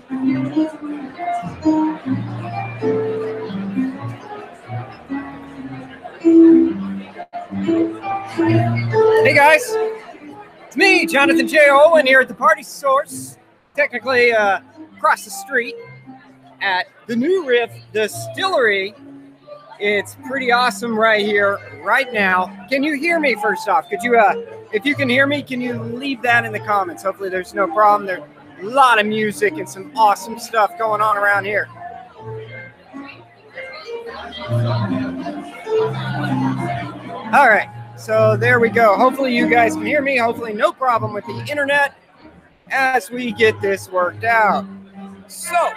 Hey guys, it's me, Jonathan Jowen, here at the Party Source, technically across the street at the New Riff Distillery. It's pretty awesome right here, right now. Can you hear me first off? Could you, if you can hear me, can you leave that in the comments? Hopefully there's no problem. There's a lot of music and some awesome stuff going on around here. All right, so there we go. Hopefully you guys can hear me. Hopefully no problem with the internet as we get this worked out. So,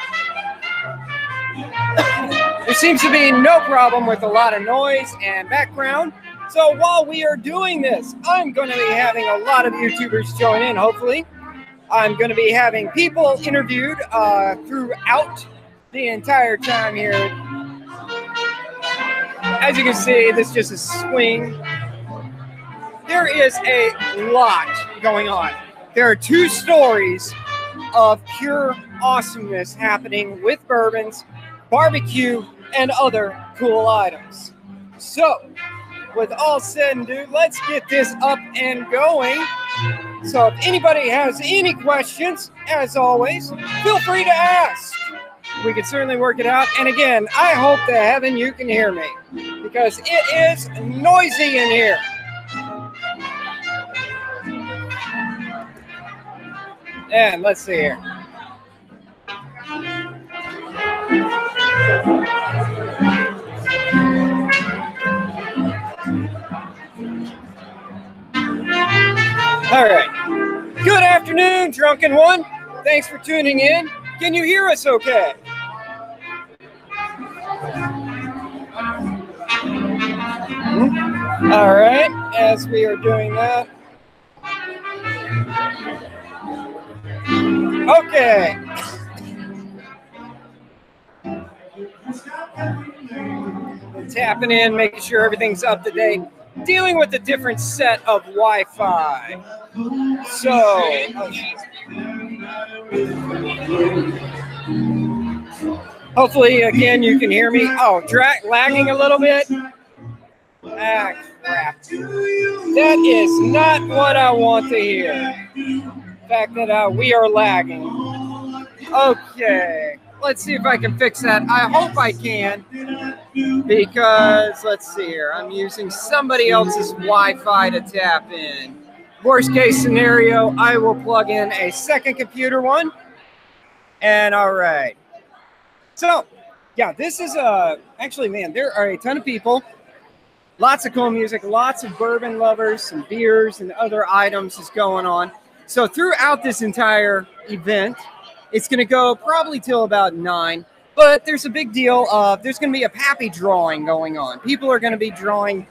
there seems to be no problem with a lot of noise and background. So while we are doing this, I'm going to be having a lot of YouTubers join in, hopefully. I'm going to be having people interviewed throughout the entire time here. As you can see, this is just a swing. There is a lot going on. There are two stories of pure awesomeness happening with bourbons, barbecue, and other cool items. So, with all said and done, let's get this up and going. So if anybody has any questions, as always, feel free to ask. We can certainly work it out. And again, I hope to heaven you can hear me, because it is noisy in here. And let's see here. All right. Good afternoon, drunken one. Thanks for tuning in. Can you hear us okay? All right. As we are doing that. Okay. Tapping in, making sure everything's up to date. Dealing with a different set of Wi-Fi. So, hopefully, again, you can hear me. Oh, lagging a little bit. Ah, crap. That is not what I want to hear. The fact that we are lagging. Okay. Let's see if I can fix that. I hope I can, because let's see here. I'm using somebody else's Wi-Fi to tap in. Worst case scenario, I will plug in a second computer one. And all right. So, yeah, this is actually, man, there are a ton of people. Lots of cool music, lots of bourbon lovers, some beers and other items is going on. So throughout this entire event, it's going to go probably till about 9, but there's a big deal of there's going to be a Pappy drawing going on. People are going to be drawing.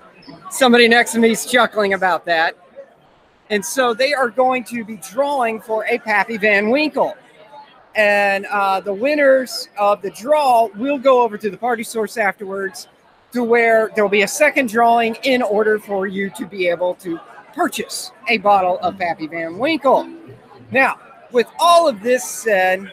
Somebody next to me is chuckling about that. And so they are going to be drawing for a Pappy Van Winkle. And the winners of the draw will go over to the Party Source afterwards, to where there'll be a second drawing in order for you to be able to purchase a bottle of Pappy Van Winkle. Now, with all of this said,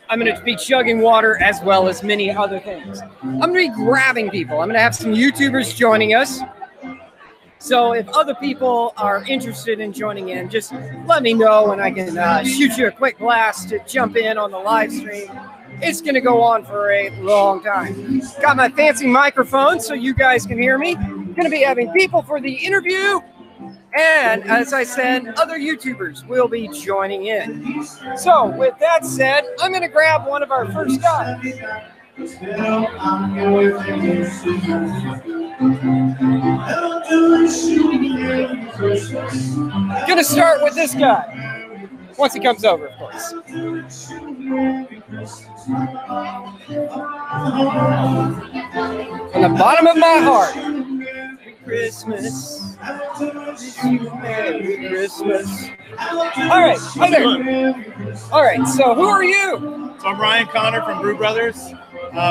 I'm going to be chugging water as well as many other things. I'm going to be grabbing people. I'm going to have some YouTubers joining us. So if other people are interested in joining in, just let me know and I can shoot you a quick blast to jump in on the live stream. It's going to go on for a long time. Got my fancy microphone so you guys can hear me. Going to be having people for the interview. And as I said, other YouTubers will be joining in. So with that said, I'm going to grab one of our first guys. Going to start with this guy. Once he comes over, of course. From the bottom of my heart. Christmas. Merry Christmas. All right, hi there. All right, so who are you? So I'm Ryan Connor from Brew Brothers.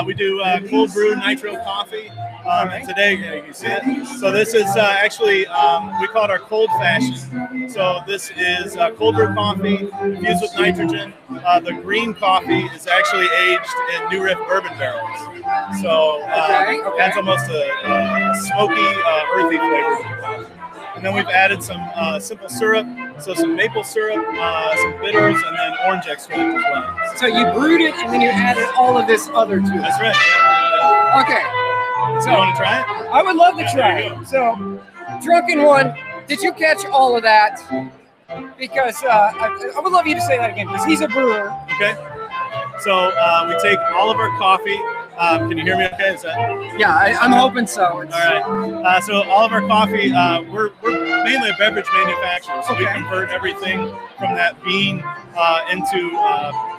We do cold brew nitro coffee. And today, you can see it. So this is actually, we call it our cold fashion. So this is cold brew coffee infused with nitrogen. The green coffee is actually aged in New Riff bourbon barrels. So that's almost a smoky, earthy flavor to the coffee. And then we've added some simple syrup, so some maple syrup, some bitters, and then orange extract as well. So you brewed it, and then you added all of this other to it. That's right. Yeah. Okay. So you want to try it? I would love to try it. So, Drunken One, did you catch all of that? Because I would love you to say that again, because he's a brewer. Okay. So we take all of our coffee. Can you hear me okay? Is that... Yeah, I'm hoping so. All right. So all of our coffee, we're mainly a beverage manufacturer. So we convert everything from that bean into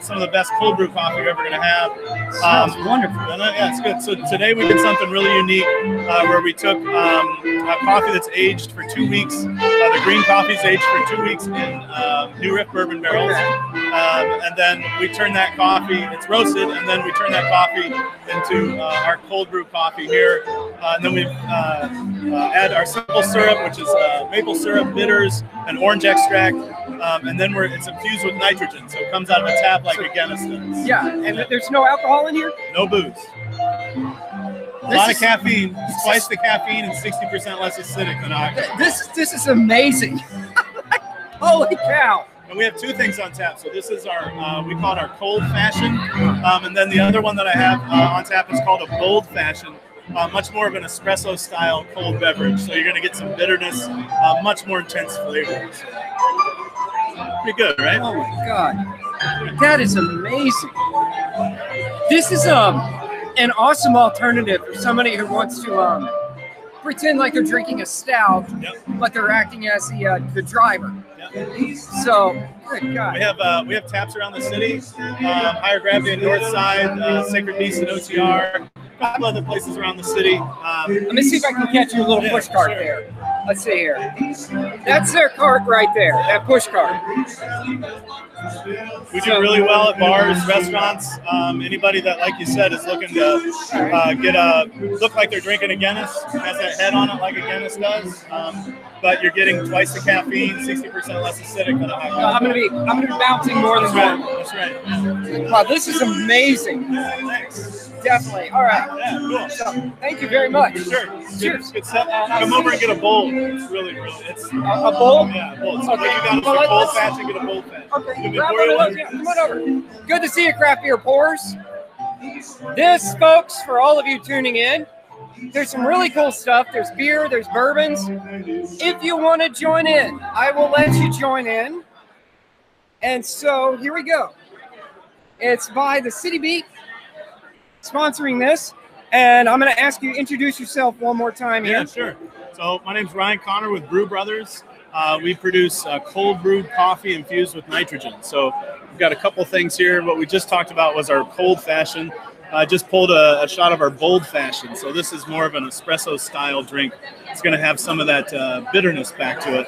some of the best cold brew coffee you're ever going to have. Sounds wonderful. Yeah, it's good. So today we did something really unique where we took a coffee that's aged for 2 weeks. The green coffee's aged for 2 weeks in New Riff bourbon barrels. And then we turn that coffee, it's roasted, and then we turn that coffee into our cold brew coffee here. And then we add our simple syrup, which is maple syrup, bitters, and orange extract. And then it's infused with nitrogen, so it comes out of a tap like a Guinness does. Yeah, and there's no alcohol in here? No booze. A lot of caffeine, twice the caffeine, and 60% less acidic than alcohol. This is amazing. Holy cow. And we have two things on tap. So this is our, we call it our cold fashion. And then the other one that I have on tap is called a bold fashion. Much more of an espresso style cold beverage. So you're going to get some bitterness, much more intense flavors. Pretty good, right? Oh my God. That is amazing. This is an awesome alternative for somebody who wants to pretend like they're drinking a stout, but they're acting as the driver. So, good God. We have taps around the city, Higher Gravity and North Side, Sacred Beast and OTR, a couple other places around the city. Let me see if I can catch you a little push cart there. Let's see here. That's their cart right there, that push cart. We do really well at bars, restaurants. Anybody that, like you said, is looking to look like they're drinking a Guinness, has that head on it like a Guinness does. But you're getting twice the caffeine, 60% less acidic than a high coffee. I'm gonna be bouncing more than normal. That's right. Wow, this is amazing. Thanks. Definitely. All right. Yeah, cool. So, thank you very much. Sure. Cheers. Good stuff. Come over and get a bowl. It's really, it's a bowl? Yeah, a bowl. So what you got is a cold fashion, get a bold fashion. Okay. Come on over. Good to see you, Craft Beer Pours. This, folks, for all of you tuning in, there's some really cool stuff. There's beer, there's bourbons. If you want to join in, I will let you join in. And so here we go. It's by the City Beat sponsoring this. And I'm going to ask you to introduce yourself one more time here. Yeah, sure. So my name's Ryan Connor with Brew Brothers. We produce cold brewed coffee infused with nitrogen. So we've got a couple things here. What we just talked about was our cold fashion. I just pulled a shot of our bold fashion. So this is more of an espresso style drink. It's going to have some of that bitterness back to it.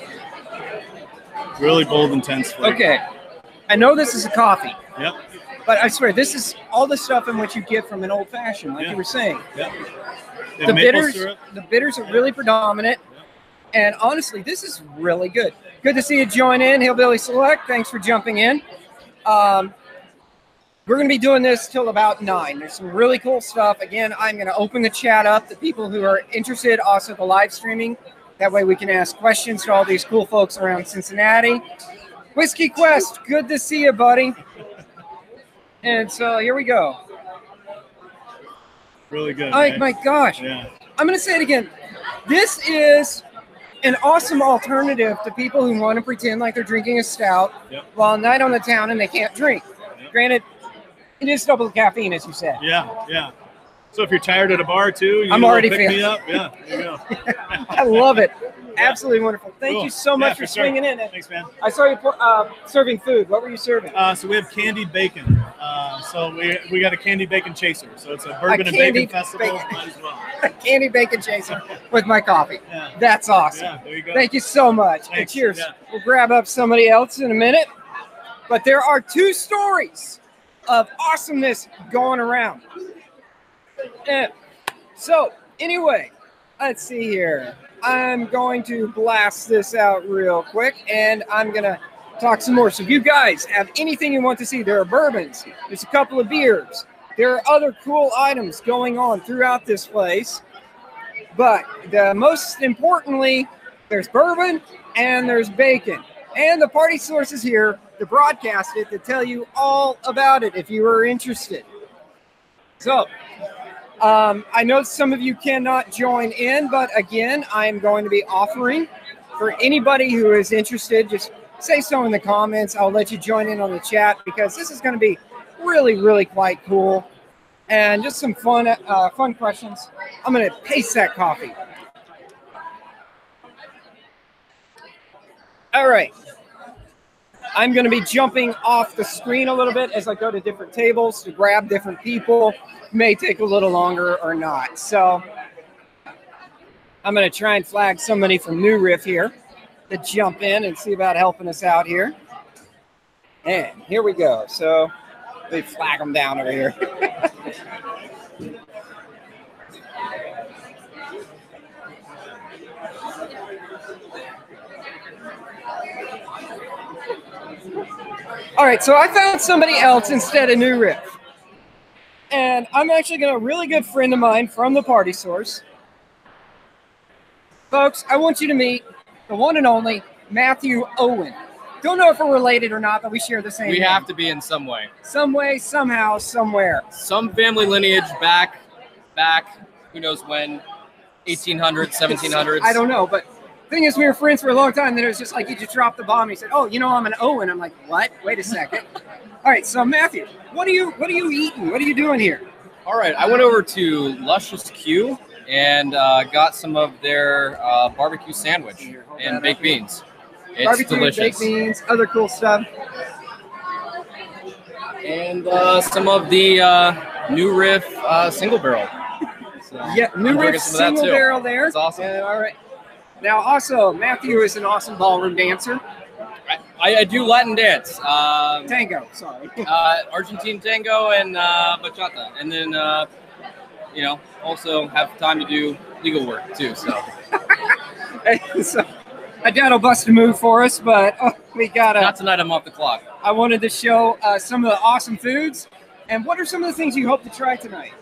Really bold, intense flavor. Okay. I know this is a coffee. Yep. But I swear, this is all the stuff in which you get from an old fashioned, like you were saying. Yep. The bitters are really predominant. Yep. And honestly, this is really good. Good to see you join in, Hillbilly Select. Thanks for jumping in. We're going to be doing this till about 9. There's some really cool stuff. Again, I'm going to open the chat up to people who are interested, also the live streaming. That way we can ask questions to all these cool folks around Cincinnati. Whiskey Quest, good to see you, buddy. And so here we go. Really good. Oh my gosh. Yeah. I'm going to say it again. This is an awesome alternative to people who want to pretend like they're drinking a stout while night on the town and they can't drink. Granted, it is double the caffeine, as you said. Yeah, yeah. So if you're tired at a bar too, I'm already pick me feeling. up. Yeah, there you go. I love it. Absolutely wonderful. Thank you so much for swinging in. Thanks, man. I saw you serving food. What were you serving? So we have candied bacon. So we got a candied bacon chaser. So it's a bourbon and bacon festival. Might as well. Candied bacon chaser with my coffee. Yeah. That's awesome. Yeah, there you go. Thank you so much. Thanks. And cheers. Yeah. We'll grab up somebody else in a minute. But there are 2 stories of awesomeness going around. And so anyway, let's see here. I'm going to blast this out real quick, and I'm going to talk some more. So if you guys have anything you want to see, there are bourbons, there's a couple of beers, there are other cool items going on throughout this place. But most importantly, there's bourbon and there's bacon. And the party source is here to broadcast it, to tell you all about it if you are interested. So I know some of you cannot join in, but again, I'm going to be offering for anybody who is interested, just say so in the comments. I'll let you join in on the chat because this is going to be really, really quite cool. And just some fun questions. I'm going to taste that coffee. All right. I'm going to be jumping off the screen a little bit as I go to different tables to grab different people. May take a little longer or not. So I'm going to try and flag somebody from New Riff here to jump in and see about helping us out here. And here we go. So they flag them down over here. All right, so I found somebody else instead of New Riff. And I'm actually going to a really good friend of mine from the Party Source. Folks, I want you to meet the one and only Matthew Owen. Don't know if we're related or not, but we share the same name. Have to be in some way. Some way, somehow, somewhere. Some family lineage back, who knows when, 1800s, 1700s. I don't know, but the thing is, we were friends for a long time. Then it was just like, you just dropped the bomb. He said, oh, you know, I'm an Owen. I'm like, what? Wait a second. All right, so Matthew, what are you eating? What are you doing here? All right, I went over to Luscious Q and got some of their barbecue sandwich and baked beans. It's barbecue, delicious. Baked beans, other cool stuff. And some of the New Riff single barrel. So Yeah, New Riff single barrel there. That's awesome. Yeah, all right. Now, also, Matthew is an awesome ballroom dancer. I do Latin dance. Tango, sorry. Argentine tango and bachata. And then, also have time to do legal work, too. So, So my dad will bust a move for us, but we got to. Not tonight, I'm off the clock. I wanted to show some of the awesome foods. And what are some of the things you hope to try tonight?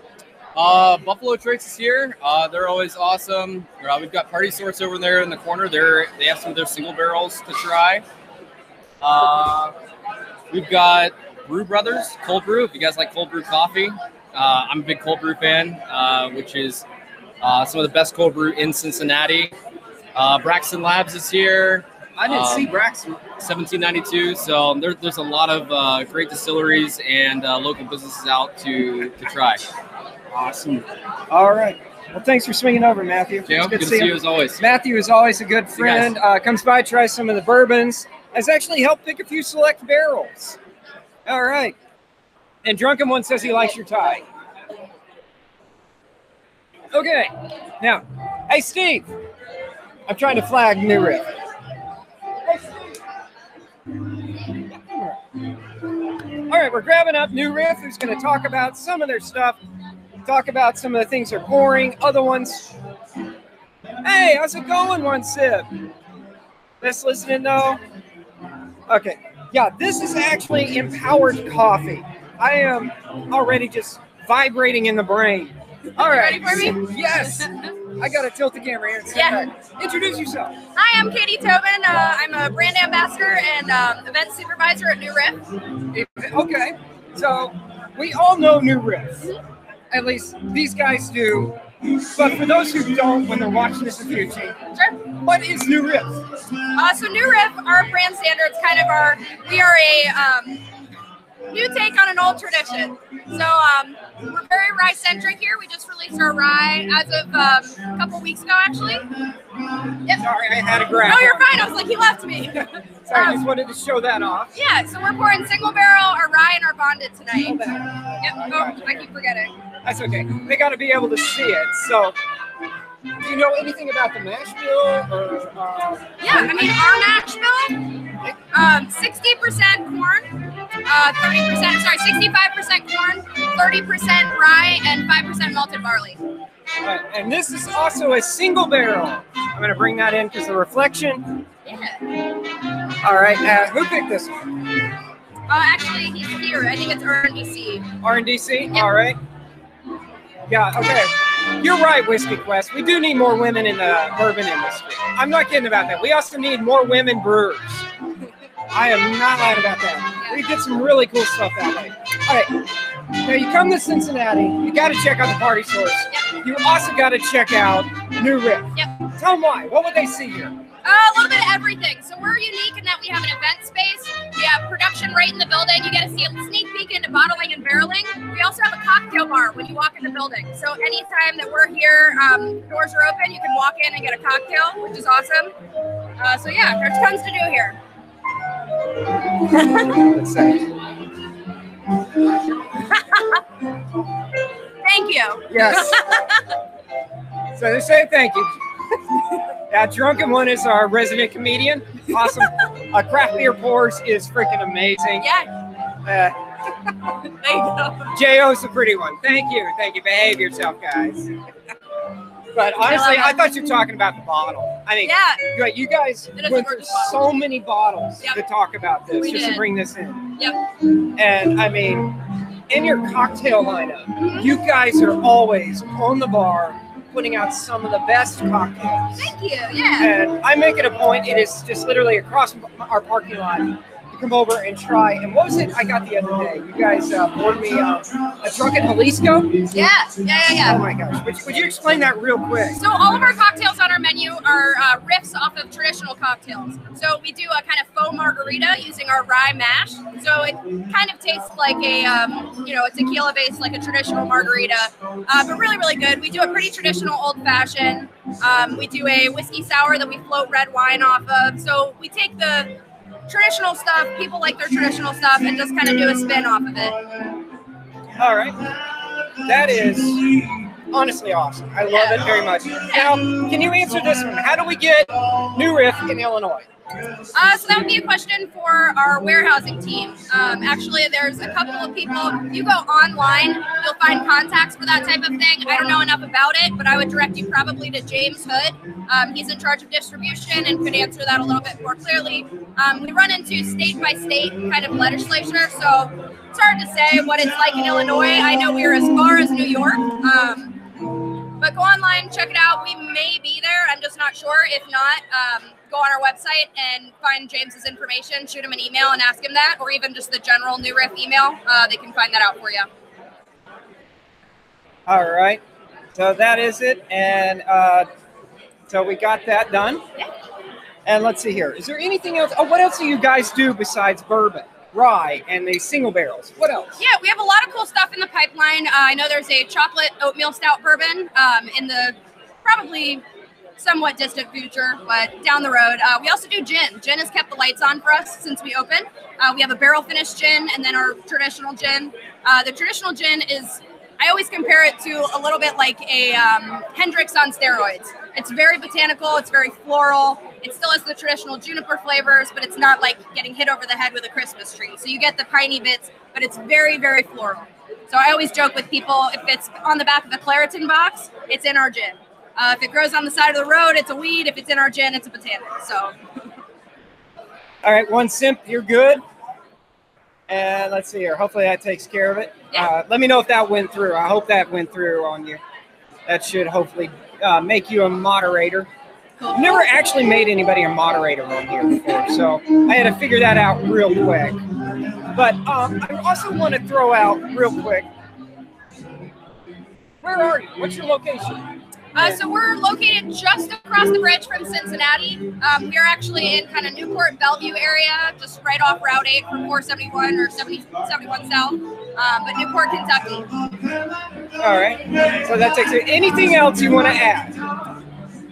Buffalo Trace is here. They're always awesome. We've got Party Source over there in the corner. They have some of their single barrels to try. We've got Brew Brothers, cold brew. If you guys like cold brew coffee, I'm a big cold brew fan, which is some of the best cold brew in Cincinnati. Braxton Labs is here. I didn't see Braxton. 1792. So there's a lot of great distilleries and local businesses out to try. Awesome. All right. Well, thanks for swinging over, Matthew. Joe, good to see you as always. Matthew is always a good friend. Comes by, tries some of the bourbons. Has actually helped pick a few select barrels. All right. And Drunken One says he likes your tie. Okay. Now, hey, Steve. I'm trying to flag New Riff. Hey, Steve. All right, we're grabbing up New Riff, who's going to talk about some of their stuff. Talk about some of the things they're pouring, other ones. Hey, how's it going, one sip? Just listening though. Okay, yeah, this is actually empowered coffee. I am already just vibrating in the brain. All right. Ready for me? Yes. I got to tilt the camera here and sit back. Introduce yourself. Hi, I'm Katie Tobin. I'm a brand ambassador and event supervisor at New Riff. Okay, so we all know New Riff. At least these guys do. But for those who don't, when they're watching this in the future, Sure. what is New Riff? So New Riff, our brand standards kind of we are a new take on an old tradition. So we're very rye-centric here. We just released our rye as of a couple weeks ago, actually. Yep. Sorry, I had a grab. No, you're fine. I was like, he left me. Sorry, I just wanted to show that off. Yeah, so we're pouring single barrel, our rye, and our bonded tonight. Hold that. Yep. Oh, I keep forgetting. That's okay. They got to be able to see it. So, do you know anything about the mash bill? Or, Yeah, I mean, our mash bill 60% corn, 30%, sorry, 65% corn, 30% rye, and 5% malted barley. All right, and this is also a single barrel. I'm going to bring that in because the reflection. Yeah. All right, who picked this one? Actually, he's here. I think it's R&DC. R&DC? Yep. All right. Yeah, okay. You're right, Whiskey Quest. We do need more women in the bourbon industry. I'm not kidding about that. We also need more women brewers. I am not lying about that. We did some really cool stuff that way. All right. Now, you come to Cincinnati, you got to check out the Party Source. Yep. You also got to check out New Riff. Yep. Tell them why. What would they see here? A little bit of everything. So we're unique in that we have an event space. We have production right in the building. You get to see a sneak peek into bottling and barreling. We also have a cocktail bar when you walk in the building. So anytime that we're here, doors are open, you can walk in and get a cocktail, which is awesome. So yeah, there's tons to do here. Let's say. Thank you. Yes. So they say thank you. Drunken One is our resident comedian. Awesome. Craft Beer Pours is freaking amazing. Yeah. There you go. J.O.'s the pretty one. Thank you. Thank you. Behave yourself, guys. But honestly, I thought you were talking about the bottle. I mean, yeah. You guys went through so many bottles to talk about this, just to bring this in. Yep. And I mean, in your cocktail lineup, you guys are always on the bar putting out some of the best cocktails. Thank you, yeah. And I make it a point, it is just literally across our parking lot. You come over and try. And what was it I got the other day? You guys poured me a Drunken Jalisco? Yeah. Oh my gosh. Would you explain that real quick? So all of our cocktails on our menu are riffs off of traditional cocktails. So we do a kind of faux margarita using our rye mash. So it kind of tastes like a, a tequila base, like a traditional margarita, but really, really good. We do a pretty traditional old fashioned. We do a whiskey sour that we float red wine off of. So we take the traditional stuff, people like their traditional stuff, and just kind of do a spin off of it. All right. That is honestly awesome. I love it very much. Now, can you answer this one? How do we get New Riff in Illinois? So that would be a question for our warehousing team. Actually, there's a couple of people. You go online, you'll find contacts for that type of thing. I don't know enough about it, but I would direct you probably to James Hood. He's in charge of distribution and could answer that a little bit more clearly. We run into state by state kind of legislature, so it's hard to say what it's like in Illinois. I know we're as far as New York. But go online, check it out. We may be there. I'm just not sure. If not, go on our website and find James's information, shoot him an email and ask him that, or even just the general New Riff email. They can find that out for you. All right. So that is it. And so we got that done. Yeah. And let's see here. Is there anything else? Oh, what else do you guys do besides bourbon, rye, and the single barrels? What else? Yeah, we have a lot of cool stuff in the pipeline. I know there's a chocolate oatmeal stout bourbon in the probably somewhat distant future, but down the road. We also do gin. Gin has kept the lights on for us since we opened. We have a barrel finished gin and then our traditional gin. The traditional gin is, I always compare it to a little bit like a Hendrix on steroids. It's very botanical, it's very floral. It still has the traditional juniper flavors, but it's not like getting hit over the head with a Christmas tree. So you get the piney bits, but it's very, very floral. So I always joke with people, if it's on the back of the Claritin box, it's in our gin. If it grows on the side of the road, it's a weed. If it's in our gin, it's a botanical. So. All right, one simp, you're good. And let's see here. Hopefully that takes care of it. Yeah. Let me know if that went through. I hope that went through on you. That should hopefully make you a moderator. Cool. I've never actually made anybody a moderator on here before, so I had to figure that out real quick. But I also want to throw out real quick, where are you? What's your location? So we're located just across the bridge from Cincinnati. We are actually in kind of Newport, Bellevue area, just right off Route 8 from 471 or 71 South, but Newport, Kentucky. All right. So that takes it. Anything else you want to add?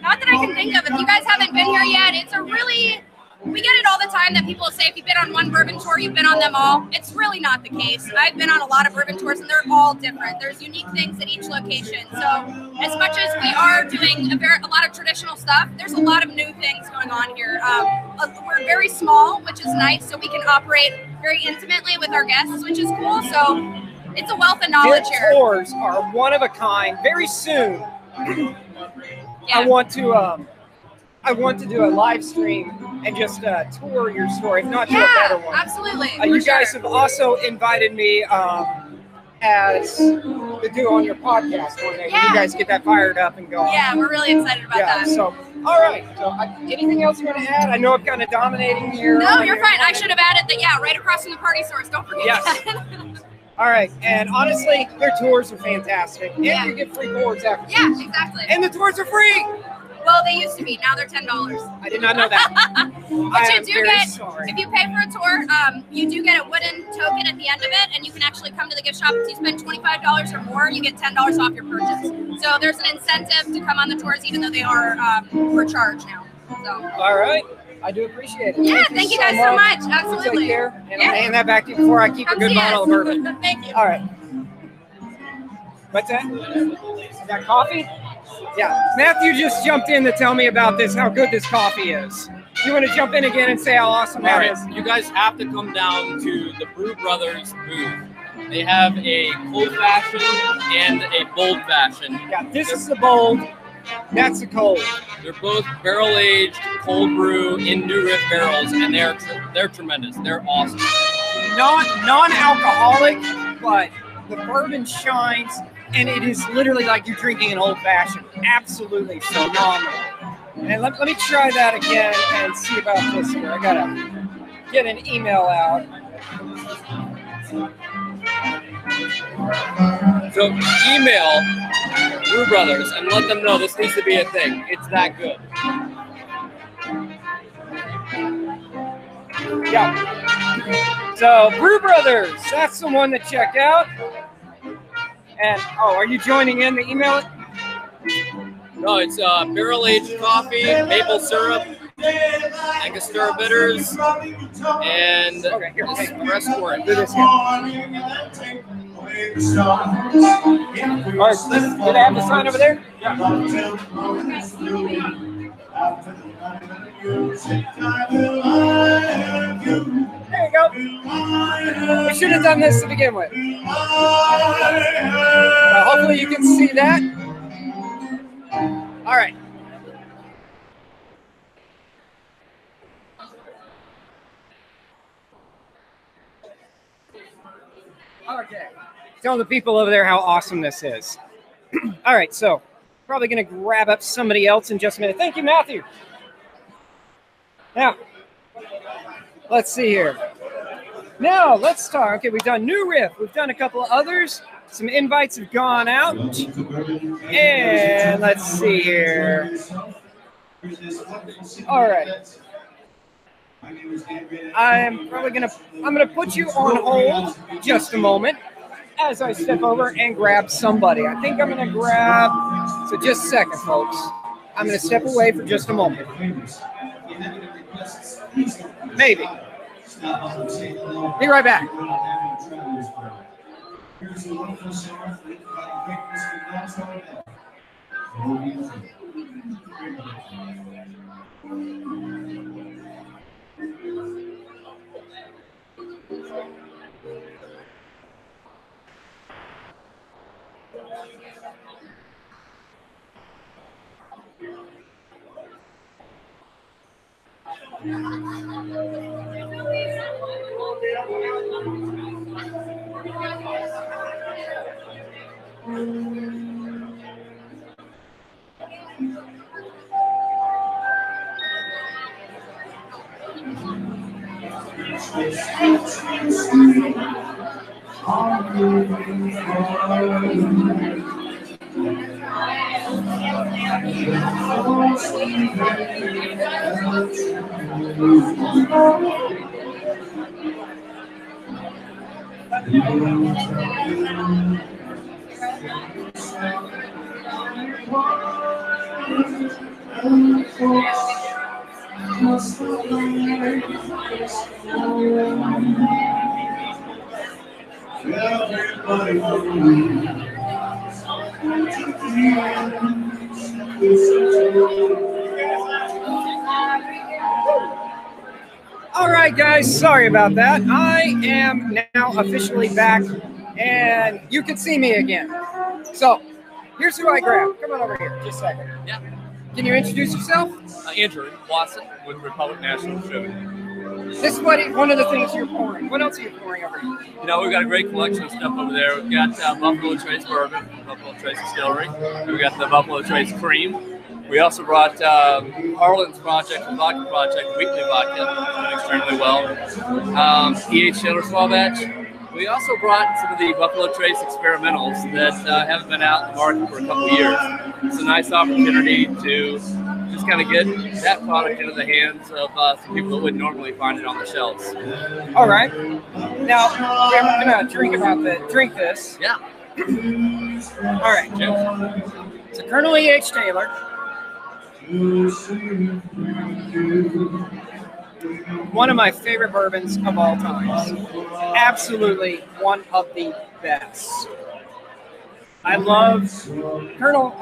Not that I can think of. If you guys haven't been here yet, it's a really we get it all the time that people say if you've been on one bourbon tour, you've been on them all. It's really not the case. I've been on a lot of bourbon tours and they're all different. There's unique things at each location. So as much as we are doing a lot of traditional stuff, there's a lot of new things going on here. We're very small, which is nice, so we can operate very intimately with our guests, which is cool. So it's a wealth of knowledge here. Your tours are one of a kind. Very soon, Yeah. I want to do a live stream and just tour your store, if not do a better one. Absolutely. You guys have also invited me as to do on your podcast one day. Yeah. You guys get that fired up and going. Yeah, we're really excited about that. So, all right. So, anything else you want to add? I know I'm kind of dominating here. No, you're fine. I should have added that. Yeah, right across from the party source. Don't forget that. All right. And honestly, their tours are fantastic. And Yeah. you get free tours after. Yeah, exactly. And the tours are free. Well, they used to be. Now they're $10. I did not know that. But you do get, sorry. if you pay for a tour, you do get a wooden token at the end of it, and you can actually come to the gift shop. If you spend $25 or more, you get $10 off your purchase. So there's an incentive to come on the tours, even though they are per charge now. So. All right. I do appreciate it. Yeah, thank you guys so much. Absolutely. Take care. And I'll hand that back to you before I keep a good bottle of bourbon. Thank you. All right. What's that? That coffee? Yeah. Matthew just jumped in to tell me about this, how good this coffee is. You want to jump in again and say how awesome that is? You guys have to come down to the Brew Brothers booth. They have a cold fashion and a bold fashion. Yeah, this is the bold. That's the cold. They're both barrel-aged cold brew in New Riff barrels, and they're tremendous. They're awesome. Non-alcoholic, but the bourbon shines, and it is literally like you're drinking an old-fashioned. Absolutely phenomenal. And let me try that again and see about this here. I gotta get an email out. So email Brew Brothers and let them know this needs to be a thing. It's that good. Yeah. So Brew Brothers, that's the one to check out. And are you joining in the email? No, it's barrel-aged coffee, maple syrup, Angostura bitters, and espresso wort. Do this here. All right, did I have the sign over there? Yeah. There you go. We should have done this to begin with. Hopefully you can see that. All right. Okay. Tell the people over there how awesome this is. All right, so probably going to grab up somebody else in just a minute. Thank you, Matthew. Now, let's see here. Now, let's talk. Okay, we've done New Riff. We've done a couple of others. Some invites have gone out. And let's see here. All right. I'm gonna put you on hold just a moment as I step over and grab somebody. I think I'm gonna grab, so just a second, folks. I'm gonna step away for just a moment. Maybe. Be right back. All right, guys, sorry about that. I am now officially back, and you can see me again. So, here's who I grabbed. Come on over here, just a second. Yeah. Can you introduce yourself? Andrew Watson with Republic National Distributing. This is one of the things you're pouring. What else are you pouring over here? You know, we've got a great collection of stuff over there. We've got Buffalo Trace Bourbon, Buffalo Trace Distillery. We've got the Buffalo Trace Cream. We also brought Harlan's Project, the Vodka Project, Weekly Vodka, doing extremely well. E.H. Taylor Small Batch. We also brought some of the Buffalo Trace experimentals that haven't been out in the market for a couple of years. It's a nice opportunity to just kind of get that product into the hands of some people that wouldn't normally find it on the shelves. All right. Now, we're going to drink this. Yeah. All right. Cheers. So Colonel E.H. Taylor. One of my favorite bourbons of all time. Absolutely one of the best. I love Colonel.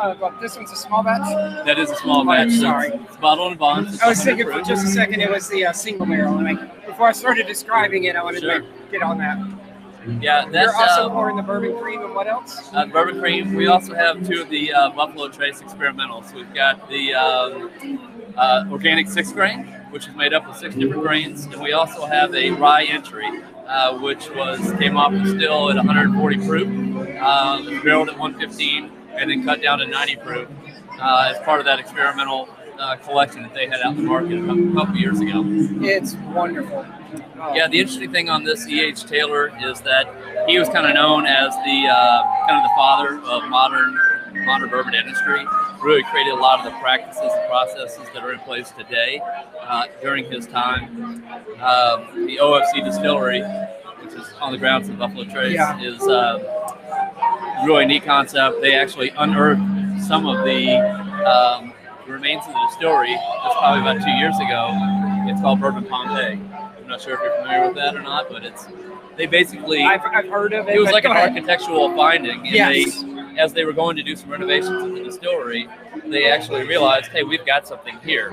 This one's a small batch. That is a small batch. Sorry. It's bottled in bonds. I was thinking for just a second it was the single barrel. And before I started describing it, I wanted to get on that. Yeah, that's You're also pouring the bourbon cream, and what else? Bourbon cream. We also have two of the Buffalo Trace experimentals. We've got the organic 6 grain, which is made up of 6 different grains, and we also have a rye entry, which came off the still at 140 proof, barreled at 115, and then cut down to 90 proof as part of that experimental collection that they had out in the market a couple years ago. It's wonderful. Oh. Yeah, the interesting thing on this E.H. Taylor is that he was kind of known as the father of modern bourbon industry. Really created a lot of the practices and processes that are in place today during his time. The OFC distillery, which is on the grounds of Buffalo Trace, is a really neat concept. They actually unearthed some of the remains of the distillery just probably about 2 years ago. It's called Bourbon Pompeii. I'm not sure if you're familiar with that or not, but they basically I've heard of it. It was like an architectural finding, and yes. as they were going to do some renovations in the distillery, they actually realized, hey, we've got something here.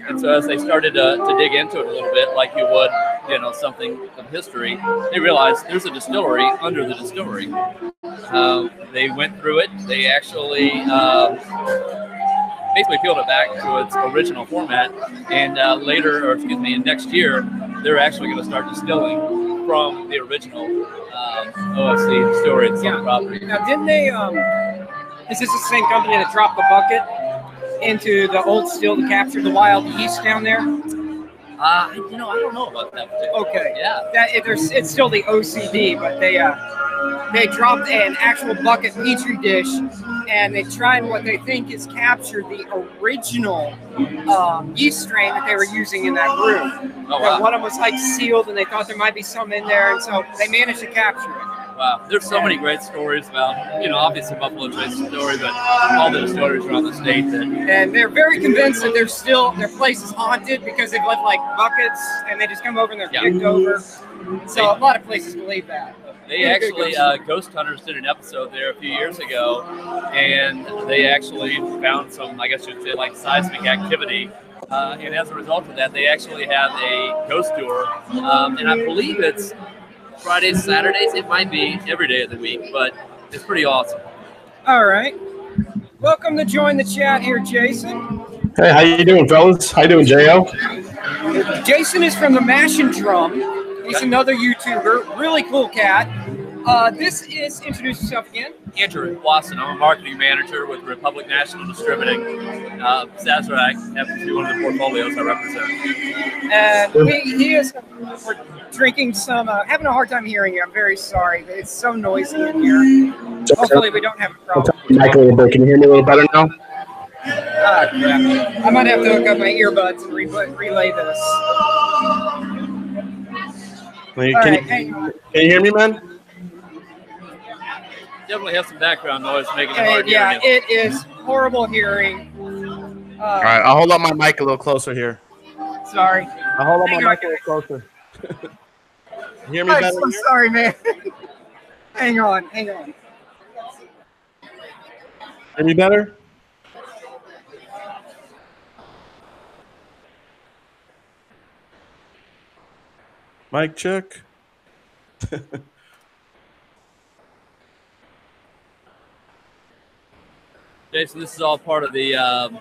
And so as they started to dig into it a little bit, like you would, something of history, they realized there's a distillery under the distillery. They went through it. They actually basically peeled it back to its original format. And next year, they're actually going to start distilling from the original OFC distillery at some property. Now, didn't they? Is this the same company that dropped the bucket into the old still to capture the wild yeast down there? I don't know about that particular. Okay. Yeah. It's still the OCD, but they dropped an actual bucket petri dish, and they tried what they think is capture the original yeast strain that they were using in that brew. Oh, wow. One of them was like sealed, and they thought there might be some in there, and so they managed to capture it. Wow, there's so many great stories about, obviously Buffalo Trace story, but all the distilleries around the state. And they're very convinced that their place is haunted because they've left like buckets, and they just come over and they're kicked over. So a lot of places believe that. They actually, Ghost Hunters did an episode there a few years ago, and they actually found some, I guess you'd say, like seismic activity. And as a result of that, they actually have a ghost tour, and I believe it's Fridays, Saturdays. It might be every day of the week, but it's pretty awesome. All right. Welcome to Join the Chat here, Jason. Hey, how you doing, fellas? How you doing, J.O.? Jason is from the Mash and Drum. He's another YouTuber. Really cool cat. Introduce yourself again. Andrew Watson. I'm a marketing manager with Republic National Distributing. Sazerac happens to be one of the portfolios I represent. And we're drinking some, having a hard time hearing you. I'm very sorry. It's so noisy in here. Hopefully we don't have a problem. Michael, can you hear me a little better now? Crap. I might have to hook up my earbuds and relay this. Can you hear me, man? Definitely have some background noise making it hard hearing. Yeah, it is horrible hearing. All right, I'll hold up my mic a little closer here. So sorry. I'll hold on my mic a little closer. Hear me better? I'm so sorry, man. Hang on. Hear me better? Mic check. Jason, this is all part of the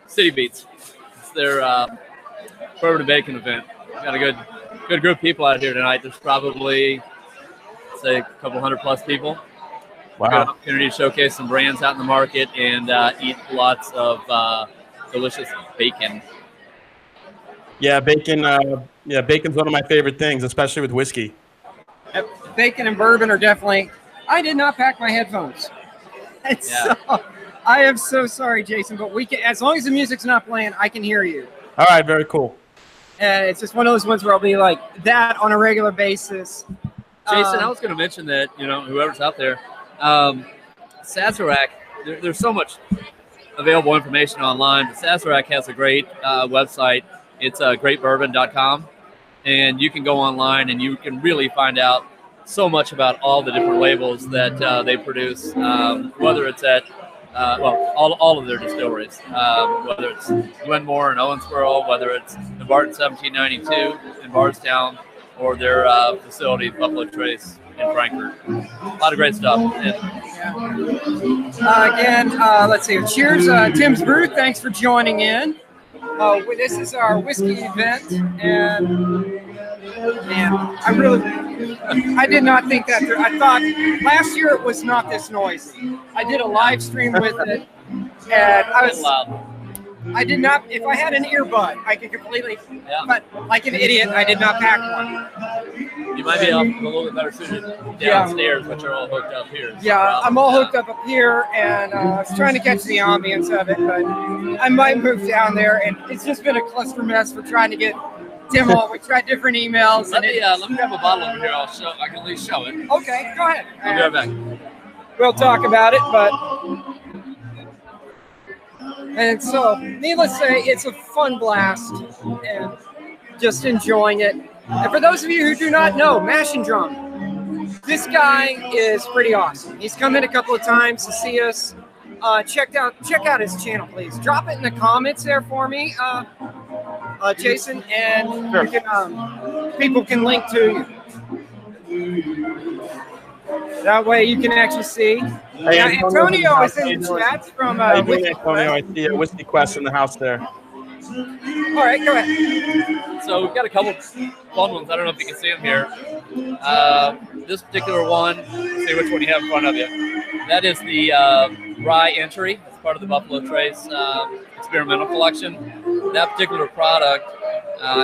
City Beats. It's their Bourbon Bacon Event. We've got a good group of people out here tonight. There's probably, say, a couple hundred plus people. Wow. Got an opportunity to showcase some brands out in the market and eat lots of delicious bacon. Yeah, bacon. Bacon's one of my favorite things, especially with whiskey. Bacon and bourbon are definitely. I did not pack my headphones. So, I am so sorry, Jason, but we can. As long as the music's not playing, I can hear you. All right, very cool. And it's just one of those ones where I'll be like that on a regular basis. Jason, I was going to mention that, whoever's out there, Sazerac, there's so much available information online, but Sazerac has a great website. It's greatbourbon.com, and you can go online and you can really find out so much about all the different labels that they produce, whether it's at all of their distilleries, whether it's Glenmore and Owensboro, whether it's the Barton 1792 in Bardstown, or their facility, Buffalo Trace in Frankfurt. A lot of great stuff. Again, let's see. Cheers, Tim's Brew. Thanks for joining in. This is our whiskey event, and I did not think that through. I thought last year it was not this noisy. I did a live stream with it, and I did not. If I had an earbud, I could completely. Yeah. But like an idiot, I did not pack one. You might be a little bit better suited downstairs, but you're all hooked up here. Yeah, I'm all hooked up here, and I was trying to catch the ambience of it, but I might move down there, and it's just been a cluster mess for trying to get Tim on. We tried different emails. Let me grab a bottle over here. I can at least show it. Okay, go ahead. I'll be right back. We'll talk about it, but. And so, needless to say, it's a fun blast, and just enjoying it. And for those of you who do not know, Mash and Drum, this guy is pretty awesome. He's come in a couple of times to see us. Check out his channel, please. Drop it in the comments there for me, Jason, and you can, people can link to you. That way you can actually see. Hey, Antonio is in the chat from Antonio, I see a Whiskey Quest in the house there. All right, go ahead. So we've got a couple fun ones. I don't know if you can see them here. This particular one, let's see which one you have in front of you. That is the rye entry. It's part of the Buffalo Trace experimental collection. That particular product,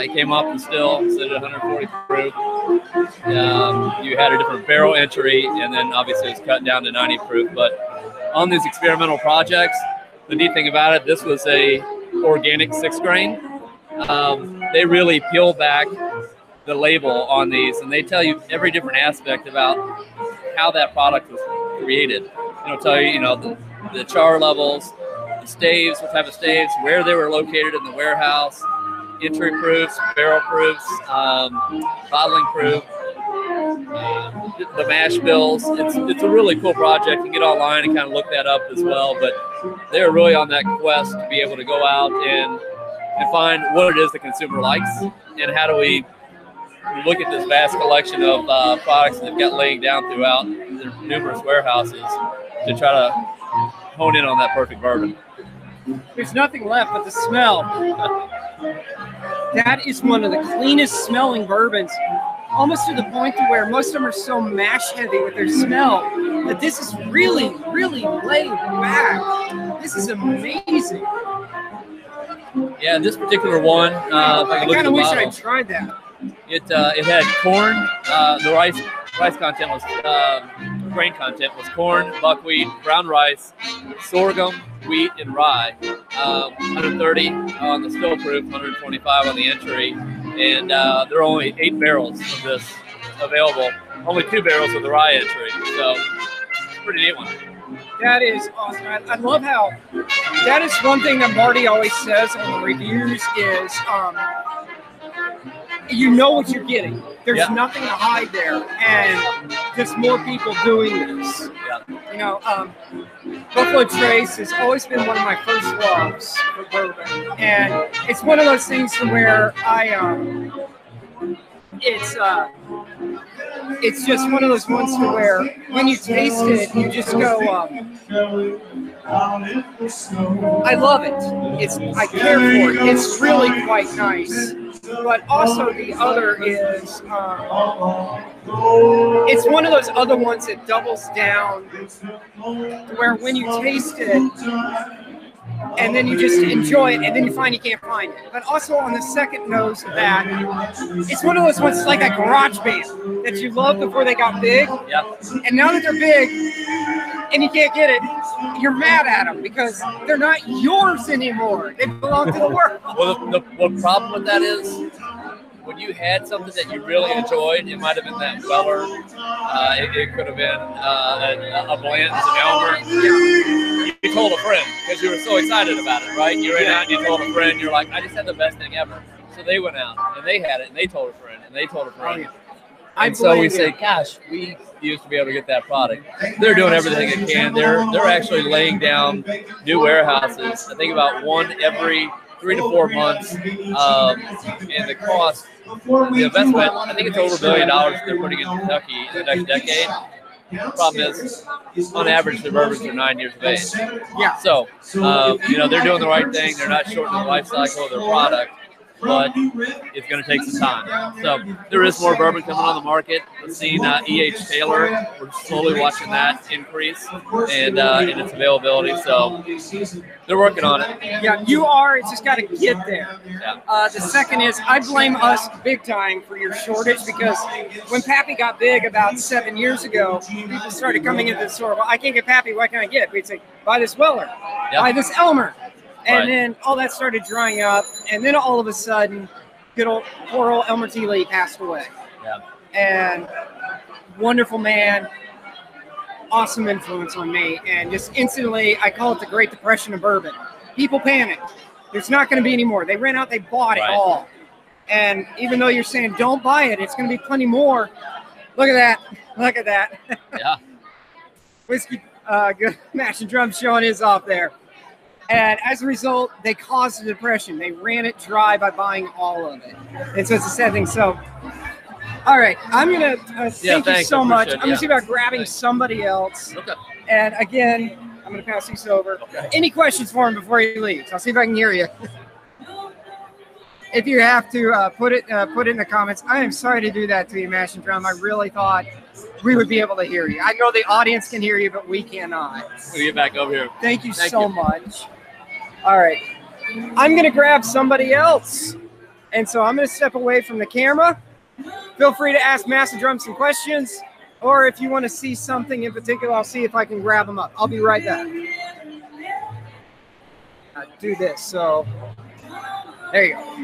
it came off the still, it's at 140 proof. You had a different barrel entry, and then obviously it's cut down to 90 proof. But on these experimental projects, the neat thing about it, this was a organic 6 grain. They really peel back the label on these, and they tell you every different aspect about how that product was created. Tell you, the char levels, the staves, what type of staves, where they were located in the warehouse, entry proofs, barrel proofs, bottling proof, the mash bills. It's a really cool project. You can get online and kind of look that up as well. But they're really on that quest to be able to go out and find what it is the consumer likes, and how do we look at this vast collection of products that they've got laying down throughout their numerous warehouses to try to hone in on that perfect bourbon. There's nothing left but the smell. That is one of the cleanest smelling bourbons, almost to the point to where most of them are so mash heavy with their smell that this is really, really laid back. This is amazing. Yeah, this particular one, I kind of wish I tried that. It had corn. The rice content was grain content was corn, buckwheat, brown rice, sorghum, wheat, and rye. 130 on the still proof, 125 on the entry, and there are only 8 barrels of this available. Only 2 barrels of the rye entry, so it's a pretty neat one. That is awesome. I love how that is one thing that Marty always says on the reviews is you know what you're getting. There's Yeah. nothing to hide there, and just more people doing this. Yeah. You know, Buffalo Trace has always been one of my first loves for bourbon, and it's one of those things to where it's just one of those ones to where when you taste it, you just go, I love it. I care for it. It's really quite nice. But also the other is, it's one of those other ones that doubles down where when you taste it, and then you just enjoy it, and then you find you can't find it. But also on the second nose of that, it's one of those ones like a garage band that you loved before they got big. Yep. And now that they're big and you can't get it, you're mad at them because they're not yours anymore. They belong to the world. Well, the problem with that is when you had something that you really enjoyed, it might have been that Weller. It could have been a Blanton's and Elmer. You told a friend because you were so excited about it, right? You ran out and you told a friend. You're like, I just had the best thing ever. So they went out and they had it and they told a friend and they told a friend. And so we say, gosh, we used to be able to get that product. They're doing everything they can. They're actually laying down new warehouses. I think about one every 3 to 4 months. And the cost, the investment, I think it's over $1 billion they're putting in Kentucky in the next decade. The problem is, on average, the bourbons are 9 years of age. Yeah. So, they're doing the right thing. They're not shortening the life cycle of their product, but it's going to take some time. So there is more bourbon coming on the market. We've seen E.H. Taylor. We're slowly watching that increase and in its availability. So they're working on it. Yeah, you are. It's just got to get there. Yeah. The second is I blame us big time for your shortage because when Pappy got big about 7 years ago, people started coming into the store. Well, I can't get Pappy. What can I get? We'd say, buy this Weller, buy this Elmer. And then all that started drying up. And then all of a sudden, poor old Elmer T. Lee passed away. Yeah. And wonderful man, awesome influence on me. And just instantly, I call it the Great Depression of bourbon. People panicked. There's not going to be any more. They ran out, they bought it all. And even though you're saying don't buy it, it's going to be plenty more. Look at that. Look at that. Yeah. Whiskey, good Mash and Drum showing his off there. And as a result, they caused a depression. They ran it dry by buying all of it. And so it's a sad thing. So, all right, I'm going to thank you so much. I'm going to see about grabbing somebody else. Okay. And again, I'm going to pass these over. Okay. Any questions for him before he leaves? I'll see if I can hear you. If you have to, put it in the comments. I am sorry to do that to you, Mash and Drum. I really thought we would be able to hear you. I know the audience can hear you, but we cannot. We'll get back over here. Thank you so much. All right, I'm going to grab somebody else. And so I'm going to step away from the camera. Feel free to ask Master Drum some questions. Or if you want to see something in particular, I'll see if I can grab them up. I'll be right back. Do this. So there you go.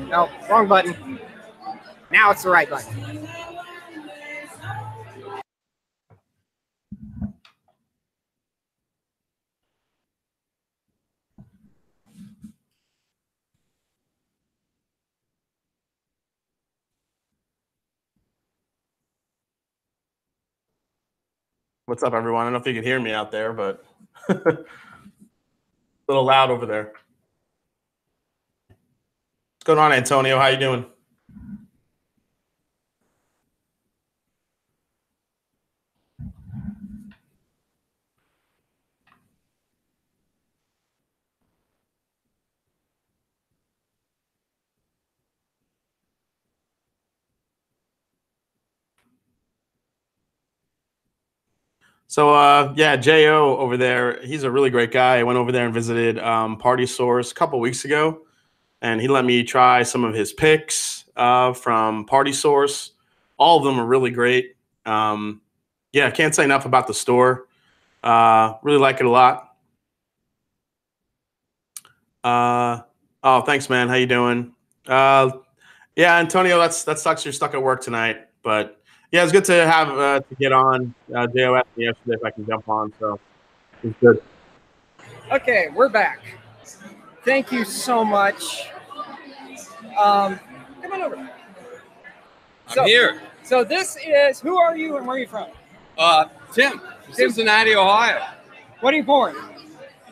No, wrong button. Now it's the right button. What's up, everyone? I don't know if you can hear me out there, but a little loud over there. What's going on, Antonio? How you doing? So, yeah, J.O. over there, he's a really great guy. I went over there and visited Party Source a couple weeks ago, and he let me try some of his picks from Party Source. All of them are really great. Yeah, I can't say enough about the store. Really like it a lot. Oh, thanks, man. How you doing? Yeah, Antonio, that sucks. You're stuck at work tonight, but yeah, it's good to have to get on. J.O. asked me yesterday if I can jump on, so it's good. Okay, we're back. Thank you so much. Come on over. So, here. So this is, who are you and where are you from? Tim, Cincinnati, Ohio. What are you pouring?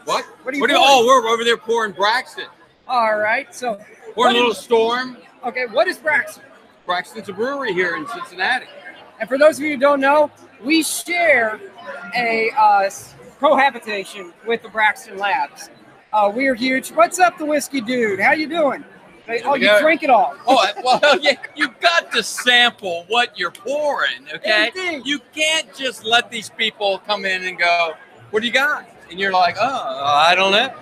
What? What are you pouring? Oh, we're over there pouring Braxton. All right, so. Pouring a little Storm. Okay, what is Braxton? Braxton's a brewery here in Cincinnati. And for those of you who don't know, we share a cohabitation with the Braxton Labs. We're huge. What's up, the whiskey dude? How you doing? Oh, you drink it all. Oh, well, yeah, you got to sample what you're pouring, okay? Indeed. You can't just let these people come in and go, what do you got? And you're like, oh, I don't know.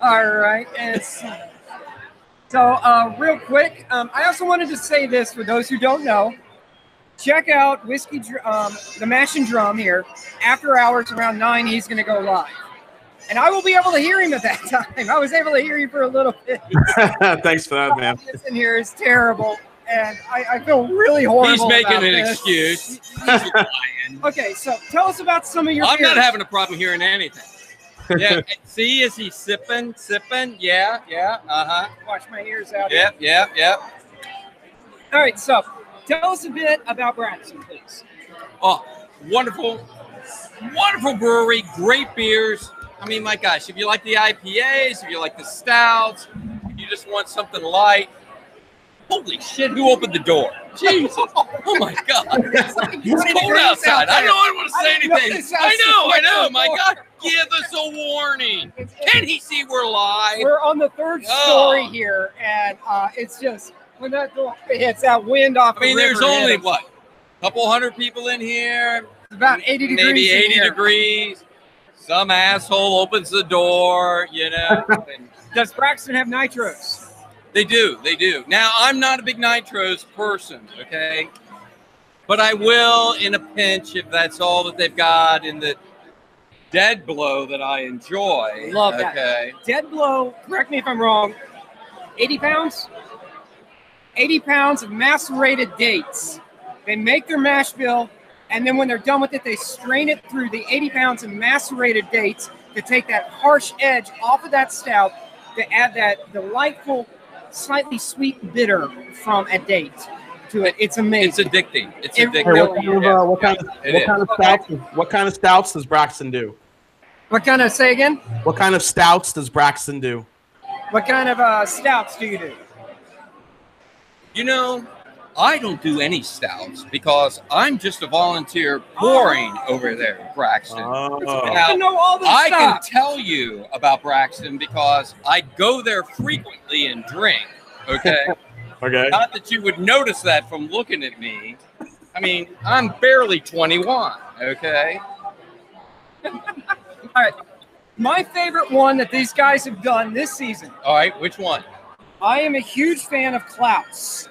All right. And so real quick, I also wanted to say this for those who don't know. Check out the Mash and Drum here. After hours around 9, he's going to go live. And I will be able to hear him at that time. I was able to hear you for a little bit. Thanks for that, man. This in here is terrible. And I feel really horrible. He's making an this. excuse. He's lying. Okay, so tell us about some of your I'm beers. not having a problem hearing anything. Yeah, see, is he sipping? Yeah, uh-huh. Wash my ears out. Yep. All right, so tell us a bit about Braxton, please. Oh, wonderful brewery, great beers. I mean, my gosh, if you like the IPAs, if you like the stouts, if you just want something light, holy shit, who opened the door? Jesus. Oh, my God. It's cold outside. I don't want to say anything. I know. My God, give us a warning. Can he see we're live? We're on the third story here, and it's just, when that door hits, that wind off the river. There's only, what, a couple hundred people in here? It's about 80 degrees. Maybe 80 degrees. Some asshole opens the door, you know. Does Braxton have nitros? They do. Now, I'm not a big nitros person, okay? But I will in a pinch if that's all that they've got in the Dead Blow that I enjoy. Love that. Okay. Dead Blow, correct me if I'm wrong, 80 pounds? 80 pounds of macerated dates. They make their mash bill, and then when they're done with it, they strain it through the 80 pounds of macerated dates to take that harsh edge off of that stout to add that delightful, slightly sweet bitter from a date to it. It's amazing. It's addicting. It's addicting. What kind of stouts does Braxton do? What kind of, say again? What kind of stouts does Braxton do? What kind of stouts do you do? You know, I don't do any stouts because I'm just a volunteer pouring over there at Braxton. Oh. Now, I know all this I stuff. can tell you about Braxton because I go there frequently and drink, okay? Okay. Not that you would notice that from looking at me. I mean, I'm barely 21, okay? All right. My favorite one that these guys have done this season. All right, which one? I am a huge fan of Klaus.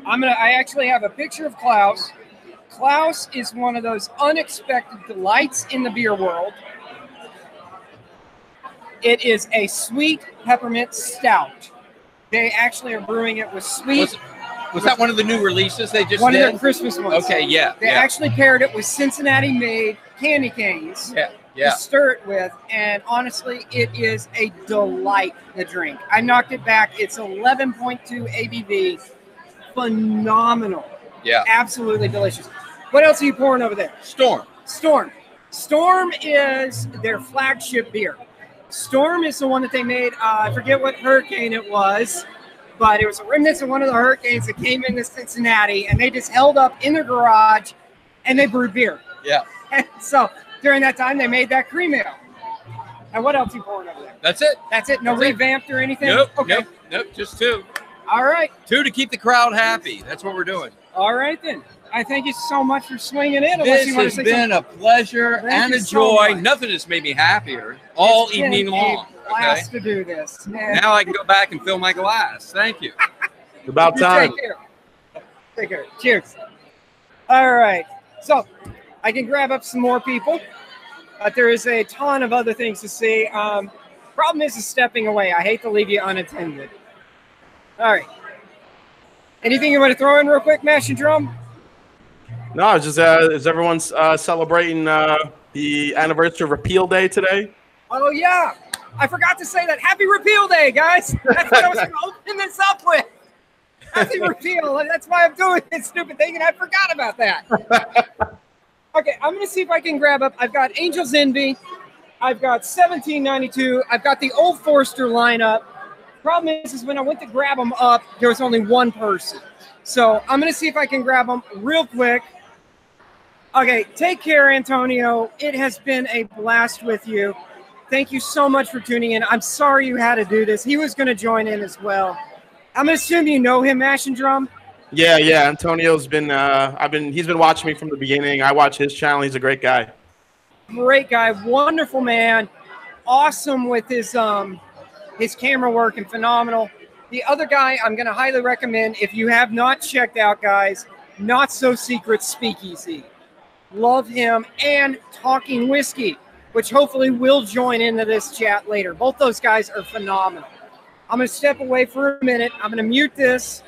I actually have a picture of Klaus. Klaus is one of those unexpected delights in the beer world. It is a sweet peppermint stout. They actually are brewing it with sweet. Was that one of the new releases they just one did? of their Christmas ones. Okay, yeah. They actually paired it with Cincinnati-made candy canes. Yeah. To stir it with, and honestly, it is a delight to drink. I knocked it back. It's 11.2 ABV. Phenomenal. Yeah. Absolutely delicious. What else are you pouring over there? Storm. Storm is their flagship beer. Storm is the one that they made. I forget what hurricane it was, but it was a remnants of one of the hurricanes that came into Cincinnati, and they just held up in their garage, and they brewed beer. Yeah. And so during that time, they made that cream ale. And what else are you pouring over there? That's it. That's it? No revamped or anything? Nope. Okay. Nope. Just two. All right. Two to keep the crowd happy. That's what we're doing. All right, then. I thank you so much for swinging in. This has been a pleasure and a joy. Nothing has made me happier all evening long. Blast to do this. Now I can go back and fill my glass. Thank you. It's about time. Take care. Cheers. All right. So I can grab up some more people, but there is a ton of other things to see. Problem is stepping away. I hate to leave you unattended. All right. Anything you want to throw in real quick, Mash and Drum? No, it's just is everyone celebrating the anniversary of Repeal Day today? Oh, yeah. I forgot to say that. Happy Repeal Day, guys. That's what I was going to open this up with. I see Repeal. That's why I'm doing this stupid thing, and I forgot about that. Okay, I'm going to see if I can grab up. I've got Angel's Envy. I've got 1792. I've got the Old Forester lineup. Problem is when I went to grab them up, there was only one person. So I'm going to see if I can grab them real quick. Okay, take care, Antonio. It has been a blast with you. Thank you so much for tuning in. I'm sorry you had to do this. He was going to join in as well. I'm going to assume you know him, Mash and Drum. Yeah. Antonio's been he's been watching me from the beginning. I watch his channel. He's a great guy. Great guy, wonderful man, awesome with his camera work and phenomenal. The other guy I'm going to highly recommend if you have not checked out, guys, Not So Secret Speakeasy. Love him, and Talking Whiskey, which hopefully will join into this chat later. Both those guys are phenomenal. I'm going to step away for a minute. I'm going to mute this.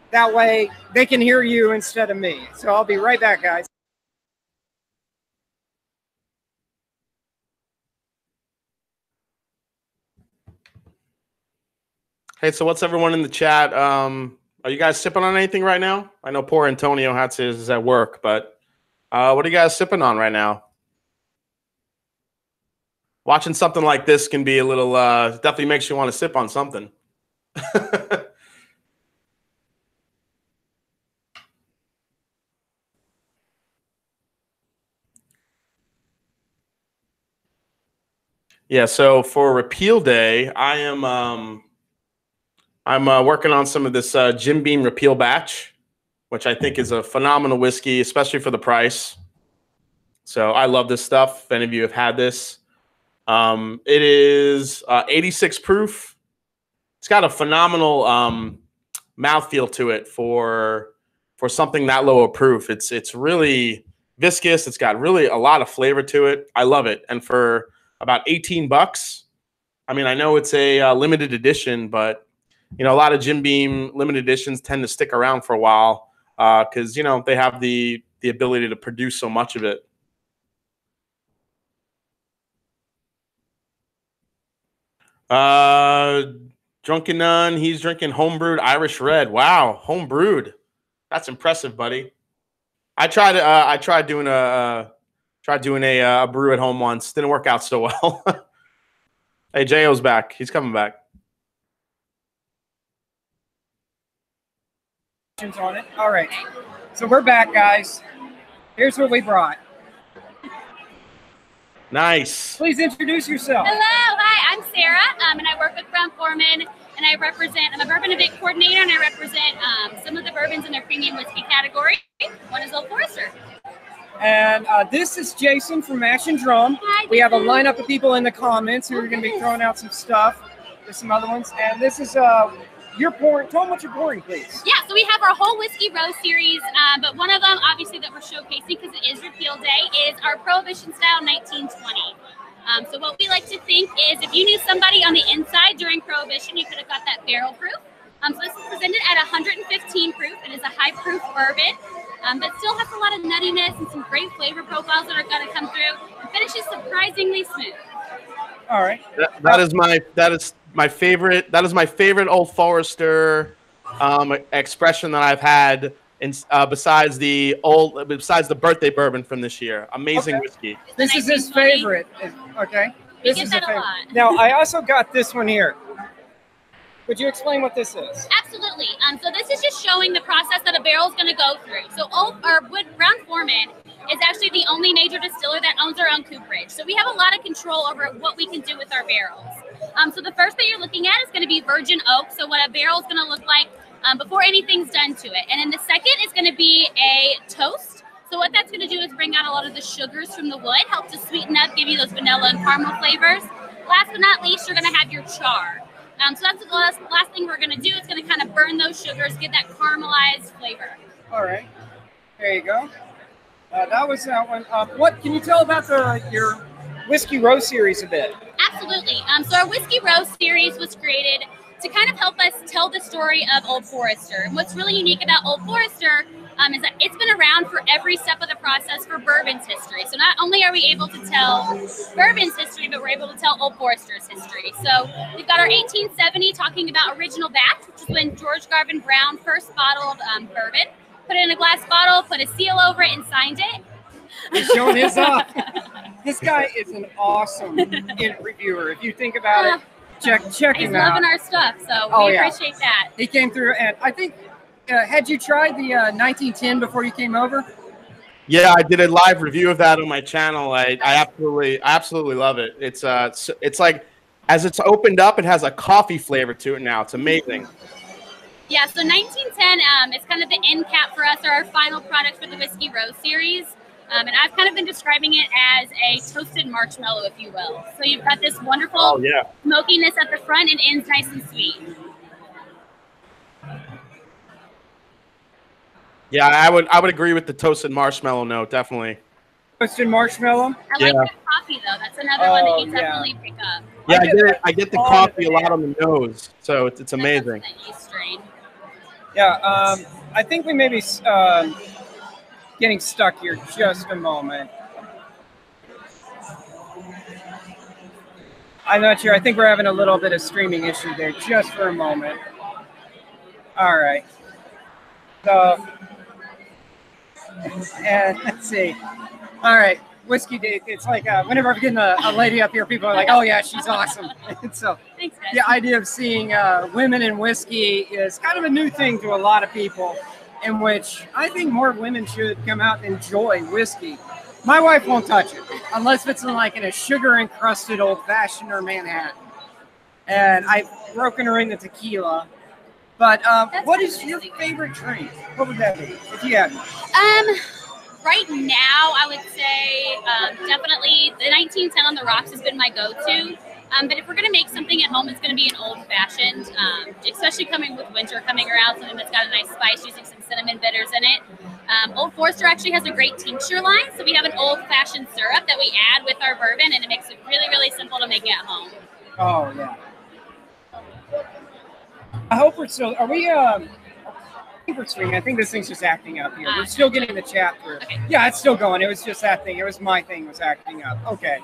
That way they can hear you instead of me. So I'll be right back, guys. Hey, so what's everyone in the chat? Are you guys sipping on anything right now? I know poor Antonio had his at work, but what are you guys sipping on right now? Watching something like this can be a little, definitely makes you want to sip on something. Yeah, so for Repeal Day, I'm working on some of this Jim Beam Repeal batch, which I think is a phenomenal whiskey, especially for the price. So I love this stuff. If any of you have had this, it is 86 proof. It's got a phenomenal mouthfeel to it for something that low of proof. It's really viscous. It's got really a lot of flavor to it. I love it. And for about 18 bucks, I mean, I know it's a limited edition, but you know, a lot of Jim Beam limited editions tend to stick around for a while because, you know, they have the ability to produce so much of it. Drunken Nun, he's drinking homebrewed Irish Red. Wow, homebrewed. That's impressive, buddy. I tried doing a brew at home once. Didn't work out so well. Hey, J.O.'s back. He's coming back. On it. All right, so we're back, guys. Here's what we brought. Nice. Please introduce yourself. Hello, hi, I'm Sarah, and I work with Brown Foreman, and I'm a bourbon event coordinator, and I represent some of the bourbons in their premium whiskey category. One is Old Forester. And this is Jason from Mash and Drum. Hi, we have a Jason. lineup of people in the comments who are going to be throwing out some stuff. There's some other ones, and this is you're pouring. Tell them what you're pouring, please. Yeah, so we have our whole Whiskey Row series, but one of them, obviously, that we're showcasing because it is Repeal Day, is our Prohibition Style 1920. So what we like to think is if you knew somebody on the inside during Prohibition, you could have got that barrel proof. So this is presented at 115 proof. It is a high proof bourbon, but still has a lot of nuttiness and some great flavor profiles that are going to come through. And finishes surprisingly smooth. All right. That is my favorite Old Forester expression that I've had besides the birthday bourbon from this year. Amazing whiskey. This is his favorite. Okay. We This get is that a a favorite. lot. Now I also got this one here. Could you explain what this is? Absolutely. So this is just showing the process that a barrel is going to go through. So Brown Foreman is actually the only major distiller that owns our own cooperage. So we have a lot of control over what we can do with our barrels. So the first that you're looking at is going to be virgin oak. So what a barrel is going to look like before anything's done to it. And then the second is going to be a toast. So what that's going to do is bring out a lot of the sugars from the wood, help to sweeten up, give you those vanilla and caramel flavors. Last but not least, you're going to have your char. So that's the last thing we're going to do. It's going to kind of burn those sugars, get that caramelized flavor. All right. There you go. That was that one. What can you tell about your Whiskey Row series a bit? Absolutely. So our Whiskey Row series was created to kind of help us tell the story of Old Forester. And what's really unique about Old Forester is that it's been around for every step of the process for bourbon's history. So not only are we able to tell bourbon's history, but we're able to tell Old Forester's history. So we've got our 1870 talking about original batch, which is when George Garvin Brown first bottled bourbon, put it in a glass bottle, put a seal over it, and signed it. He's showing his off. This guy is an awesome reviewer. If you think about it, check He's him out. loving our stuff, so we appreciate that. He came through, and I think, had you tried the 1910 before you came over? Yeah, I did a live review of that on my channel. I absolutely love it. It's like, as it's opened up, it has a coffee flavor to it now. It's amazing. Yeah, so 1910 is kind of the end cap for us, or our final product for the Whiskey Rose series. And I've kind of been describing it as a toasted marshmallow, if you will. So you've got this wonderful smokiness at the front and ends nice and sweet. Yeah, I would agree with the toasted marshmallow note, definitely. Toasted marshmallow? I like the coffee, though. That's another one that you definitely pick up. Yeah, I get the coffee a lot on the nose, so it's amazing. That yeast strain. Yeah, I think we may be getting stuck here just a moment. I'm not sure. I think we're having a little bit of streaming issue there just for a moment. All right. So, and let's see. All right. Whiskey date. It's like whenever I'm getting a lady up here, people are like, oh, yeah, she's awesome. And so thanks, guys. The idea of seeing women in whiskey is kind of a new thing to a lot of people, in which I think more women should come out and enjoy whiskey. My wife won't touch it unless it's in a sugar-encrusted old-fashioned or Manhattan. And I've broken her into tequila. But what is your favorite drink? What would that be, if you had one? Right now, I would say definitely the 1910 on the rocks has been my go-to. But if we're going to make something at home, it's going to be an old-fashioned, especially coming with winter coming around, something that's got a nice spice, using some cinnamon bitters in it. Old Forester actually has a great tincture line, so we have an old-fashioned syrup that we add with our bourbon, and it makes it really, really simple to make at home. Oh, yeah. I hope we're still, are we, I think we're streaming. I think this thing's just acting up here. We're still getting the chat through. Okay. Yeah, it's still going. It was just that thing. It was my thing was acting up. Okay.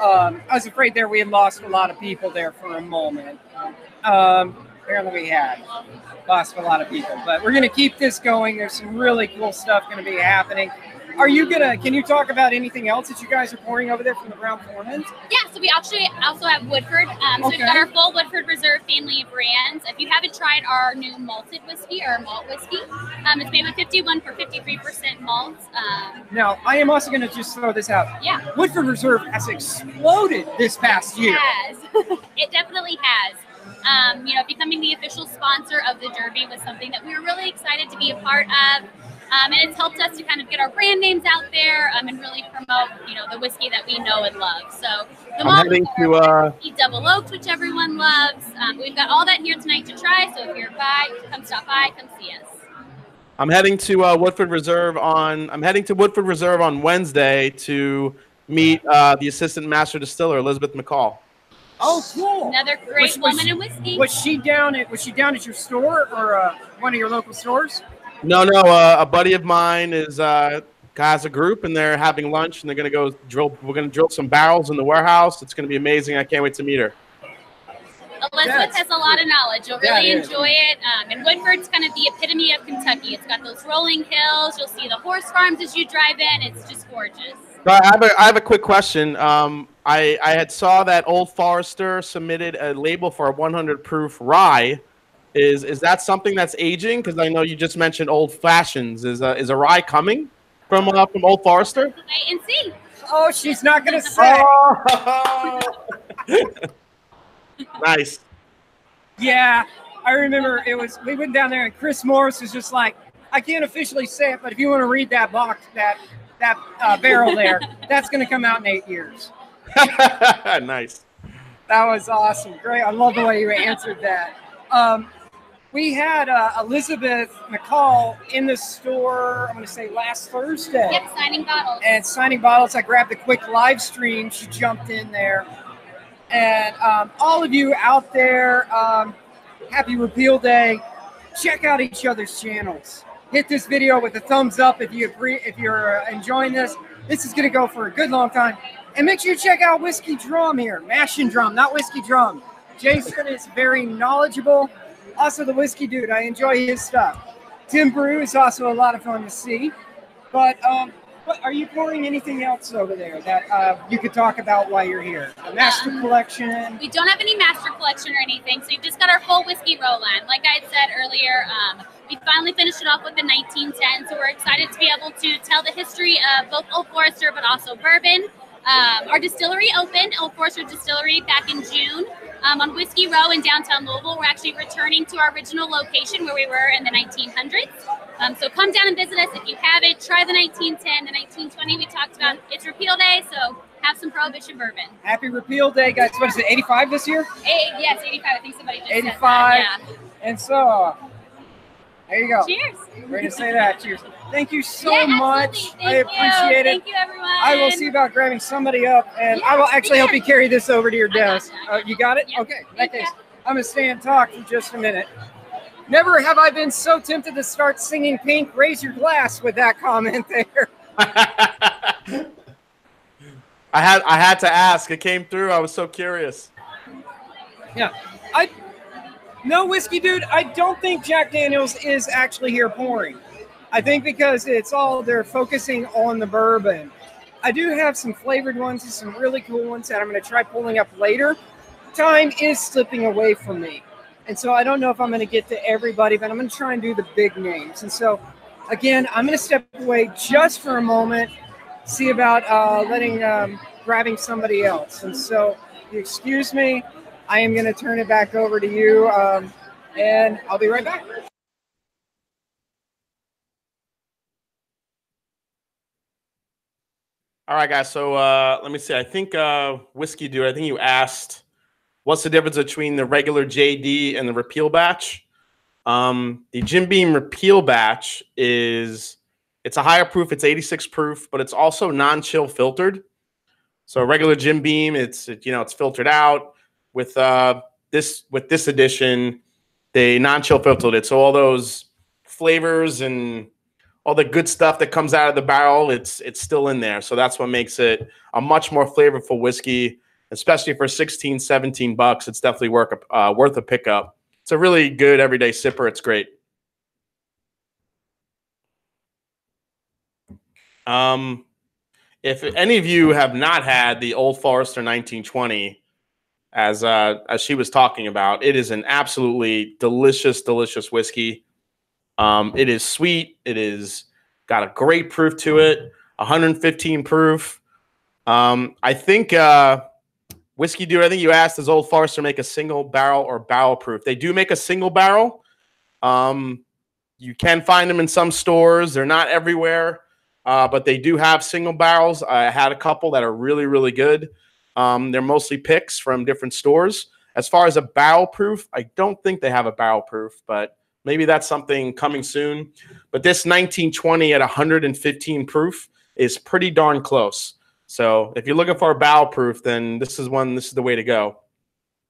I was afraid there we had lost a lot of people there for a moment. Apparently we had lost a lot of people, but we're going to keep this going. There's some really cool stuff going to be happening. Can you talk about anything else that you guys are pouring over there from the Brown Foreman? Yeah, so we actually also have Woodford. So we've got our full Woodford Reserve family of brands. If you haven't tried our new malted whiskey or malt whiskey, it's made with 51 for 53% malt. Now, I am also going to just throw this out. Yeah. Woodford Reserve has exploded this past year. It has. It definitely has. Becoming the official sponsor of the Derby was something that we were really excited to be a part of. And it's helped us to kind of get our brand names out there and really promote, the whiskey that we know and love. So the whiskey double oaked, which everyone loves. We've got all that here tonight to try. So if you're by, come stop by, come see us. I'm heading to Woodford Reserve on Wednesday to meet the assistant master distiller, Elizabeth McCall. Oh, cool! Another great woman in whiskey. Was she down at your store or one of your local stores? No. A buddy of mine has a group, and they're having lunch, and they're gonna go drill. We're gonna drill some barrels in the warehouse. It's gonna be amazing. I can't wait to meet her. Elizabeth has a lot of knowledge. You'll really enjoy it. And Woodford's kind of the epitome of Kentucky. It's got those rolling hills. You'll see the horse farms as you drive in. It's just gorgeous. So I have a quick question. I had saw that Old Forester submitted a label for a 100 proof rye. Is that something that's aging? Because I know you just mentioned old fashions. Is a rye coming from Old Forester? Wait and see. Oh, she's not going to say. Oh. Nice. Yeah, I remember we went down there and Chris Morris was just like, I can't officially say it, but if you want to read that box, that barrel there, that's going to come out in 8 years. Nice. That was awesome. Great. I love the way you answered that. We had Elizabeth McCall in the store, I'm going to say last Thursday. Yep, signing bottles. And signing bottles. I grabbed a quick live stream. She jumped in there. And all of you out there, happy Repeal Day. Check out each other's channels. hit this video with a thumbs up if you're enjoying this. This is going to go for a good long time. And make sure you check out Whiskey Drum here. Mash and Drum, not Whiskey Drum. Jason is very knowledgeable. Also the Whiskey Dude. I enjoy his stuff. Tim Brew is also a lot of fun to see. But are you pouring anything else over there that you could talk about while you're here? A master collection? We don't have any master collection or anything, so you've just got our full whiskey roll line. Like I had said earlier, we finally finished it off with the 1910, so we're excited to be able to tell the history of both Old Forester but also bourbon. Our distillery opened, Old Forester Distillery, back in June on Whiskey Row in downtown Louisville. We're actually returning to our original location where we were in the 1900s. So come down and visit us if you haven't. Try the 1910, the 1920 we talked about. It's Repeal Day, so have some Prohibition bourbon. Happy Repeal Day, guys. What is it, 85 this year? Yes, 85. I think somebody just 85. said that. Yeah. And so, there you go. Cheers. We're going to say that. Cheers. Thank you so Yeah, much. absolutely. I appreciate it. Thank you, everyone. I will see about grabbing somebody up, and I will actually help you carry this over to your desk. You got it? Yeah. Okay. In that case, I'm going to stay and talk for just a minute. Never have I been so tempted to start singing Pink, Raise Your Glass with that comment there. I had to ask. It came through. I was so curious. Yeah. No, Whiskey Dude, I don't think Jack Daniels is actually here pouring. I think because they're focusing on the bourbon. I do have some flavored ones and some really cool ones that I'm going to try pulling up later. Time is slipping away from me. And so I don't know if I'm going to get to everybody, but I'm going to try and do the big names. And so, again, I'm going to step away just for a moment, see about grabbing somebody else. And so, excuse me, I am going to turn it back over to you, and I'll be right back. All right, guys. So let me see. I think Whiskey Dude, I think you asked, what's the difference between the regular JD and the Repeal batch? The Jim Beam Repeal batch it's a higher proof. It's 86 proof, but it's also non-chill filtered. So regular Jim Beam, it's filtered out. With this edition, they non-chill filtered it. So all those flavors and all the good stuff that comes out of the barrel, it's still in there. So that's what makes it a much more flavorful whiskey, especially for 16, 17 bucks. It's definitely worth a pickup. It's a really good everyday sipper. It's great. If any of you have not had the Old Forester 1920, as she was talking about, it is an absolutely delicious, delicious whiskey. It is sweet. It is got a great proof to it, 115 proof. I think Whiskey Dude, I think you asked, does Old Forester make a single barrel or barrel proof? They do make a single barrel. You can find them in some stores. They're not everywhere, but they do have single barrels. I had a couple that are really, really good. They're mostly picks from different stores. As far as a barrel proof, I don't think they have a barrel proof, but maybe that's something coming soon. But this 1920 at 115 proof is pretty darn close. So if you're looking for a barrel proof, then this is the way to go.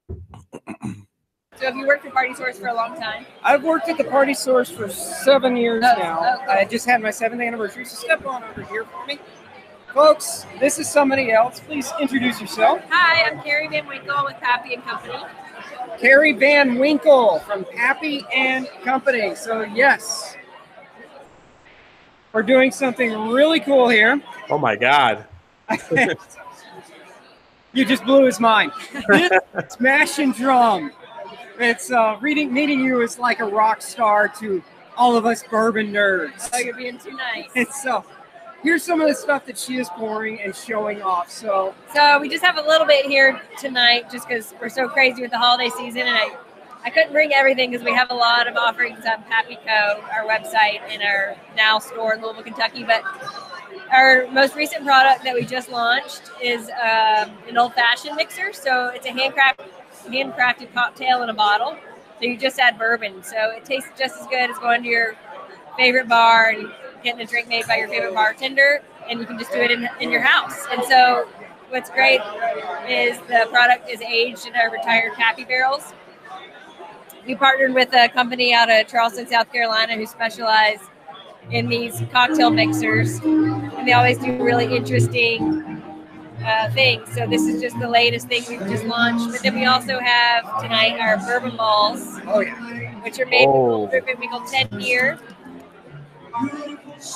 So have you worked at Party Source for a long time? I've worked at the Party Source for 7 years now. Okay. I just had my 7th anniversary, so step on over here for me. Folks, this is somebody else. Please introduce yourself. Hi, I'm Carrie Van Winkle with Pappy & Company. Carrie Van Winkle from Pappy & Company. So, yes, we're doing something really cool here. Oh, my God. You just blew his mind. It's Mash and Drum. It's meeting you is like a rock star to all of us bourbon nerds. Oh, you're being too nice. It's so... Here's some of the stuff that she is pouring and showing off. So we just have a little bit here tonight just because we're so crazy with the holiday season. And I couldn't bring everything because we have a lot of offerings on Pappy Co., our website, and our now store in Louisville, Kentucky. But our most recent product that we just launched is an old-fashioned mixer. So it's a handcrafted cocktail in a bottle. So you just add bourbon. So it tastes just as good as going to your favorite bar and getting a drink made by your favorite bartender, and you can just do it in your house. And so what's great is the product is aged in our retired Pappy barrels. We partnered with a company out of Charleston, South Carolina, who specialize in these cocktail mixers, and they always do really interesting things. So this is just the latest thing we've just launched. But then we also have tonight our bourbon balls, which are made with Bourbon Bacon 10 year.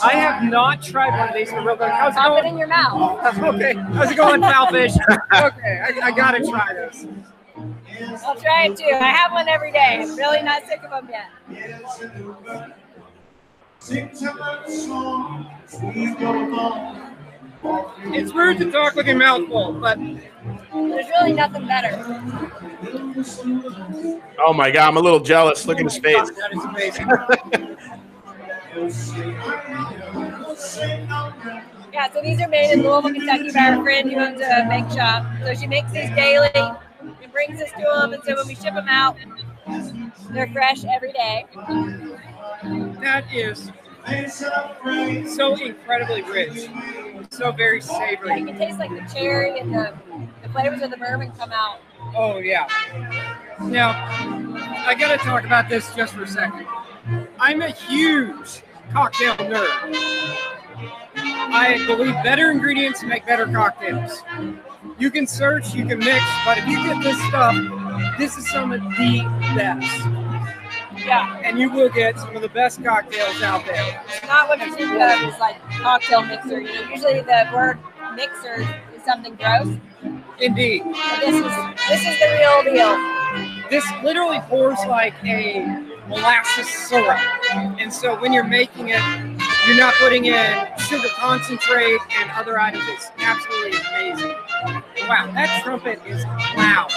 I have not tried one of these for real. How's it Pop going? it in your mouth. Okay. How's it going, Palfish? Okay, I gotta try this. I'll try it too. I have one every day. I'm really not sick of them yet. It's rude to talk with your mouth full, but there's really nothing better. Oh my God, I'm a little jealous. Look at his face. That is amazing. Yeah, so these are made in Louisville, Kentucky by our friend who owns a bake shop. So she makes these daily and brings us to them. And so when we ship them out, they're fresh every day. That is so incredibly rich. So very savory. You can taste like the cherry and the flavors of the bourbon come out. Oh, yeah. Now, I got to talk about this just for a second. I'm a huge cocktail nerd. I believe better ingredients make better cocktails. You can search, you can mix, but if you get this stuff, this is some of the best. Yeah. And you will get some of the best cocktails out there. It's not what you think of as like cocktail mixer. You know, usually the word mixer is something gross. Indeed. But this is the real deal. This literally pours like a molasses syrup. And so when you're making it, you're not putting in sugar concentrate and other items. It's absolutely amazing. Wow, that trumpet is loud.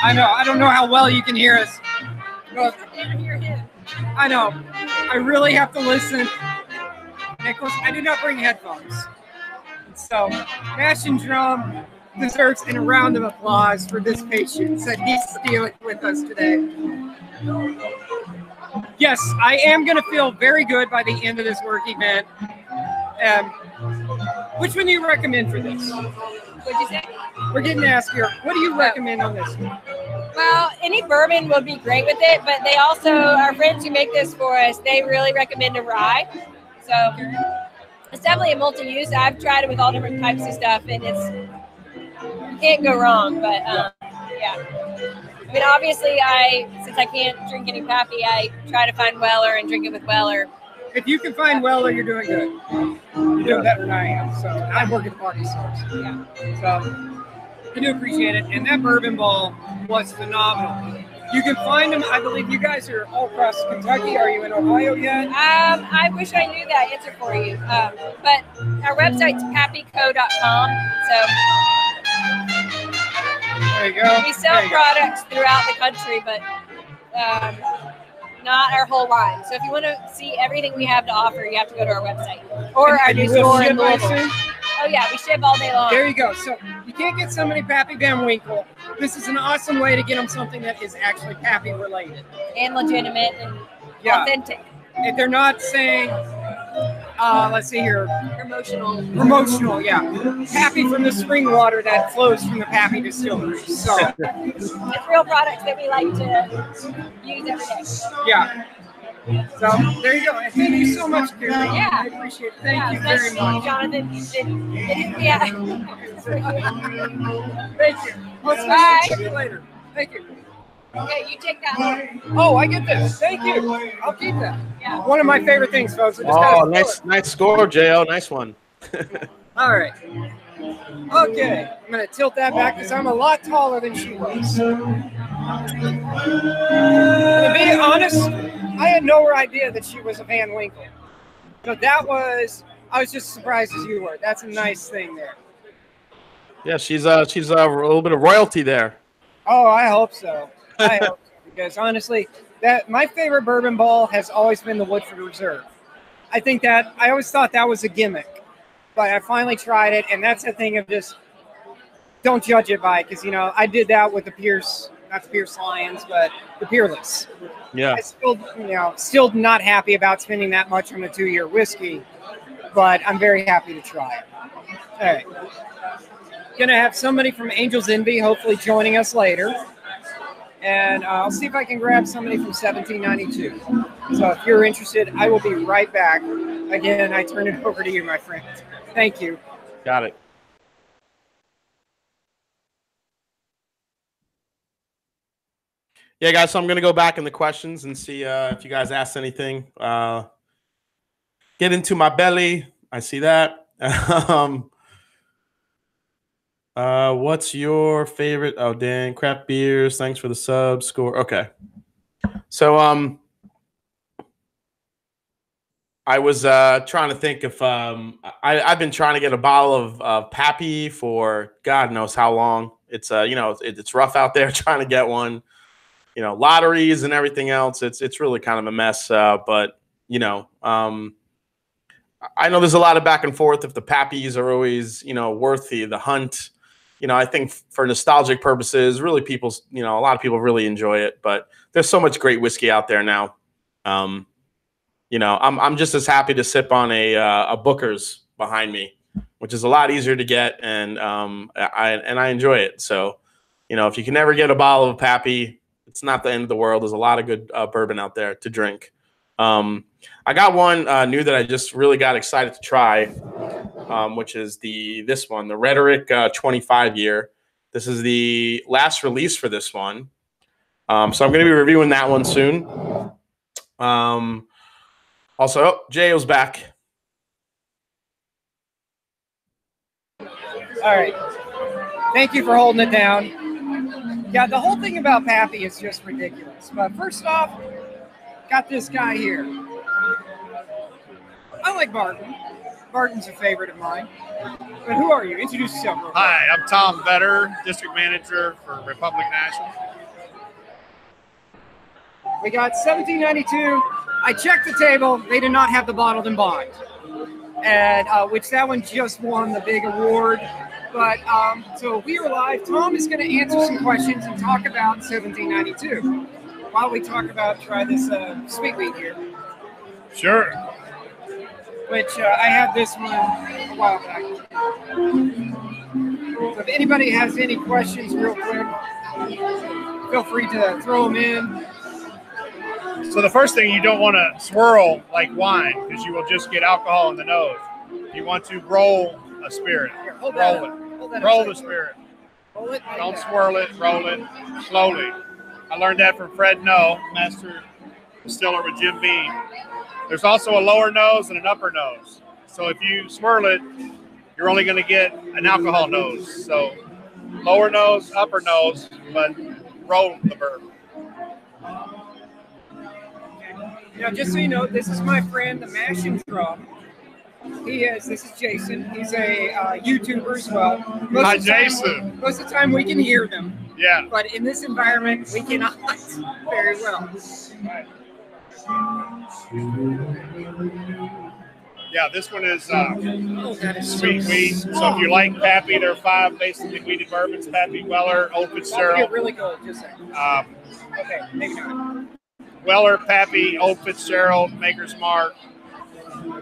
I know. I don't know how well you can hear us. But I know. I really have to listen. Nicholas, I did not bring headphones. So, Mash and Drum deserves a round of applause for this patience that he's dealing with us today. Yes, I am going to feel very good by the end of this work event. Which one do you recommend for this? What'd you say? We're getting asked here. What do you recommend on this one? Well, any bourbon would be great with it, but they also, our friends who make this for us, they really recommend a rye. So it's definitely a multi-use. I've tried it with all different types of stuff, and you can't go wrong. But yeah, I mean, obviously, since I can't drink any Pappy, I try to find Weller and drink it with Weller. If you can find Weller, you're doing good. You're doing better than I am. So I work at party stores. Yeah. So I do appreciate it. And that bourbon ball was phenomenal. You can find them. I believe you guys are all across Kentucky. Are you in Ohio yet? I wish I knew that answer for you. But our website's pappyco.com. So there you go. We sell products throughout the country, but not our whole line. So if you want to see everything we have to offer, you have to go to our website or our new store in Louisville. Oh yeah, we ship all day long. There you go. So you can't get somebody Pappy Van Winkle. This is an awesome way to get them something that is actually Pappy related. And legitimate and authentic. If they're not saying, let's see here. Promotional, yeah. Pappy from the spring water that flows from the Pappy distillery. So it's real products that we like to use every day. Yeah. So there you go. And thank you so much, Karen. Yeah. I appreciate it. Thank you very much. Jonathan. Thank you. Bye. See you later. Thank you. Okay, you take that one. Oh, I get this. Thank you. I'll keep that. Yeah. One of my favorite things, folks. Nice score, Jo. Nice one. All right. Okay. I'm going to tilt that back because I'm a lot taller than she was. To be honest, I had no idea that she was a Van Winkle. So I was just surprised as you were. That's a nice thing there. Yeah, she's a little bit of royalty there. Oh, I hope so. I hope so, because honestly, my favorite bourbon ball has always been the Woodford Reserve. I always thought that was a gimmick, but I finally tried it, and that's the thing of just don't judge it by, because I did that with the Pierce, not the Pierce Lions, but the Peerless. Yeah. I still not happy about spending that much on a 2-year whiskey, but I'm very happy to try it. All right. Gonna have somebody from Angel's Envy hopefully joining us later. And I'll see if I can grab somebody from 1792. So if you're interested, I will be right back. Again, I turn it over to you, my friend. Thank you. Got it. Yeah, guys, so I'm going to go back in the questions and see if you guys asked anything. Get into my belly. I see that. What's your favorite? Oh, Dan, craft beers. Thanks for the sub score. Okay. So I was trying to think if I've been trying to get a bottle of Pappy for God knows how long. It's you know, it's rough out there trying to get one. You know, lotteries and everything else. It's really kind of a mess. But you know, I know there's a lot of back and forth if the Pappies are always, you know, worth the hunt. You know, I think for nostalgic purposes, really people's, you know, a lot of people really enjoy it. But there's so much great whiskey out there now. You know, I'm just as happy to sip on a Booker's behind me, which is a lot easier to get, and I enjoy it. So, you know, if you can ever get a bottle of Pappy, it's not the end of the world. There's a lot of good bourbon out there to drink. I got one new that I just really got excited to try, which is this one, the Rhetoric 25 year. This is the last release for this one. So I'm going to be reviewing that one soon. Also, oh, J.O.'s back. All right. Thank you for holding it down. Yeah, the whole thing about Pappy is just ridiculous. But first off, got this guy here. I like Barton. Barton's a favorite of mine. But who are you? Introduce yourself. Hi, I'm Tom Vetter, District Manager for Republic National. We got 1792. I checked the table. They did not have the bottled in bond. And which that one just won the big award. But so we are live. Tom is going to answer some questions and talk about 1792 while we talk about try this sweet wheat here. Sure. Which I had this one a while back. So if anybody has any questions real quick, feel free to throw them in. So the first thing, you don't want to swirl like wine because you will just get alcohol in the nose. You want to roll a spirit. Here, roll the spirit. Roll it. Don't swirl it, roll it slowly. I learned that from Fred No, master distiller with Jim Beam. There's also a lower nose and an upper nose. So if you swirl it, you're only going to get an alcohol nose. So lower nose, upper nose, but roll the bourbon. Now, just so you know, this is my friend, the Mash and Drum. This is Jason. He's a YouTuber as well. Hi, Jason. Most of the time we can hear them. Yeah. But in this environment, we cannot very well. Yeah, this one is sweet wheat. So if you like Pappy, there are 5 basically wheated bourbons: Pappy, Weller, Old Fitzgerald. Get really good. Just a second. Okay, maybe not. Weller, Pappy, Old Fitzgerald, Maker's Mark.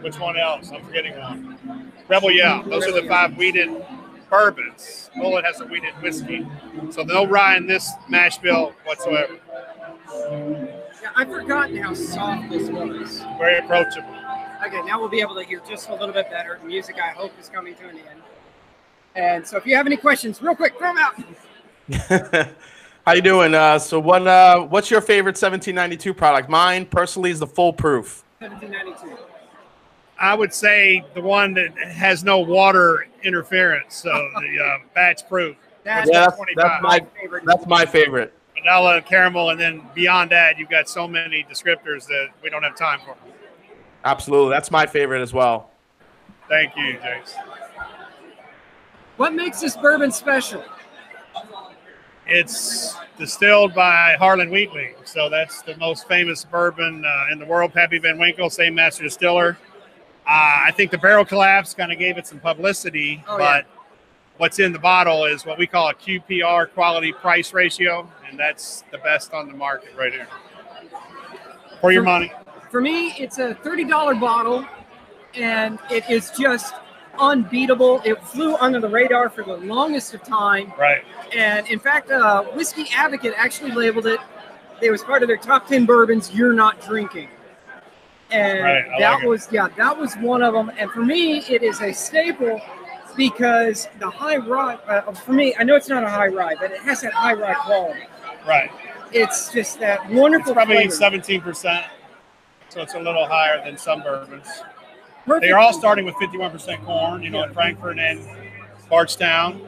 Which one else? I'm forgetting one. Rebel Yell. Those are the 5 wheated bourbons. Bullet has a wheated whiskey. So no rye in this mash bill whatsoever. Yeah, I've forgotten how soft this was. Very approachable. Okay, now we'll be able to hear just a little bit better. The music, I hope, is coming to an end. And so if you have any questions, real quick, throw them out. How you doing? So what's your favorite 1792 product? Mine, personally, is the Full Proof. 1792. I would say the one that has no water interference, so the batch proof. That's my favorite. Vanilla, caramel, and then beyond that, you've got so many descriptors that we don't have time for. Absolutely. That's my favorite as well. Thank you, Jace. What makes this bourbon special? It's distilled by Harlan Wheatley, so that's the most famous bourbon in the world. Pappy Van Winkle, same master distiller. I think the barrel collapse kind of gave it some publicity, but what's in the bottle is what we call a QPR, quality price ratio, and that's the best on the market right here. For your money. For me, it's a $30 bottle, and it is just unbeatable. It flew under the radar for the longest of time. Right. And in fact, Whiskey Advocate actually labeled it. It was part of their top 10 bourbons you're not drinking. And that was one of them. And for me, it is a staple because the high rye, for me, I know it's not a high rye, but it has that high rye quality. Right. It's just that wonderful It's probably flavor. 17%, so it's a little higher than some bourbons. Perfect. They are all starting with 51% corn, you know, in Frankfurt and Bardstown,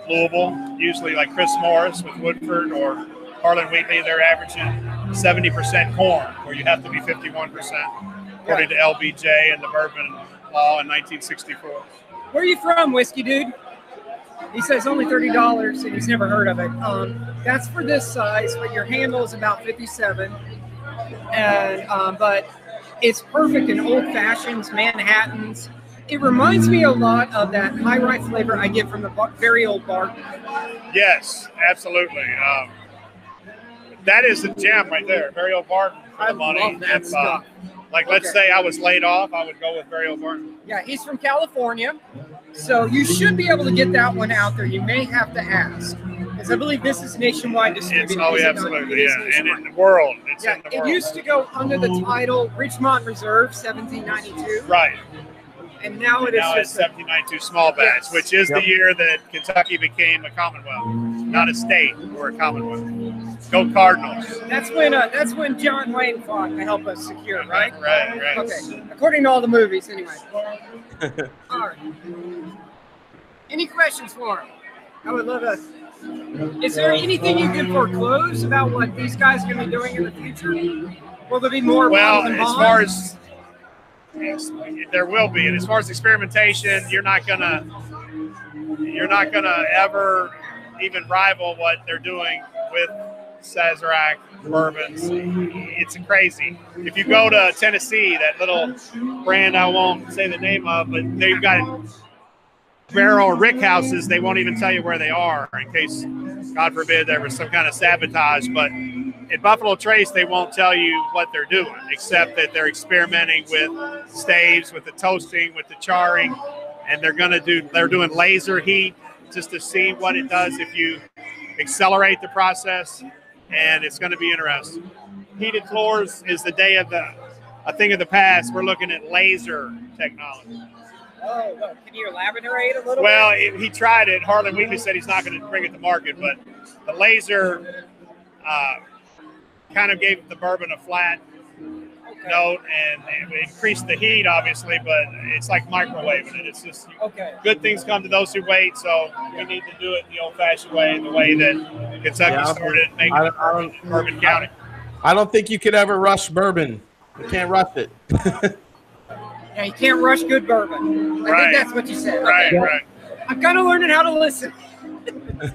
Louisville, usually like Chris Morris with Woodford or Harlan Wheatley, they're averaging 70% corn, where you have to be 51%, according to LBJ and the bourbon law in 1964. Where are you from, Whiskey Dude? He says only $30, and he's never heard of it. That's for this size, but your handle is about 57. And but it's perfect in old fashions, Manhattans. It reminds me a lot of that high rye flavor I get from the very old Bourbon. Yes, absolutely. That is a gem right there. Very old Bourbon for the money. Love that stuff. Like, let's say I was laid off, I would go with Very Old Bourbon. Yeah, he's from California, so you should be able to get that one out there. You may have to ask, because I believe this is nationwide distributed. Absolutely, yeah. And in the world, it used to go under the title Richmond Reserve 1792. Right. And now it is it's 1792 small batch, which is the year that Kentucky became a Commonwealth, not a state or a Commonwealth. Go Cardinals! That's when John Wayne fought to help us secure, right? Right. Okay, according to all the movies, anyway. All right. Any questions for him? I would love to. Is there anything you can foreclose about what these guys are going to be doing in the future? Will there be more? Well, as far as there will be, and as far as experimentation, you're not gonna ever even rival what they're doing with Sazerac bourbons. It's crazy. If you go to Tennessee, that little brand I won't say the name of, but they've got barrel or rick houses. They won't even tell you where they are in case, God forbid, there was some kind of sabotage. But at Buffalo Trace, they won't tell you what they're doing, except that they're experimenting with staves, with the toasting, with the charring, and they're doing laser heat just to see what it does if you accelerate the process, and it's going to be interesting. Heated floors is a thing of the past. We're looking at laser technology. Oh, well, can you elaborate a little Well, bit? He tried it. Harlan Wheatley said he's not going to bring it to market, but the laser kind of gave the bourbon a flat note, and it increased the heat, obviously, but it's like microwaving it. It's just good things come to those who wait, so we need to do it the old-fashioned way, the way that Kentucky started making it in Bourbon County. I don't think you could ever rush bourbon. You can't rush it. Yeah, you can't rush good bourbon. I think that's what you said. Right. I'm kind of learning how to listen.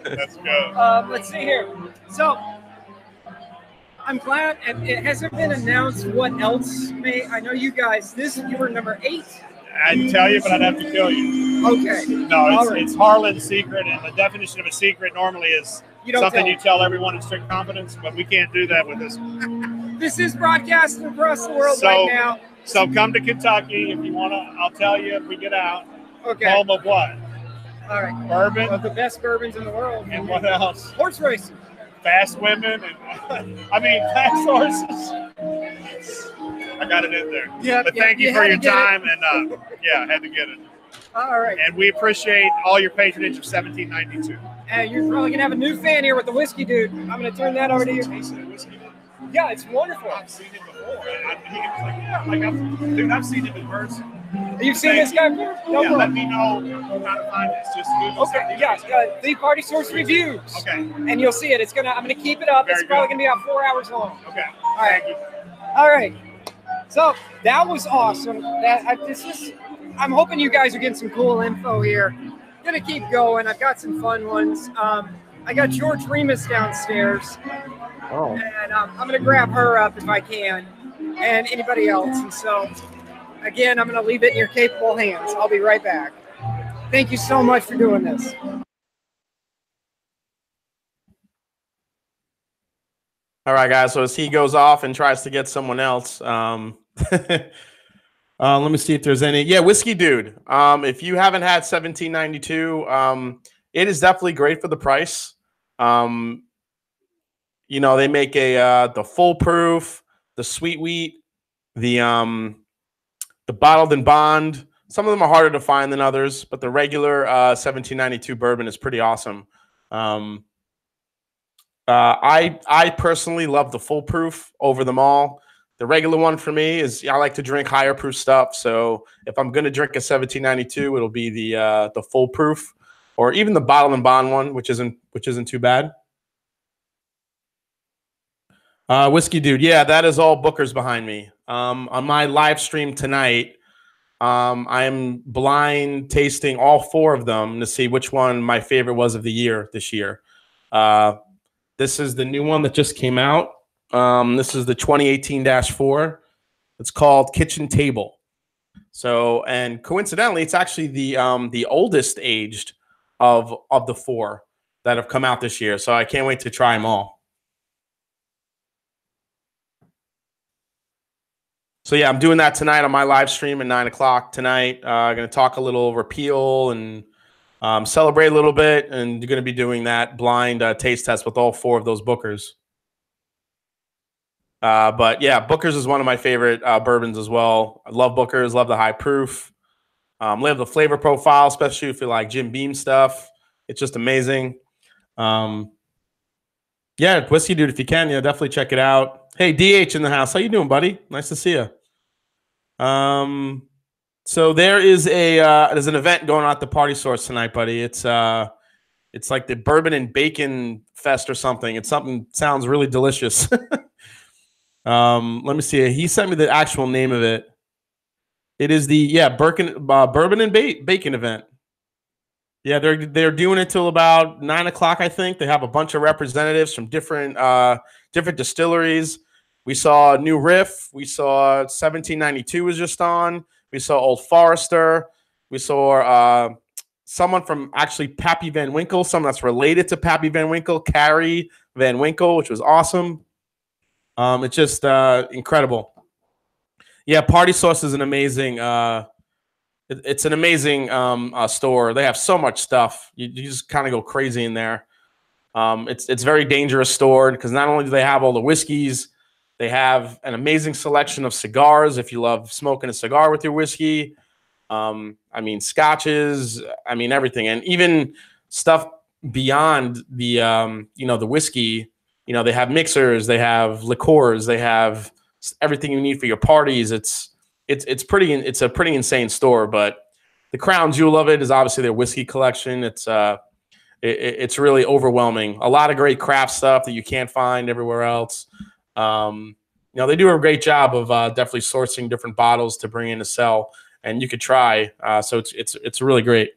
Let's go. Let's see here. So, I'm glad it hasn't been announced what else I know you guys, you were number 8. I'd tell you, but I'd have to kill you. Okay. No, it's Harlan's secret, and the definition of a secret normally is something you tell everyone in strict confidence, but we can't do that with this. This is broadcasting across the world right now. So come to Kentucky if you want to. I'll tell you if we get out. Okay. Home of what? All right. Bourbon. Of the best bourbons in the world. And what else? Horse racing. Fast women and fast horses. I got it in there. Yeah. But thank you for your time, and I had to get it. All right. And we appreciate all your patronage of 1792. And you're probably gonna have a new fan here with the Whiskey Dude. I'm gonna turn that over to you. Yeah, it's wonderful. I've seen it before. I've seen it in person. You've seen this guy before? No problem. Let me know how to find this. Just Google the Party Source Reviews. Okay. And you'll see it. I'm gonna keep it up. It's probably gonna be about 4 hours long. Okay. All right. Thank you. All right. So that was awesome. I'm hoping you guys are getting some cool info here. Gonna keep going. I've got some fun ones. I got George Remus downstairs. Oh. And I'm going to grab her up if I can, and anybody else. And so, again, I'm going to leave it in your capable hands. I'll be right back. Thank you so much for doing this. All right, guys. So as he goes off and tries to get someone else, let me see if there's any. Yeah, Whiskey Dude. If you haven't had 1792, it is definitely great for the price. They make the full proof, the sweet wheat, The bottled and bond. Some of them are harder to find than others, but the regular 1792 bourbon is pretty awesome. I personally love the full proof over them all. The regular one for me is I like to drink higher proof stuff. So if I'm going to drink a 1792, it'll be the full proof, or even the bottled and bond one, which isn't too bad. Whiskey Dude, yeah, that is all Booker's behind me. On my live stream tonight, I'm blind tasting all 4 of them to see which one my favorite was of the year this year. This is the new one that just came out. This is the 2018-4. It's called Kitchen Table. So, and coincidentally, it's actually the oldest aged of the 4 that have come out this year. So I can't wait to try them all. So yeah, I'm doing that tonight on my live stream at 9 o'clock tonight. I'm going to talk a little Repeal and celebrate a little bit, and you're going to be doing that blind taste test with all 4 of those Bookers. But yeah, Booker's is one of my favorite bourbons as well. I love Booker's, love the high proof, love the flavor profile, especially if you like Jim Beam stuff. It's just amazing. Yeah, Whiskey Dude, if you can, yeah, definitely check it out. Hey, DH in the house. How you doing, buddy? Nice to see you. So there's an event going on at the Party Source tonight, buddy. It's like the Bourbon and Bacon Fest or something. It's something sounds really delicious. Let me see. He sent me the actual name of it. It is the Bourbon and Bacon Event. Yeah, they're doing it till about 9 o'clock, I think. They have a bunch of representatives from different distilleries. We saw New Riff. We saw 1792 was just on. We saw Old Forester. We saw someone from actually Pappy Van Winkle, someone that's related to Pappy Van Winkle, Carrie Van Winkle, which was awesome. It's just incredible. Yeah, Party Source is an amazing it's an amazing store. They have so much stuff. You just kind of go crazy in there. It's very dangerous store because not only do they have all the whiskeys, they have an amazing selection of cigars if you love smoking a cigar with your whiskey. I mean, scotches, I mean, everything. And even stuff beyond the, the whiskey, they have mixers, they have liqueurs, they have everything you need for your parties. It's a pretty insane store, but the crown jewel of it is obviously their whiskey collection. It's really overwhelming. A lot of great craft stuff that you can't find everywhere else. They do a great job of definitely sourcing different bottles to bring in to sell, and you could try. So it's really great.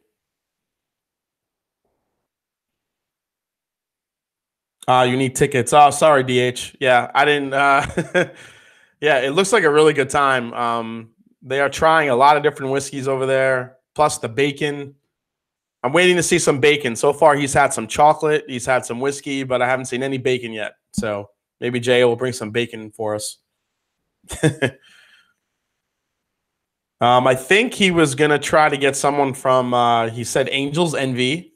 You need tickets. Oh, sorry, DH. Yeah, I didn't. Yeah, it looks like a really good time. They are trying a lot of different whiskeys over there, plus the bacon. I'm waiting to see some bacon. So far, he's had some chocolate. He's had some whiskey, but I haven't seen any bacon yet. So maybe Jay will bring some bacon for us. I think he was going to try to get someone from, he said Angel's Envy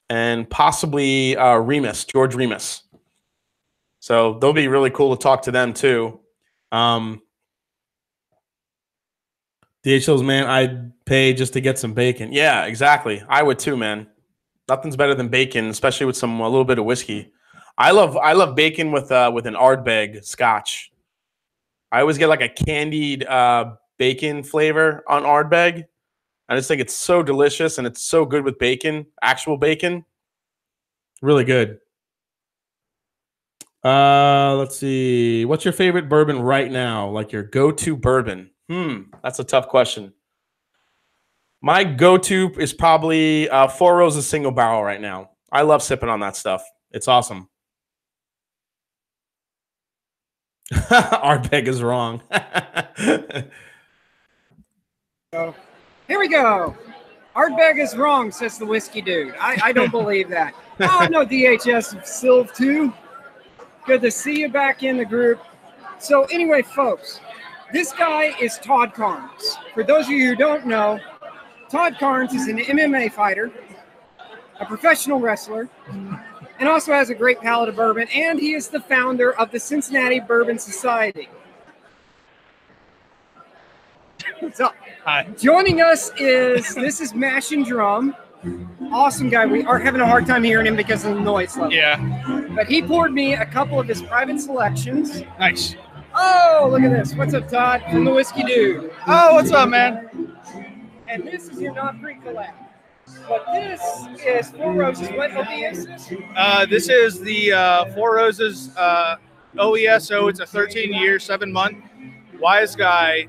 and possibly George Remus. So they'll be really cool to talk to them too. DHL's, man, I'd pay just to get some bacon. Yeah, exactly. I would too, man. Nothing's better than bacon, especially with a little bit of whiskey. I love bacon with an Ardbeg Scotch. I always get like a candied bacon flavor on Ardbeg. I just think it's so delicious and it's so good with bacon, actual bacon. Really good. Let's see. What's your favorite bourbon right now? Like your go-to bourbon? That's a tough question. My go-to is probably Four Roses Single Barrel right now. I love sipping on that stuff. It's awesome. Ardbeg is wrong. So, here we go. Ardbeg is wrong, says the Whiskey Dude. I don't believe that. Oh, no, DHS of Sylv too. Good to see you back in the group. So anyway, folks, this guy is Todd Carnes. For those of you who don't know, Todd Carnes is an MMA fighter, a professional wrestler, and also has a great palate of bourbon, and he is the founder of the Cincinnati Bourbon Society. What's up? Hi. Joining us this is Mash and Drum. Awesome guy. We are having a hard time hearing him because of the noise level. Yeah. But he poured me a couple of his private selections. Nice. Oh, look at this. What's up, Todd? From the Whiskey Dude. Oh, what's up, man? And this is your non-free collab. But this is Four Roses. What OBS is this? This is the Four Roses OESO. It's a 13-year, 7-month. Wise Guy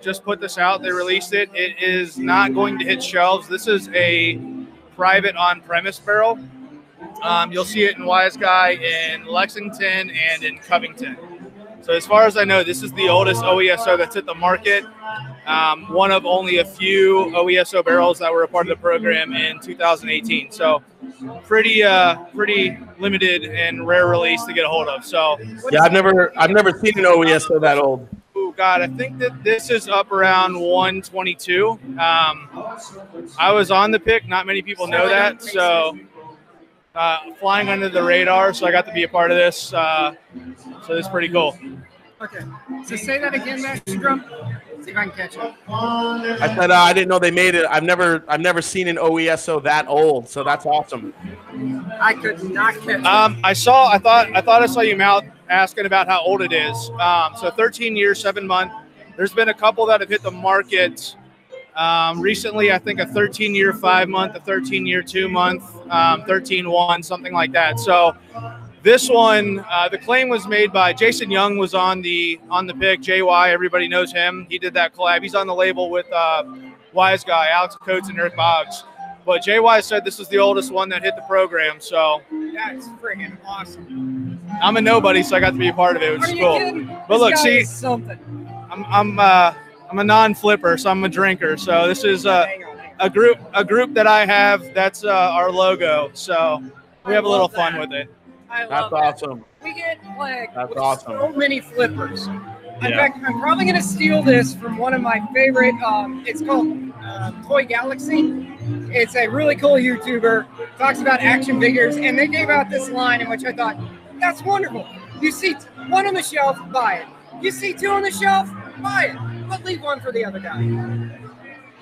just put this out. They released it. It is not going to hit shelves. This is a private on-premise barrel. You'll see it in Wise Guy in Lexington and in Covington. So as far as I know, this is the oldest OESO that's hit the market. One of only a few OESO barrels that were a part of the program in 2018. So pretty limited and rare release to get a hold of. So yeah, I've never seen an OESO that old. Oh God, I think that this is up around 122. I was on the pick. Not many people know that. So flying under the radar. So I got to be a part of this. So it's pretty cool. Okay. So say that again, Mash Drum. See if I can catch it. I said I didn't know they made it. I've never seen an OESO that old, so that's awesome. I could not catch it. I thought I saw you mouth asking about how old it is. So 13 years, 7 months. There's been a couple that have hit the market recently. I think a 13-year, 5-month, a 13-year, 2-month, 13-1, something like that. So this one, the claim was made by Jason Young. Was on the pick. JY, everybody knows him. He did that collab. He's on the label with Wise Guy, Alex Coates, and Eric Boggs. But JY said this is the oldest one that hit the program. So that's freaking awesome. I'm a nobody, so I got to be a part of it, which is cool. Kidding? But look, see, something. I'm a non-flipper, so I'm a drinker. So this is a group that I have. That's our logo. So we have a little fun with it. That's awesome. We get like awesome. So many flippers. In fact, I'm probably going to steal this from one of my favorite. It's called Toy Galaxy. It's a really cool YouTuber. Talks about action figures, and they gave out this line in which I thought, that's wonderful. You see one on the shelf, buy it. You see two on the shelf, buy it. But leave one for the other guy.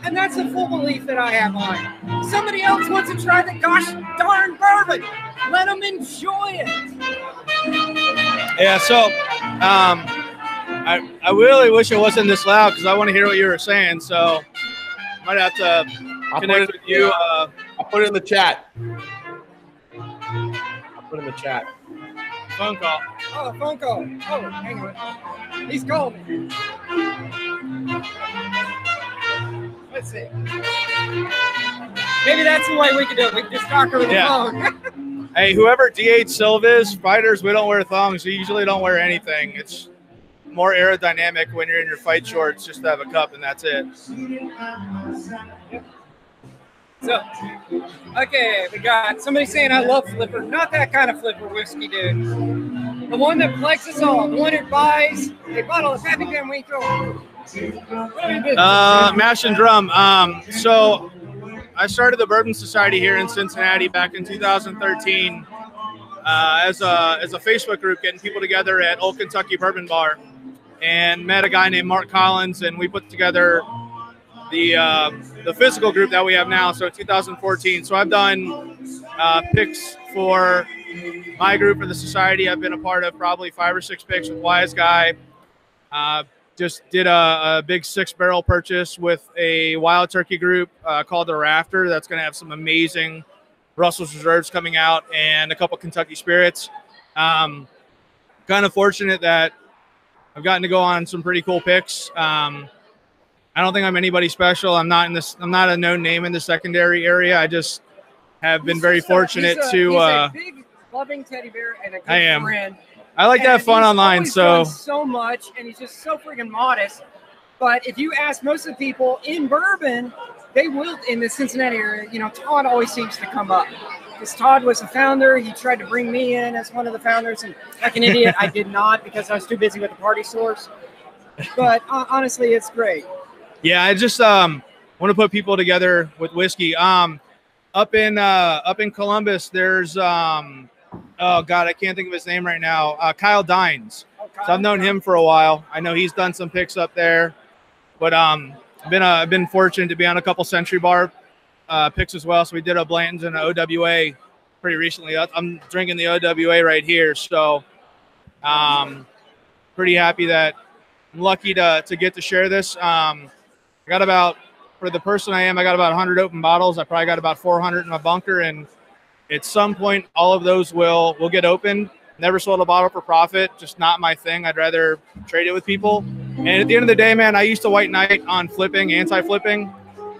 And that's a full belief that I have on it. Somebody else wants to try the gosh darn bourbon. Let them enjoy it. Yeah, so I really wish it wasn't this loud because I want to hear what you were saying. So I might have to connect with you. I'll put it in the chat. I'll put it in the chat. Phone call. Oh, phone call. Oh, hang on. He's calling me. Let's see. Maybe that's the way we could do it. We could just talk over the phone. Hey, whoever DH Silva is, fighters, we don't wear thongs. We usually don't wear anything. It's more aerodynamic when you're in your fight shorts, just to have a cup and that's it. So, okay, we got somebody saying I love flipper. Not that kind of flipper whiskey, dude. The one that flexes all. The one that buys a bottle of Pappy Van Winkle. Mash and Drum. So I started the Bourbon Society here in Cincinnati back in 2013 as a Facebook group, getting people together at Old Kentucky Bourbon Bar, and met a guy named Mark Collins, and we put together the physical group that we have now. So 2014. So I've done picks for my group for the society. I've been a part of probably 5 or 6 picks with Wise Guy. Just did a big 6-barrel purchase with a wild turkey group called the Rafter. That's going to have some amazing Russell's Reserves coming out and a couple Kentucky Spirits. Kind of fortunate that I've gotten to go on some pretty cool picks. I don't think I'm anybody special. I'm not a known name in the secondary area. I just have been very fortunate to. He's a big, loving teddy bear and a good friend. I like to have fun online, so much, and he's just so freaking modest. But if you ask most of the people in bourbon, they will in the Cincinnati area. You know, Todd always seems to come up because Todd was the founder. He tried to bring me in as one of the founders, and like an idiot, I did not because I was too busy with the party source. But honestly, it's great. Yeah, I just want to put people together with whiskey. Up in Columbus, there's oh God, I can't think of his name right now. Kyle Dines. So I've known him for a while. I know he's done some picks up there. But I've been fortunate to be on a couple Century Bar picks as well. So we did a Blanton's and an OWA pretty recently. I'm drinking the OWA right here, so pretty happy that I'm lucky to get to share this. I got about, for the person I am, I got about 100 open bottles. I probably got about 400 in my bunker, and at some point, all of those will get opened. Never sold a bottle for profit, just not my thing. I'd rather trade it with people. And at the end of the day, man, I used to white knight on flipping, anti-flipping,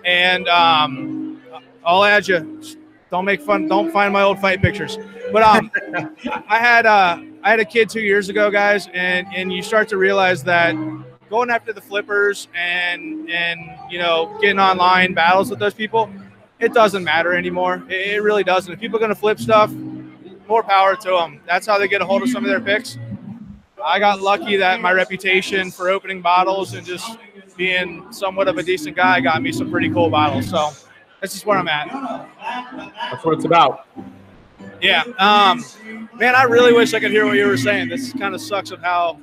and I'll add you. Don't find my old fight pictures. But I had a kid 2 years ago, guys, and you start to realize that going after the flippers and you know, getting online battles with those people, it doesn't matter anymore. It really doesn't. If people are going to flip stuff, more power to them. That's how they get a hold of some of their picks. I got lucky that my reputation for opening bottles and just being somewhat of a decent guy got me some pretty cool bottles. So that's just where I'm at. That's what it's about. Yeah. Man, I really wish I could hear what you were saying. This kind of sucks of how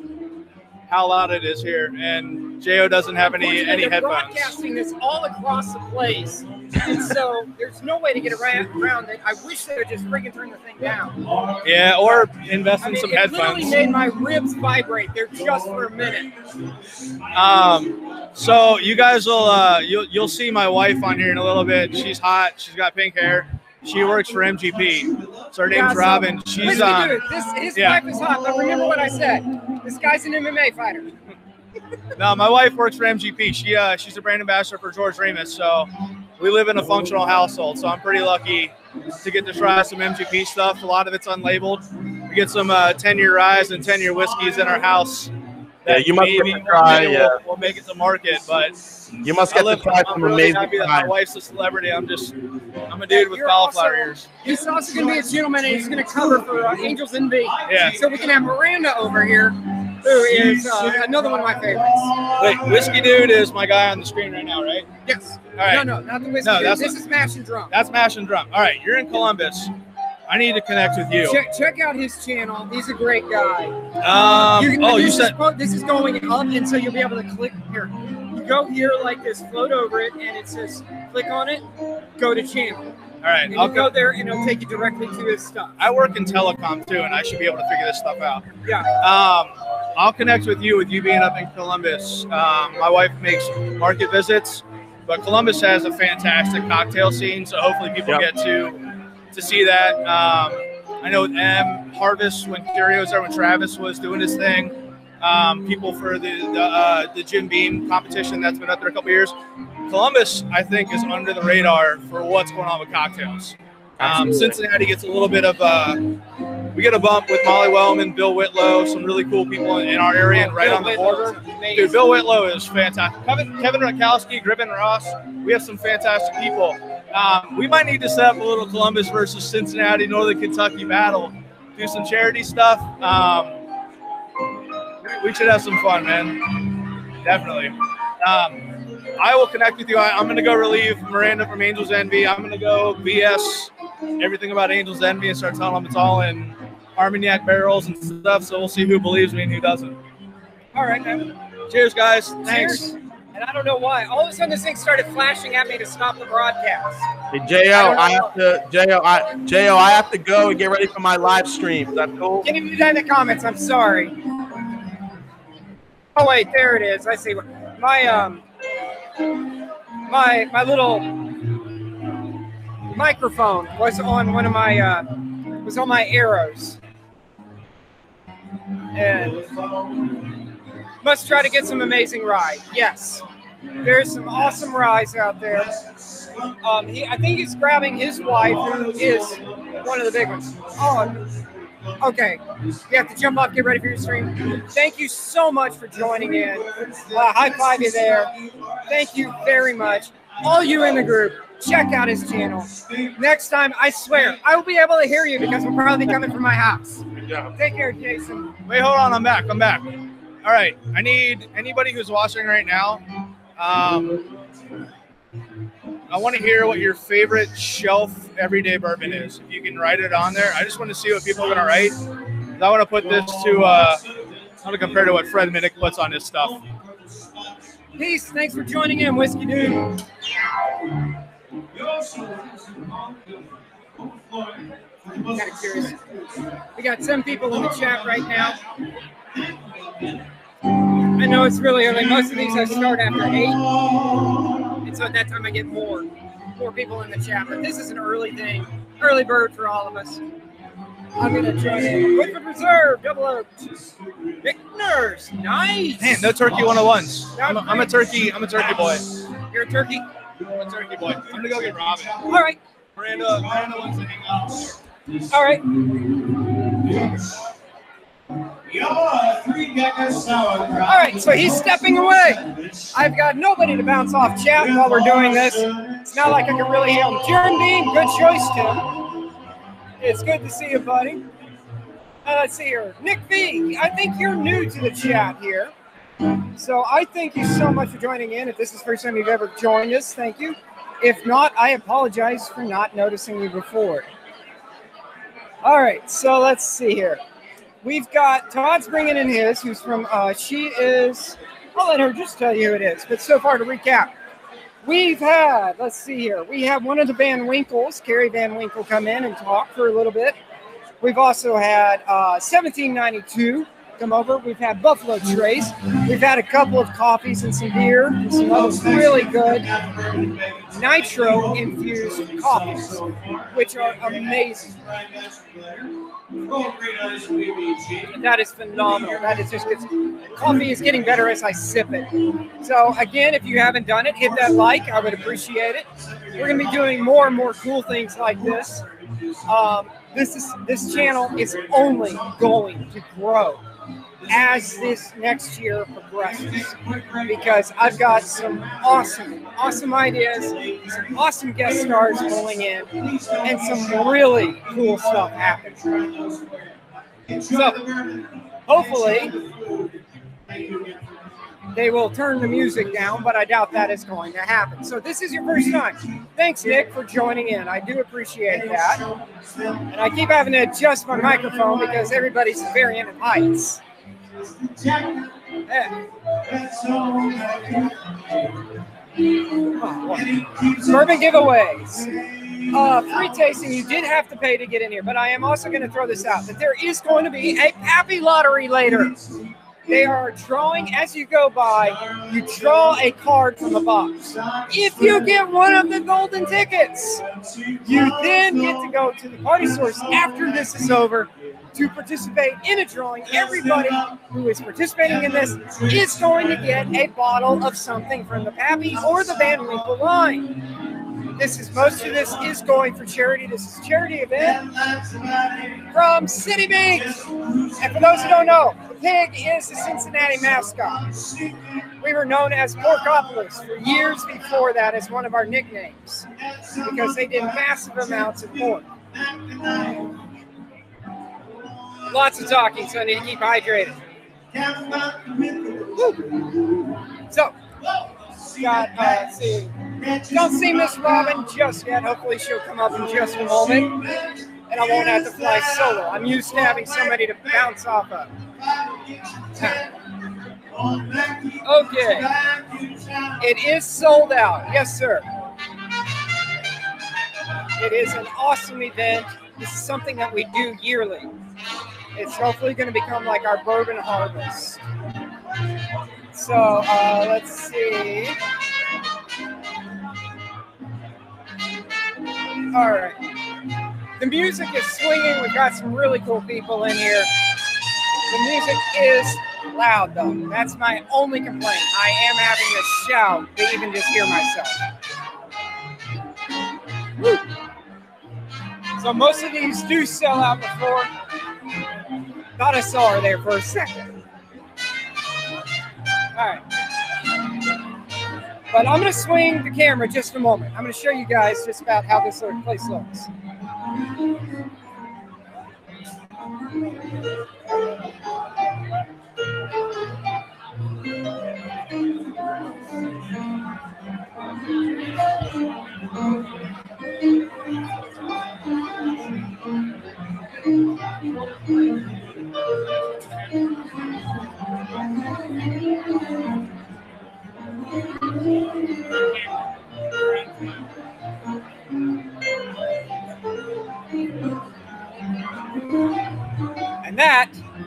loud it is here, and Jo doesn't have any headphones. Broadcasting this all across the place, and so there's no way to get around it. I wish they would just freaking turn the thing down. Yeah, or invest in some headphones. It literally made my ribs vibrate there just for a minute. So you guys will you'll see my wife on here in a little bit. She's hot. She's got pink hair. She works for MGP. So her name's Robin. She's his wife is hot, but remember what I said. This guy's an MMA fighter. No, my wife works for MGP. She's a brand ambassador for George Remus. So we live in a functional household. So I'm pretty lucky to get to try some MGP stuff. A lot of it's unlabeled. We get some 10-year ryes and 10-year whiskeys in our house. Yeah, you must get to try. We'll make it to market, but you must get to try some really amazing. Happy that my wife's a celebrity. I'm a dude with cauliflower ears. He's also going to be a gentleman, and he's going to cover for Angels Envy. Yeah. So we can have Miranda over here, who is another one of my favorites. Wait, Whiskey Dude is my guy on the screen right now, right? Yes. All right. No, not the Whiskey Dude. This is Mash and Drum. That's Mash and Drum. All right, you're in Columbus. I need to connect with you. Check out his channel. He's a great guy. This is going up, and so you'll be able to click here. You go here like this, float over it, and it says click on it, go to channel. All right, and I'll go there, and it'll take you directly to his stuff. I work in telecom too, and I should be able to figure this stuff out. Yeah. I'll connect with you being up in Columbus. My wife makes market visits, but Columbus has a fantastic cocktail scene, so hopefully people get to see that. I know with Harvest, when Curio was there, when Travis was doing his thing, people for the Jim Beam competition that's been up there a couple years. Columbus, I think, is under the radar for what's going on with cocktails. Cincinnati gets a little bit of we get a bump with Molly Wellman, Bill Whitlow, some really cool people in our area and right on the border. Dude, Bill Whitlow is fantastic. Kevin Rakowski, Gribben Ross, we have some fantastic people. We might need to set up a little Columbus versus Cincinnati, Northern Kentucky battle, do some charity stuff. We should have some fun, man. Definitely. I will connect with you. I'm going to go relieve Miranda from Angels Envy. I'm going to go BS everything about Angels Envy and start telling them it's all in Armagnac barrels and stuff. So we'll see who believes me and who doesn't. All right, man. Cheers, guys. Thanks. Cheers. And I don't know why. All of a sudden, this thing started flashing at me to stop the broadcast. Hey, I have to go and get ready for my live stream. Is that cool? Can you do that in the comments? I'm sorry. Oh wait, there it is. I see. My little microphone was on one of my was on my arrows, and must try to get some amazing rye. Yes, there's some awesome ryes out there. I think he's grabbing his wife, who is one of the big ones. Oh, okay. You have to jump off, get ready for your stream. Thank you so much for joining in. High five you there. Thank you very much. All you in the group, check out his channel. Next time, I swear, I will be able to hear you because we'll probably be coming from my house. Take care, Jason. Wait, hold on. I'm back. All right. I need anybody who's watching right now. I want to hear what your favorite shelf everyday bourbon is. If you can write it on there. I just want to see what people are going to write. I want to put this to I want to compare to what Fred Minnick puts on his stuff. Peace. Thanks for joining in, Whiskey Dude. Kind of curious. We got 7 people in the chat right now. I know it's really early. Most of these I start after 8. And so at that time I get more people in the chat. But this is an early thing. Early bird for all of us. I'm going to join in. Woodford Reserve, double oaked. Victor's, nice. Man, no turkey 101s. I'm a turkey boy. You're a turkey? I'm a turkey boy. I'm gonna go get Robin. All right. Miranda wants to hang out. All right. All right, so he's stepping away. I've got nobody to bounce off chat while we're doing this. It's not like I can really hail him. Jaron Bean, good choice, Tim. It's good to see you, buddy. Let's see here. Nick V, I think you're new to the chat here. So I thank you so much for joining in. If this is the first time you've ever joined us, thank you. If not, I apologize for not noticing you before. All right, so let's see here. We've got Todd's bringing in his, who's from, she is, I'll let her just tell you who it is. But so far, to recap, we've had, let's see here, we have one of the Van Winkles, Carrie Van Winkle, come in and talk for a little bit. We've also had 1792 come over. We've had Buffalo Trace. We've had a couple of coffees and some beer and some other really good nitro-infused coffees, which are amazing. That is phenomenal. That is just coffee is getting better as I sip it. So again, if you haven't done it, hit that like. I would appreciate it. We're going to be doing more and more cool things like this. This channel is only going to grow as this next year progresses, because I've got some awesome ideas, some awesome guest stars rolling in, and some really cool stuff happening. So hopefully they will turn the music down, but I doubt that is going to happen. So this is your first time. Thanks, Nick, for joining in. I do appreciate that. And I keep having to adjust my microphone because everybody's varying in heights. Yeah. Bourbon giveaways. Free tasting, you did have to pay to get in here, but I am also going to throw this out, that there is going to be a Pappy lottery later. They are drawing, as you go by, you draw a card from a box. If you get one of the golden tickets, you then get to go to the party source after this is over to participate in a drawing. Everybody who is participating in this is going to get a bottle of something from the Pappy or the Van Winkle line. Most of this is going for charity. This is a charity event from Citibank. And for those who don't know, the pig is the Cincinnati mascot. We were known as Porkopolis for years before that as one of our nicknames because they did massive amounts of pork. Lots of talking, so I need to keep hydrated. Woo. So, got, see. Don't see Miss Robin just yet. Hopefully she'll come up in just a moment. And I won't have to fly solo. I'm used to having somebody to bounce off of. Okay. It is sold out. Yes, sir. It is an awesome event. This is something that we do yearly. It's hopefully going to become like our bourbon harvest. So, let's see. All right. The music is swinging. We've got some really cool people in here. The music is loud, though. That's my only complaint. I am having to shout to even just hear myself. Woo. So most of these do sell out before. Thought I saw her there for a second. All right. But I'm going to swing the camera just a moment. I'm going to show you guys just about how this place looks.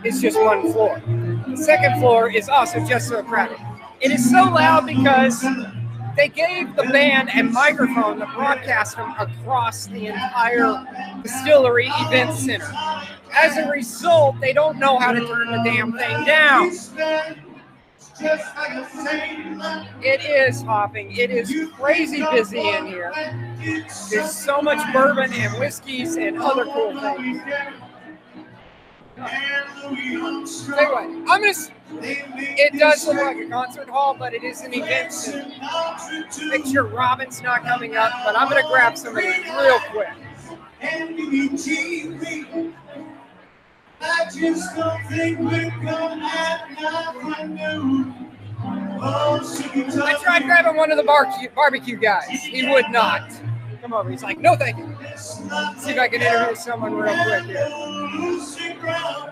is just one floor. The second floor is also just so crowded. It is so loud because they gave the band a microphone to broadcast them across the entire distillery event center. As a result, they don't know how to turn the damn thing down. It is hopping. It is crazy busy in here. There's so much bourbon and whiskeys and other cool things. Tell you what, it does look like a concert hall, but it is an event center. Make sure Robin's not coming up, but I'm going to grab somebody real quick. I just don't think we're gonna have noon. I tried grabbing one of the barbecue guys. He would not come over. He's like, no, thank you. Let's see if I can interview someone real quick here.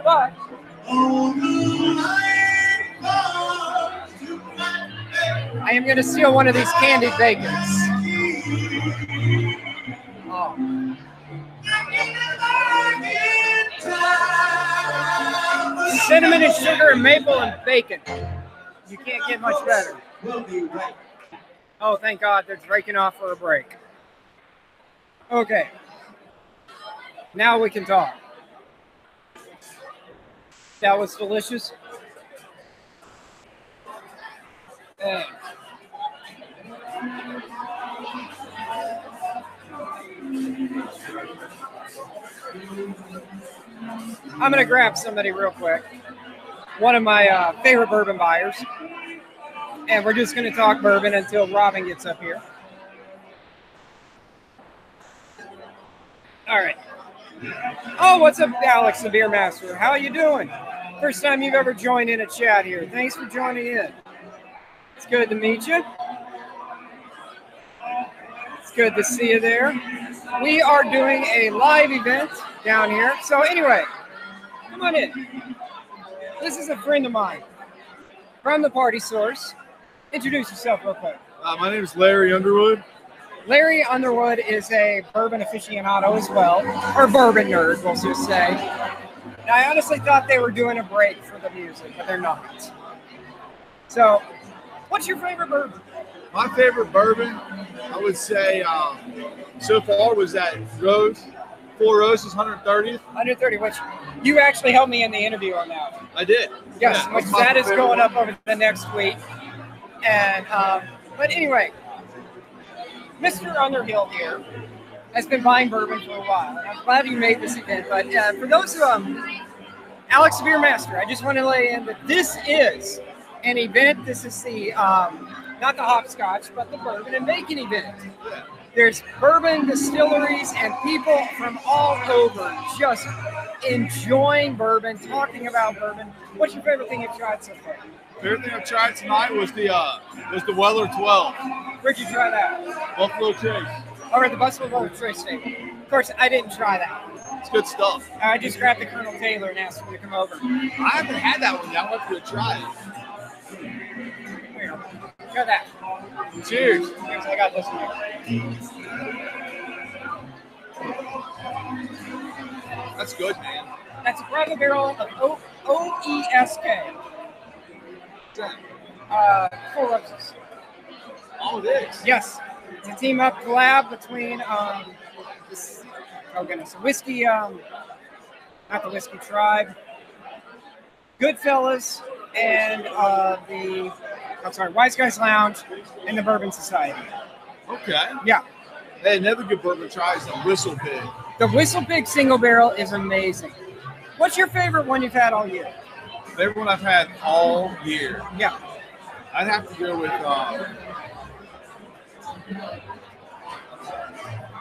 But I am going to steal one of these candied bacons. Oh. Cinnamon and sugar and maple and bacon. You can't get much better. Oh, thank God they're breaking off for a break. Okay. Now we can talk. That was delicious. Thanks. I'm going to grab somebody real quick. One of my favorite bourbon buyers. And we're just going to talk bourbon until Robin gets up here. All right. Oh, what's up, Alex, the Beer Master? How are you doing? First time you've ever joined in a chat here. Thanks for joining in. It's good to meet you. It's good to see you there. We are doing a live event down here. So anyway, come on in. This is a friend of mine from the Party Source. Introduce yourself real quick. My name is Larry Underwood. Larry Underwood is a bourbon aficionado as well, or bourbon nerd, we'll just say. And I honestly thought they were doing a break for the music, but they're not. So, what's your favorite bourbon? My favorite bourbon, I would say, so far was that Rose. Four Roses, 130th. 130, which you actually helped me in the interview on that. I did. Yes, yeah, which that is going up over the next week. And, but anyway, Mr. Underhill here has been buying bourbon for a while. And I'm glad you made this event. But for those who, Alex the Beer Master, I just want to lay in that this is an event. This is the, not the hopscotch, but the bourbon and bacon event. Yeah. There's bourbon distilleries and people from all over just enjoying bourbon, talking about bourbon. What's your favorite thing you've tried so far? Favorite thing I've tried tonight was the Weller 12. Where'd you try that? Buffalo Trace. All right, the Buffalo Trace steak. Of course, I didn't try that. It's good stuff. I just grabbed the Colonel Taylor and asked him to come over. I haven't had that one yet. I want you to try it. Here, try that. Cheers. Cheers. I got this one here. That's good, man. That's a private barrel of OESK. 4 roses. Oh, it is? Yes. It's a team up collab between this, oh goodness, whiskey, not the Whiskey Tribe, Goodfellas, and Wise Guys Lounge and the Bourbon Society. Okay. Yeah. Hey, another good bourbon try is the Whistle Pig. The Whistle Pig single barrel is amazing. What's your favorite one you've had all year? Favorite one I've had all year. Yeah. I'd have to go with,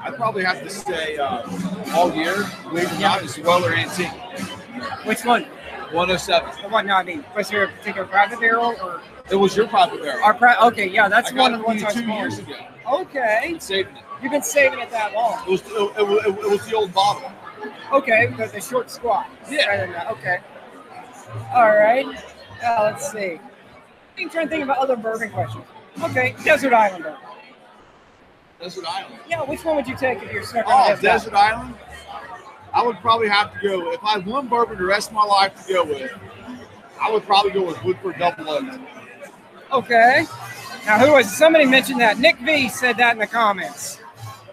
I'd probably have to say all year, believe it or not, is Weller Antique. Which one? 107. The one, no, I mean, was there a particular private barrel or? It was your private barrel. Okay, yeah, that's one of the ones I was 2 years ago. Okay. Saved it. You've been saving it that long. It was the old bottle. Okay, because the short squat. Yeah. Okay. All right. Let's see. I'm trying to think about other bourbon questions. Okay, Desert Island bourbon. Desert Island. Yeah, which one would you take if you're stuck on Oh, Desert Desert Island? I would probably have to go, if I had one bourbon the rest of my life to go with, I would probably go with Woodford Double Oak. Okay. Now, who was somebody mentioned that? Nick V said that in the comments.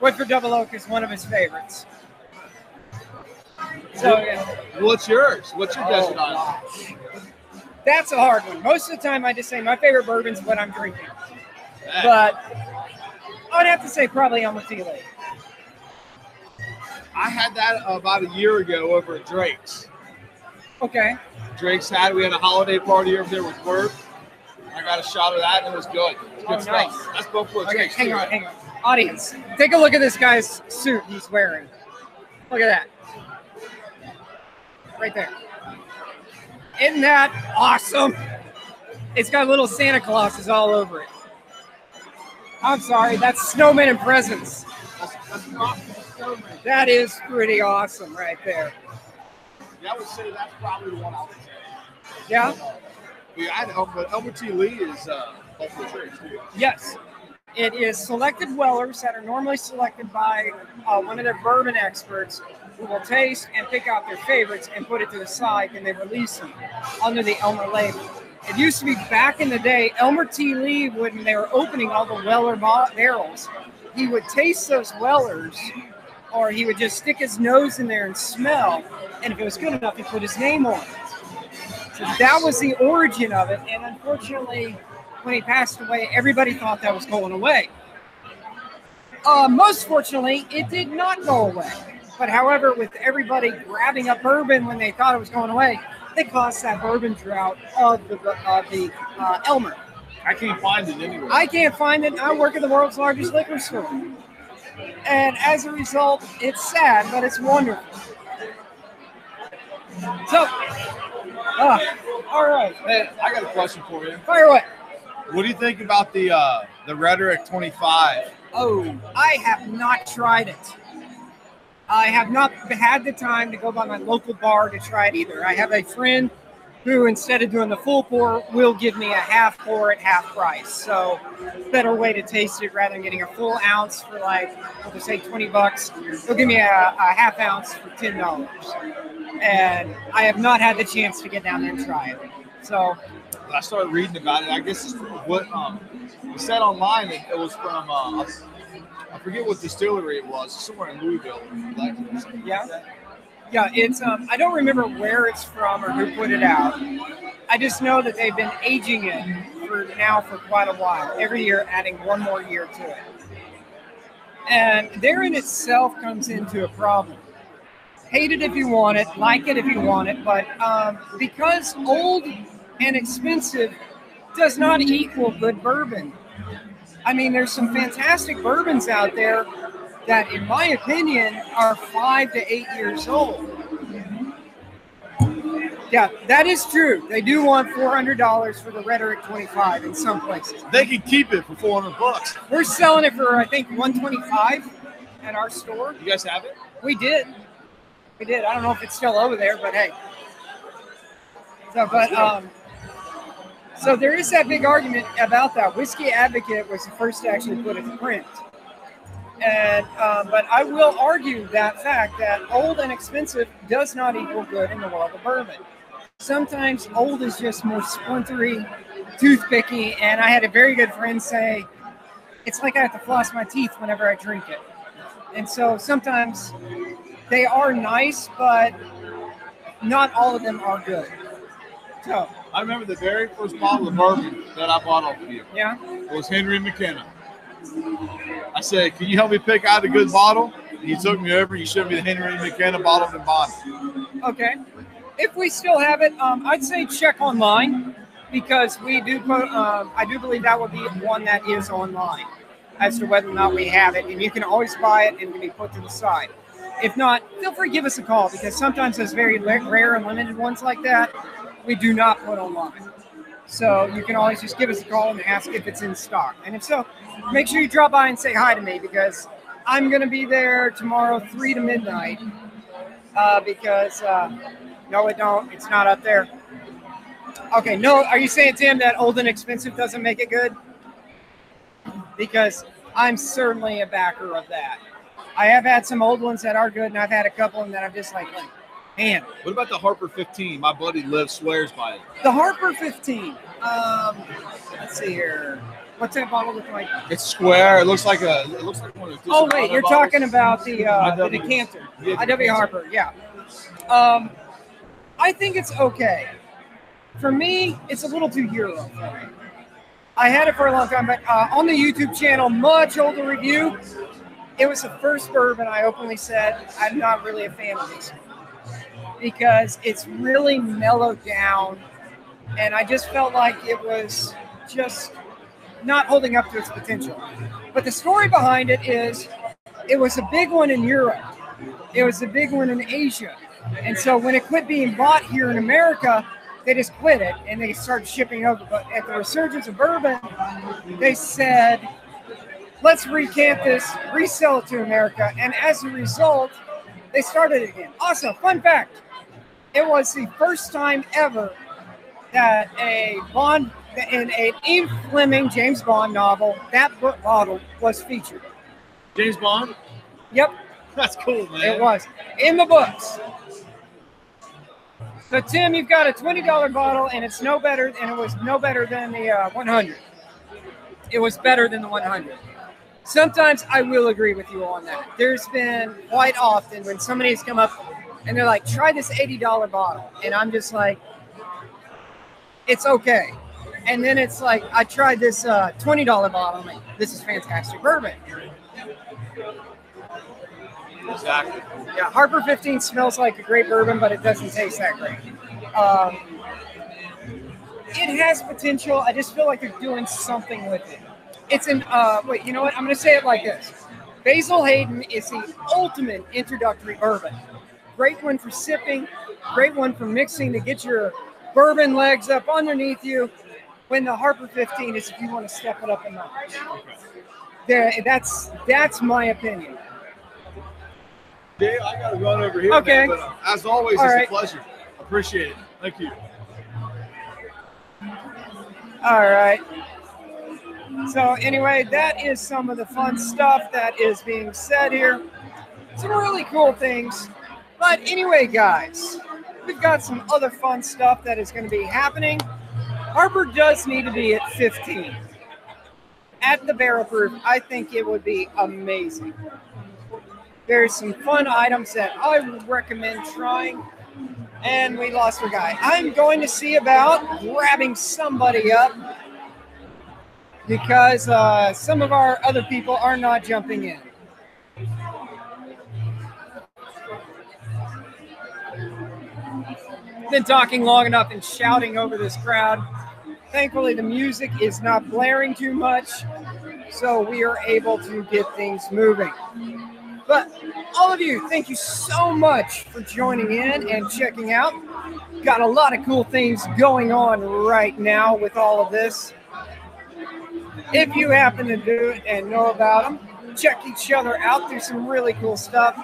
Woodford Double Oak is one of his favorites. So, yeah. What's yours? What's your desert island? That's a hard one. Most of the time, I just say my favorite bourbon's what I'm drinking. But I'd have to say probably Elmer T. Lee. I had that about a year ago over at Drake's. Okay. Drake's we had a holiday party over there with work. I got a shot of that and it was good. It's good stuff. Nice. That's Buffalo Okay, Trace. hang on. Audience, take a look at this guy's suit he's wearing. Look at that. Right there. Isn't that awesome? It's got little Santa Clauses all over it. I'm sorry, that's snowmen and presents. That is pretty awesome right there. Yeah, I would say that's probably the one I would say. Yeah? But Elmer T. Lee is Buffalo Trace too. Yes. It is selected Wellers that are normally selected by one of their bourbon experts who will taste and pick out their favorites and put it to the side, and they release them under the Elmer label. It used to be back in the day, Elmer T. Lee, when they were opening all the Weller barrels, he would taste those Wellers, or he would just stick his nose in there and smell, and if it was good enough, he put his name on it. So that was the origin of it, and unfortunately, when he passed away, everybody thought that was going away. Most fortunately, it did not go away. But however, with everybody grabbing up bourbon when they thought it was going away, they caused that bourbon drought of the Elmer. I can't find it anywhere. I can't find it. I work at the world's largest liquor store. And as a result, it's sad, but it's wonderful. So, all right. Hey, I got a question for you. Fire away. What do you think about the Rhetoric 25? Oh, I have not tried it. I have not had the time to go by my local bar to try it either. I have a friend who, instead of doing the full pour, will give me a half pour at half price. So, better way to taste it rather than getting a full ounce for like, we'll say $20. He'll give me a half ounce for $10. And I have not had the chance to get down there and try it. So, I started reading about it. I guess it's what it said online. It was from I forget what distillery it was. Somewhere in Louisville. Yeah. It's I don't remember where it's from or who put it out. I just know that they've been aging it for quite a while. Every year, adding one more year to it, and there in itself comes into a problem. Hate it if you want it, like it if you want it, but because old and expensive does not equal good bourbon. I mean, there's some fantastic bourbons out there that, in my opinion, are 5 to 8 years old. Yeah, that is true. They do want $400 for the Rhetoric 25 in some places. They can keep it for $400. We're selling it for, I think, $125 at our store. You guys have it? We did. I don't know if it's still over there, but hey. So there is that big argument about that. Whiskey Advocate was the first to actually put it in print. And but I will argue that fact that old and expensive does not equal good in the world of bourbon. Sometimes old is just more splintery, toothpicky, and I had a very good friend say, it's like I have to floss my teeth whenever I drink it. And so sometimes they are nice, but not all of them are good. So I remember the very first bottle of bourbon that I bought off of you. Yeah. It was Henry McKenna. I said, can you help me pick out a good bottle? And he took me over and he showed me the Henry McKenna bottle and bottle. Okay. If we still have it, I'd say check online because we do put, I do believe that would be one that is online as to whether or not we have it. And you can always buy it and it can be put to the side. If not, feel free to give us a call because sometimes those very rare and limited ones like that, we do not put online. So you can always just give us a call and ask if it's in stock. And if so, make sure you drop by and say hi to me because I'm going to be there tomorrow 3 to midnight because, no, it don't. It's not up there. Okay, no, are you saying, Tim, that old and expensive doesn't make it good? Because I'm certainly a backer of that. I have had some old ones that are good, and I've had a couple of them that I'm just like, man. What about the Harper 15? My buddy Liv swears by it. The Harper 15. Let's see here. What's that bottle look like? It's square. It looks like one of those. Oh wait, you're talking about the decanter. Yeah, IW Harper. Yeah. I think it's okay. For me, it's a little too Euro for me. I had it for a long time, but on the YouTube channel, much older review, it was the first bourbon I openly said I'm not really a fan of this because it's really mellowed down, and I just felt like it was just not holding up to its potential. But the story behind it is it was a big one in Europe. It was a big one in Asia. And so when it quit being bought here in America, they just quit it and they started shipping over. But at the resurgence of bourbon, they said, let's recant this, resell it to America. And as a result, they started it again. Also, fun fact, it was the first time ever that in an Ian Fleming James Bond novel, that bottle was featured. James Bond? Yep. That's cool, man. It was. In the books. So, Tim, you've got a $20 bottle, and it's no better, and it was no better than the 100. It was better than the 100. Sometimes I will agree with you on that. There's been quite often when somebody's come up and they're like, try this $80 bottle. And I'm just like, it's okay. And then it's like, I tried this $20 bottle. I'm like, this is fantastic bourbon. Exactly. Yeah, Harper 15 smells like a great bourbon, but it doesn't taste that great. It has potential. I just feel like they're doing something with it. It's an, wait, you know what? I'm going to say it like this. Basil Hayden is the ultimate introductory bourbon. Great one for sipping, great one for mixing to get your bourbon legs up underneath you. When the Harper 15 is if you want to step it up a notch. That's my opinion. Dave, I got to run over here. Okay. Man, but, as always, All it's right. a pleasure. Appreciate it. Thank you. All right. So anyway, that is some of the fun stuff that is being said here. Some really cool things. But anyway, guys, we've got some other fun stuff that is going to be happening. Harper does need to be at 15. At the barrel proof, I think it would be amazing. There's some fun items that I would recommend trying. And we lost our guy. I'm going to see about grabbing somebody up because some of our other people are not jumping in. Been talking long enough and shouting over this crowd. Thankfully, the music is not blaring too much, so we are able to get things moving. But all of you, thank you so much for joining in and checking out. Got a lot of cool things going on right now with all of this. If you happen to do it and know about them, check each other out. There's some really cool stuff.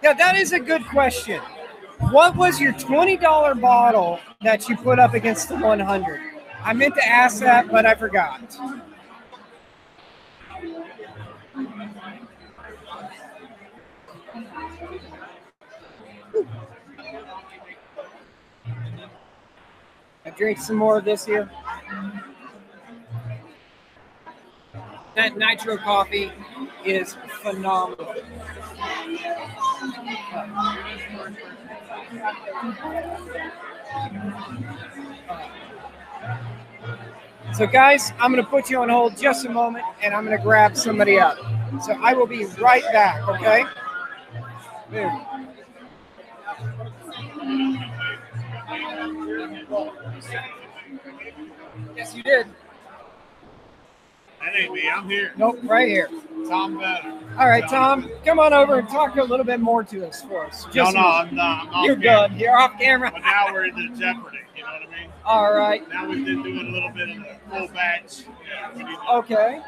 Now, that is a good question. What was your $20 bottle that you put up against the 100? I meant to ask that, but I forgot. I drink some more of this here. That nitro coffee is phenomenal. So guys, I'm going to put you on hold just a moment and I'm going to grab somebody up. So I will be right back, okay? There. Yes, you did. That ain't me. I'm here. Nope, right here. Tom Better. All right, Tom, come on over and talk a little bit more to us for us. No, I'm not. I'm off You're camera. good. You're off camera. But now we're into Jeopardy. You know what I mean? All right. Now we've been doing a little bit of the full batch. Okay.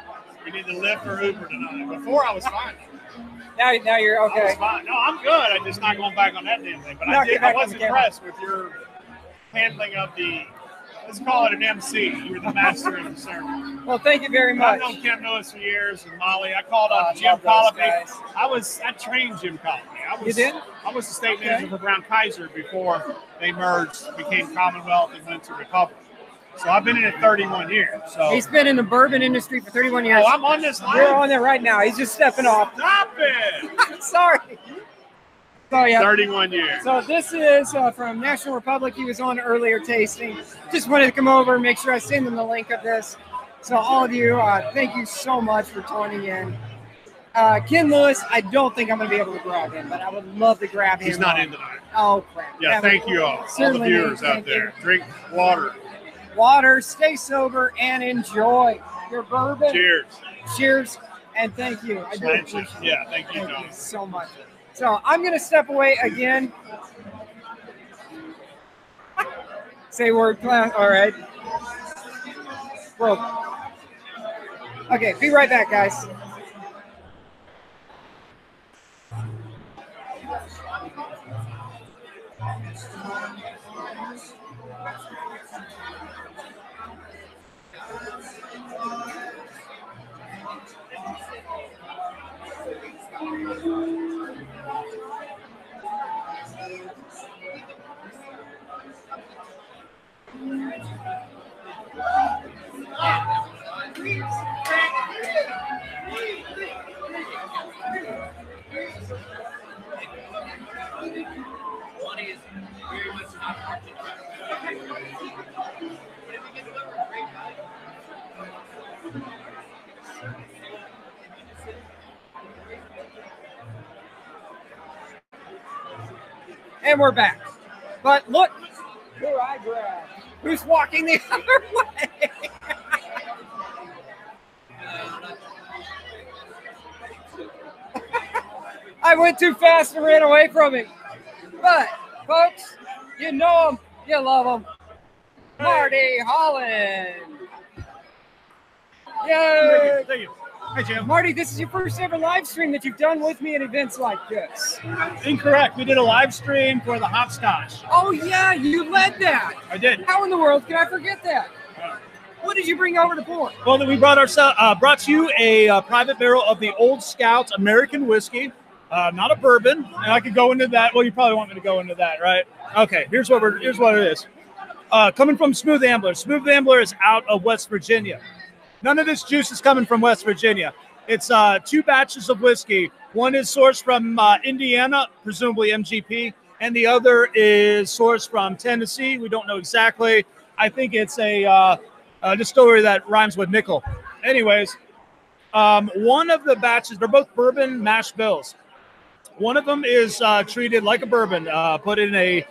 We need to Lyft or Uber tonight. Before I was fine. Now you're okay. I was fine. No, I'm good. I'm just not going back on that damn thing. But Knock it I back was on the camera. impressed with your handling of the Let's call it an MC. You were the master of the ceremony. Well, thank you very I've much. known Kim Lewis for years and Molly. I called I Jim love those Colopy. I trained Jim Colopy. You did? I was the state manager for Brown Kaiser before they merged, became Commonwealth, and went to Republic. So I've been in it 31 years. So He's been in the bourbon industry for 31 years. Oh, I'm on this line? You're on there right now. He's just stepping off. Stop it! Sorry. So, yeah. 31 years. So this is from National Republic. He was on earlier tasting. Just wanted to come over and make sure I send him the link of this. So all of you, thank you so much for tuning in. Ken Lewis, I don't think I'm going to be able to grab him, but I would love to grab him. He's not in tonight. Oh, crap. Yeah, thank you all. All the viewers out there. Drink water. Water, stay sober, and enjoy your bourbon. Cheers. Cheers, and thank you. I do appreciate it. Yeah, thank you, Thank you so much. So I'm going to step away again. Say word, class. All right. Well, okay, be right back, guys. And we're back. But look who I grabbed. Who's walking the other way? I went too fast and ran away from him. But, folks, you know him, you love him. Marty Holland. Yay! Thank you. Hi, Jim. Marty, this is your first ever live stream that you've done with me at events like this. Incorrect. We did a live stream for the hopscotch. Oh, yeah, you led that. I did. How in the world could I forget that? What did you bring over to pour? Well, we brought to you a private barrel of the Old Scout American whiskey, not a bourbon. And I could go into that. Well, you probably want me to go into that, right? Okay. Here's what it is. Coming from Smooth Ambler. Smooth Ambler is out of West Virginia. None of this juice is coming from West Virginia. It's 2 batches of whiskey. One is sourced from Indiana, presumably MGP, and the other is sourced from Tennessee. We don't know exactly. I think it's a distillery that rhymes with nickel. Anyways, one of the batches, they're both bourbon mash bills. One of them is treated like a bourbon, put in a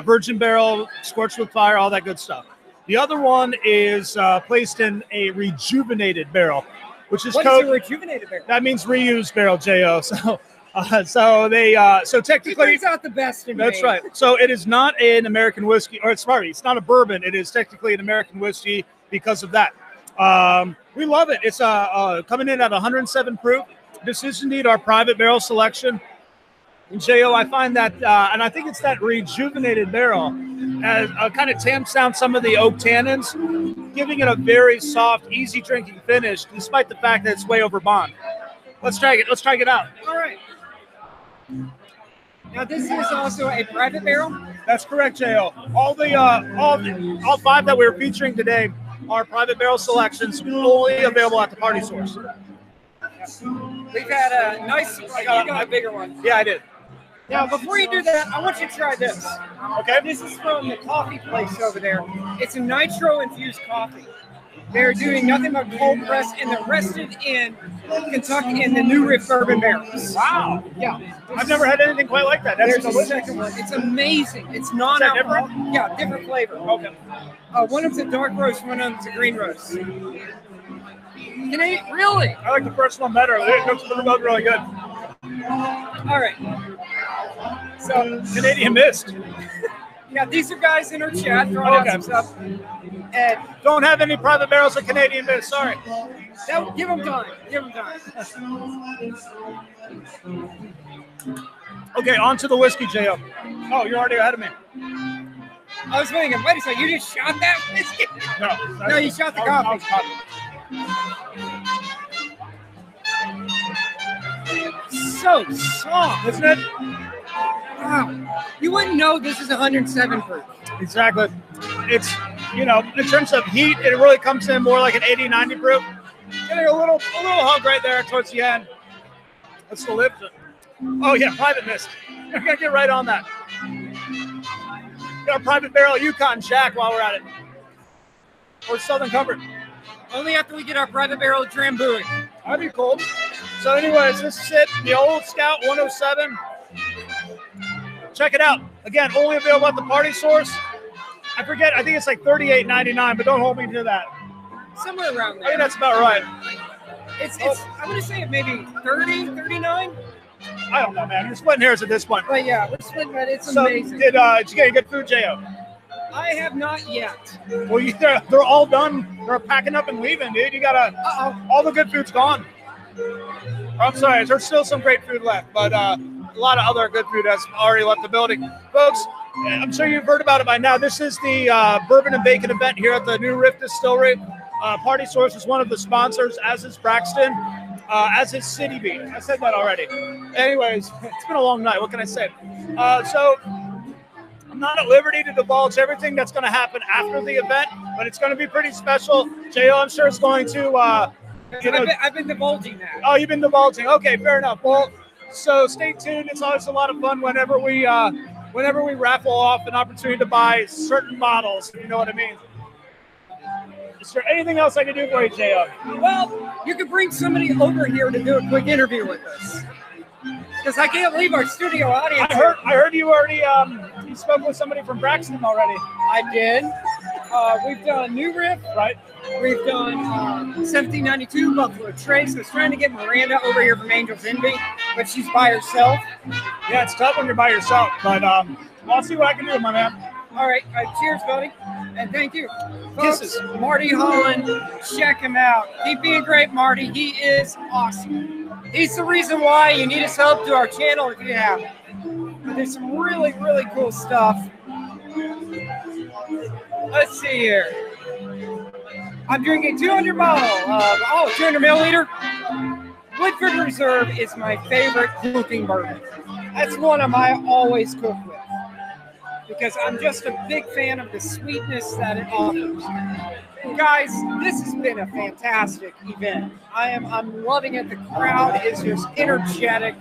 virgin barrel, scorched with fire, all that good stuff. The other one is placed in a rejuvenated barrel, which is what is a rejuvenated barrel? That means reused barrel, Jo. So technically, it brings out the best in me. That's right. So it is not an American whiskey, or it's not a bourbon. It is technically an American whiskey because of that. We love it. It's coming in at 107 proof. This is indeed our private barrel selection. And Jo, I find that, and I think it's that rejuvenated barrel, kind of tamps down some of the oak tannins, giving it a very soft, easy drinking finish, despite the fact that it's way over bond. Let's try it. Let's try it out. All right. Now this is also a private barrel. That's correct, Jo. All 5 that we're featuring today are private barrel selections, only available at the Party Source. We've had a nice. You got a bigger one. Yeah, I did. Now, before you do that, I want you to try this. Okay. This is from the coffee place over there. It's a nitro-infused coffee. They're doing nothing but cold press, and they're rested in Kentucky in the New Riff bourbon barrels. Wow. Yeah. I've never had anything quite like that. There's a second one. It's amazing. It's non-alcoholic. Yeah, different flavor. Okay. One of them's a dark roast, one of them's a green roast. Really? I like the first one better. They're both really good. All right. So Canadian Mist. Yeah, these are guys in our chat throwing out some stuff. And don't have any private barrels of Canadian Mist. Sorry. Give them time. Give them time. Okay, on to the whiskey, Jo. Oh, you're already ahead of me. I was thinking, wait a second, you just shot that whiskey? No, you shot the coffee. So soft, isn't it? Wow. You wouldn't know this is 107 proof. Exactly. It's, you know, in terms of heat, it really comes in more like an 80, 90 proof. Getting a little hug right there towards the end. That's the lip. Oh yeah, private mist. We're gonna get right on that. Got a private barrel Yukon Shack while we're at it. Or Southern Comfort. Only after we get our private barrel Drambuie. That'd be cool. So anyways, this is it. The Old Scout 107. Check it out. Again, only available at the Party Source. I forget, I think it's like $38.99, but don't hold me to that. Somewhere around there. I think that's about right. It's I'm going to say maybe 30, 39. I don't know, man. We're splitting hairs at this point. But yeah, we're splitting it. It's so amazing. Did you get any good food, J.O.? I have not yet. Well, they're all done. They're packing up and leaving, dude. You gotta. All the good food's gone. I'm sorry. There's still some great food left, but a lot of other good food has already left the building, folks. I'm sure you've heard about it by now. This is the Bourbon and Bacon event here at the New Riff Distillery. Party Source is one of the sponsors, as is Braxton, as is City Beat. I said that already. Anyways, it's been a long night. What can I say? So I'm not at liberty to divulge everything that's going to happen after the event, but it's going to be pretty special. J.O., I'm sure it's going to. I've been divulging that. Oh, you've been divulging. Okay, fair enough. Well, so stay tuned. It's always a lot of fun whenever we raffle off an opportunity to buy certain models, if you know what I mean. Is there anything else I can do for you, J.O.? Well, you could bring somebody over here to do a quick interview with us. Because I can't leave our studio audience. I heard you already you spoke with somebody from Braxton already. I did. We've done New Riff, right? We've done 1792 Buffalo Trace. I was trying to get Miranda over here from Angel's Envy, but she's by herself. Yeah, it's tough when you're by yourself, but I'll see what I can do, my man. All right, cheers, buddy, and thank you. Folks, this is Marty Holland. Check him out. Keep being great, Marty. He is awesome. He's the reason why you need his help to our channel if you have. But there's some really, really cool stuff. Let's see here. I'm drinking 200 bottle of 200 milliliter. Woodford Reserve is my favorite cooking bourbon. That's one of my always cook with, because I'm just a big fan of the sweetness that it offers. Guys, this has been a fantastic event. I'm loving it. The crowd is just energetic.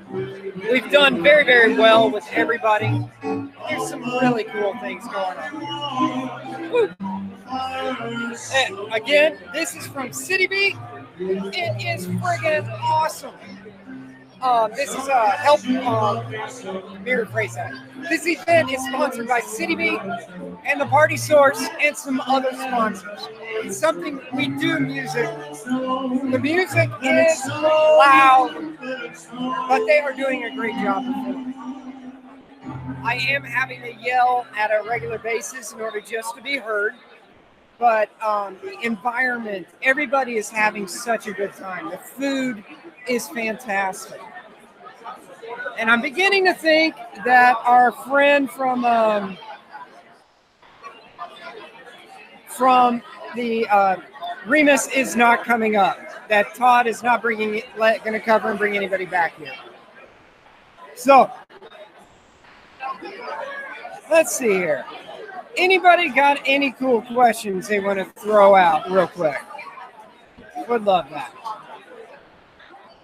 We've done very, very well with everybody. There's some really cool things going on. Woo. And again, this is from City Beat. It is friggin' awesome. This is help. Let me rephrase that. This event is sponsored by City Beat and the Party Source and some other sponsors. It's something we do music. The music is loud, but they are doing a great job performing. I am having to yell at a regular basis in order just to be heard. But the environment, everybody is having such a good time. The food is fantastic. And I'm beginning to think that our friend from the Remus is not coming up. That Todd is not going to cover and bring anybody back here. So, let's see here. Anybody got any cool questions they want to throw out real quick? Would love that.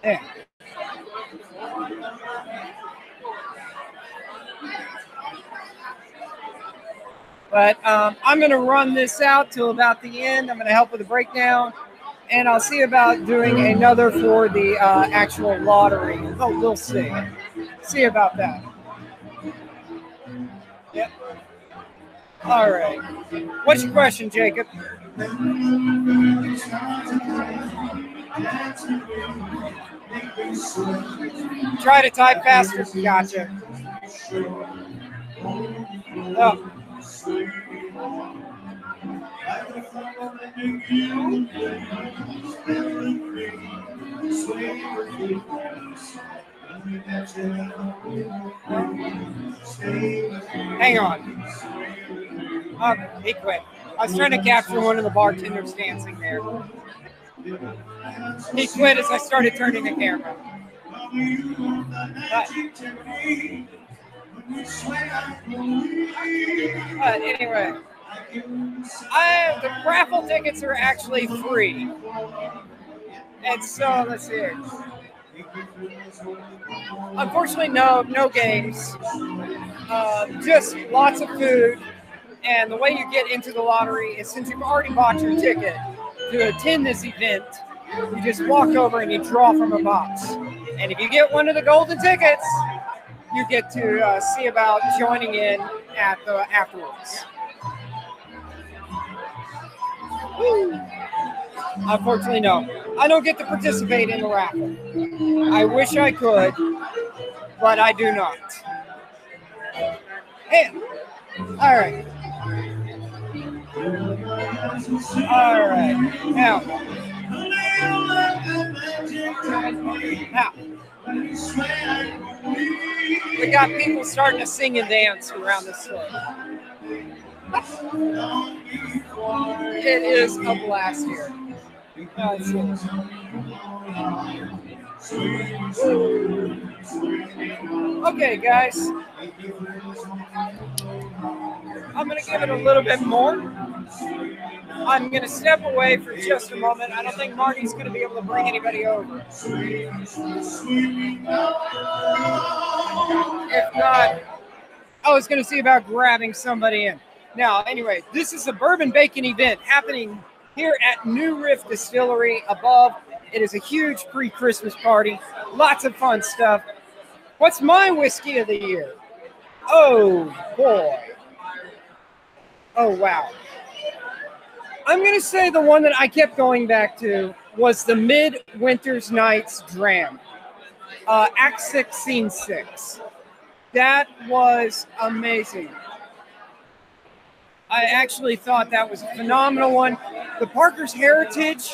Yeah. But I'm going to run this out till about the end. I'm going to help with the breakdown. And I'll see about doing another for the actual lottery. Oh, we'll see. See about that. Yep. All right. What's your question, Jacob? Try to type faster. Gotcha. Oh. Hang on. He quit. I was trying to capture one of the bartenders dancing there. He quit as I started turning the camera. But anyway, the raffle tickets are actually free. And so, let's see here. Unfortunately, no games. Just lots of food. And the way you get into the lottery is, since you've already bought your ticket to attend this event, you just walk over and you draw from a box. And if you get one of the golden tickets, you get to see about joining in at the afterwards. Woo. Unfortunately, no. I don't get to participate in the raffle. I wish I could, but I do not. Hey, all right. All right. Now, we got people starting to sing and dance around this store. It is a blast here. Okay, guys. I'm going to give it a little bit more. I'm going to step away for just a moment. I don't think Marty's going to be able to bring anybody over. If not, I was going to see about grabbing somebody in. Now, anyway, this is a Bourbon Bacon Event happening here at New Riff Distillery above. It is a huge pre-Christmas party. Lots of fun stuff. What's my whiskey of the year? Oh, boy. Oh, wow. I'm going to say the one that I kept going back to was the Midwinter's Nights Dram. Act 6, Scene 6. That was amazing. I actually thought that was a phenomenal one. The Parker's Heritage,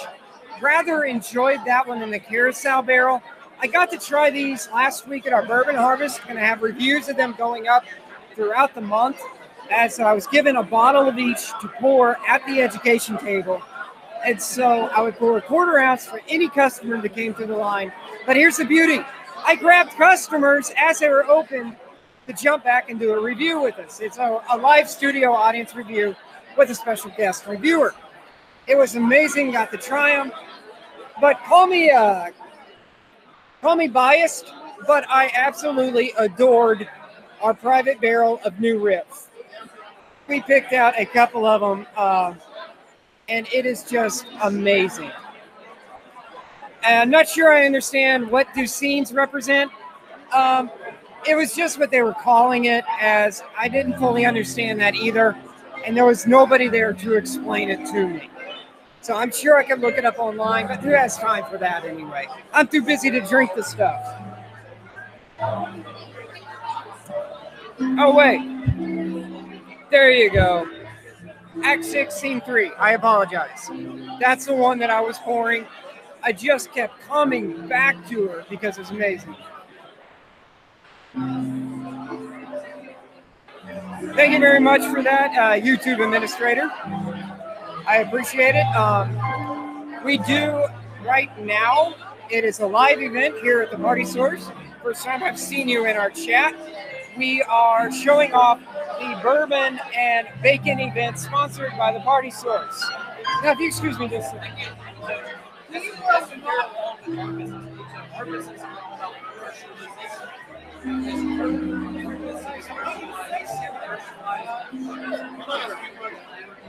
rather enjoyed that one in the Carousel barrel. I got to try these last week at our Bourbon Harvest. Going to have reviews of them going up throughout the month, as I was given a bottle of each to pour at the education table. And so I would pour a quarter ounce for any customer that came through the line. But here's the beauty. I grabbed customers as they were open to jump back and do a review with us. It's a live studio audience review with a special guest reviewer. It was amazing. Got to try them. But call me biased, but I absolutely adored our private barrel of New Riff. We picked out a couple of them, and it is just amazing. I'm not sure I understand what do scenes represent. It was just what they were calling it, as I didn't fully understand that either, and there was nobody there to explain it to me. So I'm sure I could look it up online, but who has time for that anyway? I'm too busy to drink the stuff. Oh, wait. There you go. Act 6, Scene 3. I apologize. That's the one that I was pouring. I just kept coming back to her because it's amazing. Thank you very much for that, YouTube administrator. I appreciate it. We do right now, it is a live event here at the Party Source. First time I've seen you in our chat. We are showing off the Bourbon and Bacon event sponsored by the Party Source. Now, if you excuse me just a second.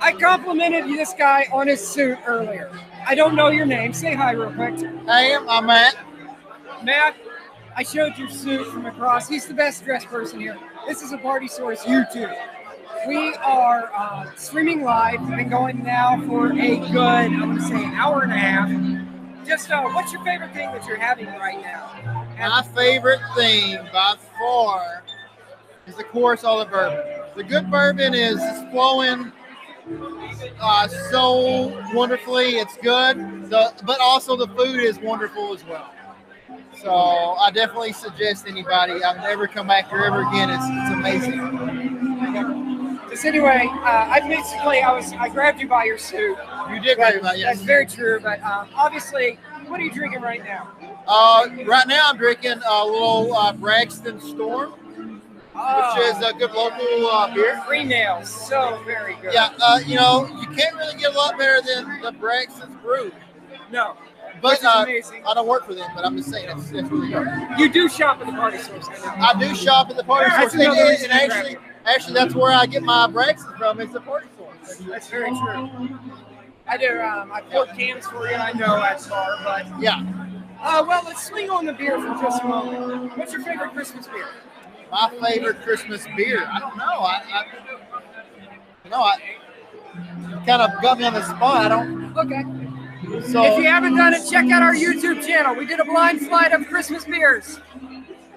I complimented this guy on his suit earlier. I don't know your name. Say hi real quick. Hey, I'm Matt. Matt, I showed your suit from across. He's the best dressed person here. This is a Party Source YouTube. We are streaming live. We've been going now for a good, I'm going to say, hour and a half. Just what's your favorite thing that you're having right now? My favorite thing by far is, of course, all the bourbon. The good bourbon is flowing so wonderfully. It's good, but also the food is wonderful as well. So I definitely suggest anybody. I'll never come back here ever again. It's amazing. Just anyway, I grabbed you by your suit. You did grab me by, yes. That's very true. But obviously, what are you drinking right now? Right now I'm drinking a little Braxton Storm, which is a good local beer. Green Nails, so very good. Yeah, you know, you can't really get a lot better than the Braxton's brew. No. But amazing. I don't work for them, but I'm just saying it's really good. You do shop at the party source, I know. I do shop at the party That's source, another reason and to actually that's where I get my Braxton from. It's the party source. That's very true. I do. I poured cans for you. I know that's hard, but yeah. Well, let's swing on the beer for just a moment. What's your favorite Christmas beer? My favorite Christmas beer? I don't know. I kind of got me on the spot. I don't. Okay. So if you haven't done it, check out our YouTube channel. We did a blind flight of Christmas beers.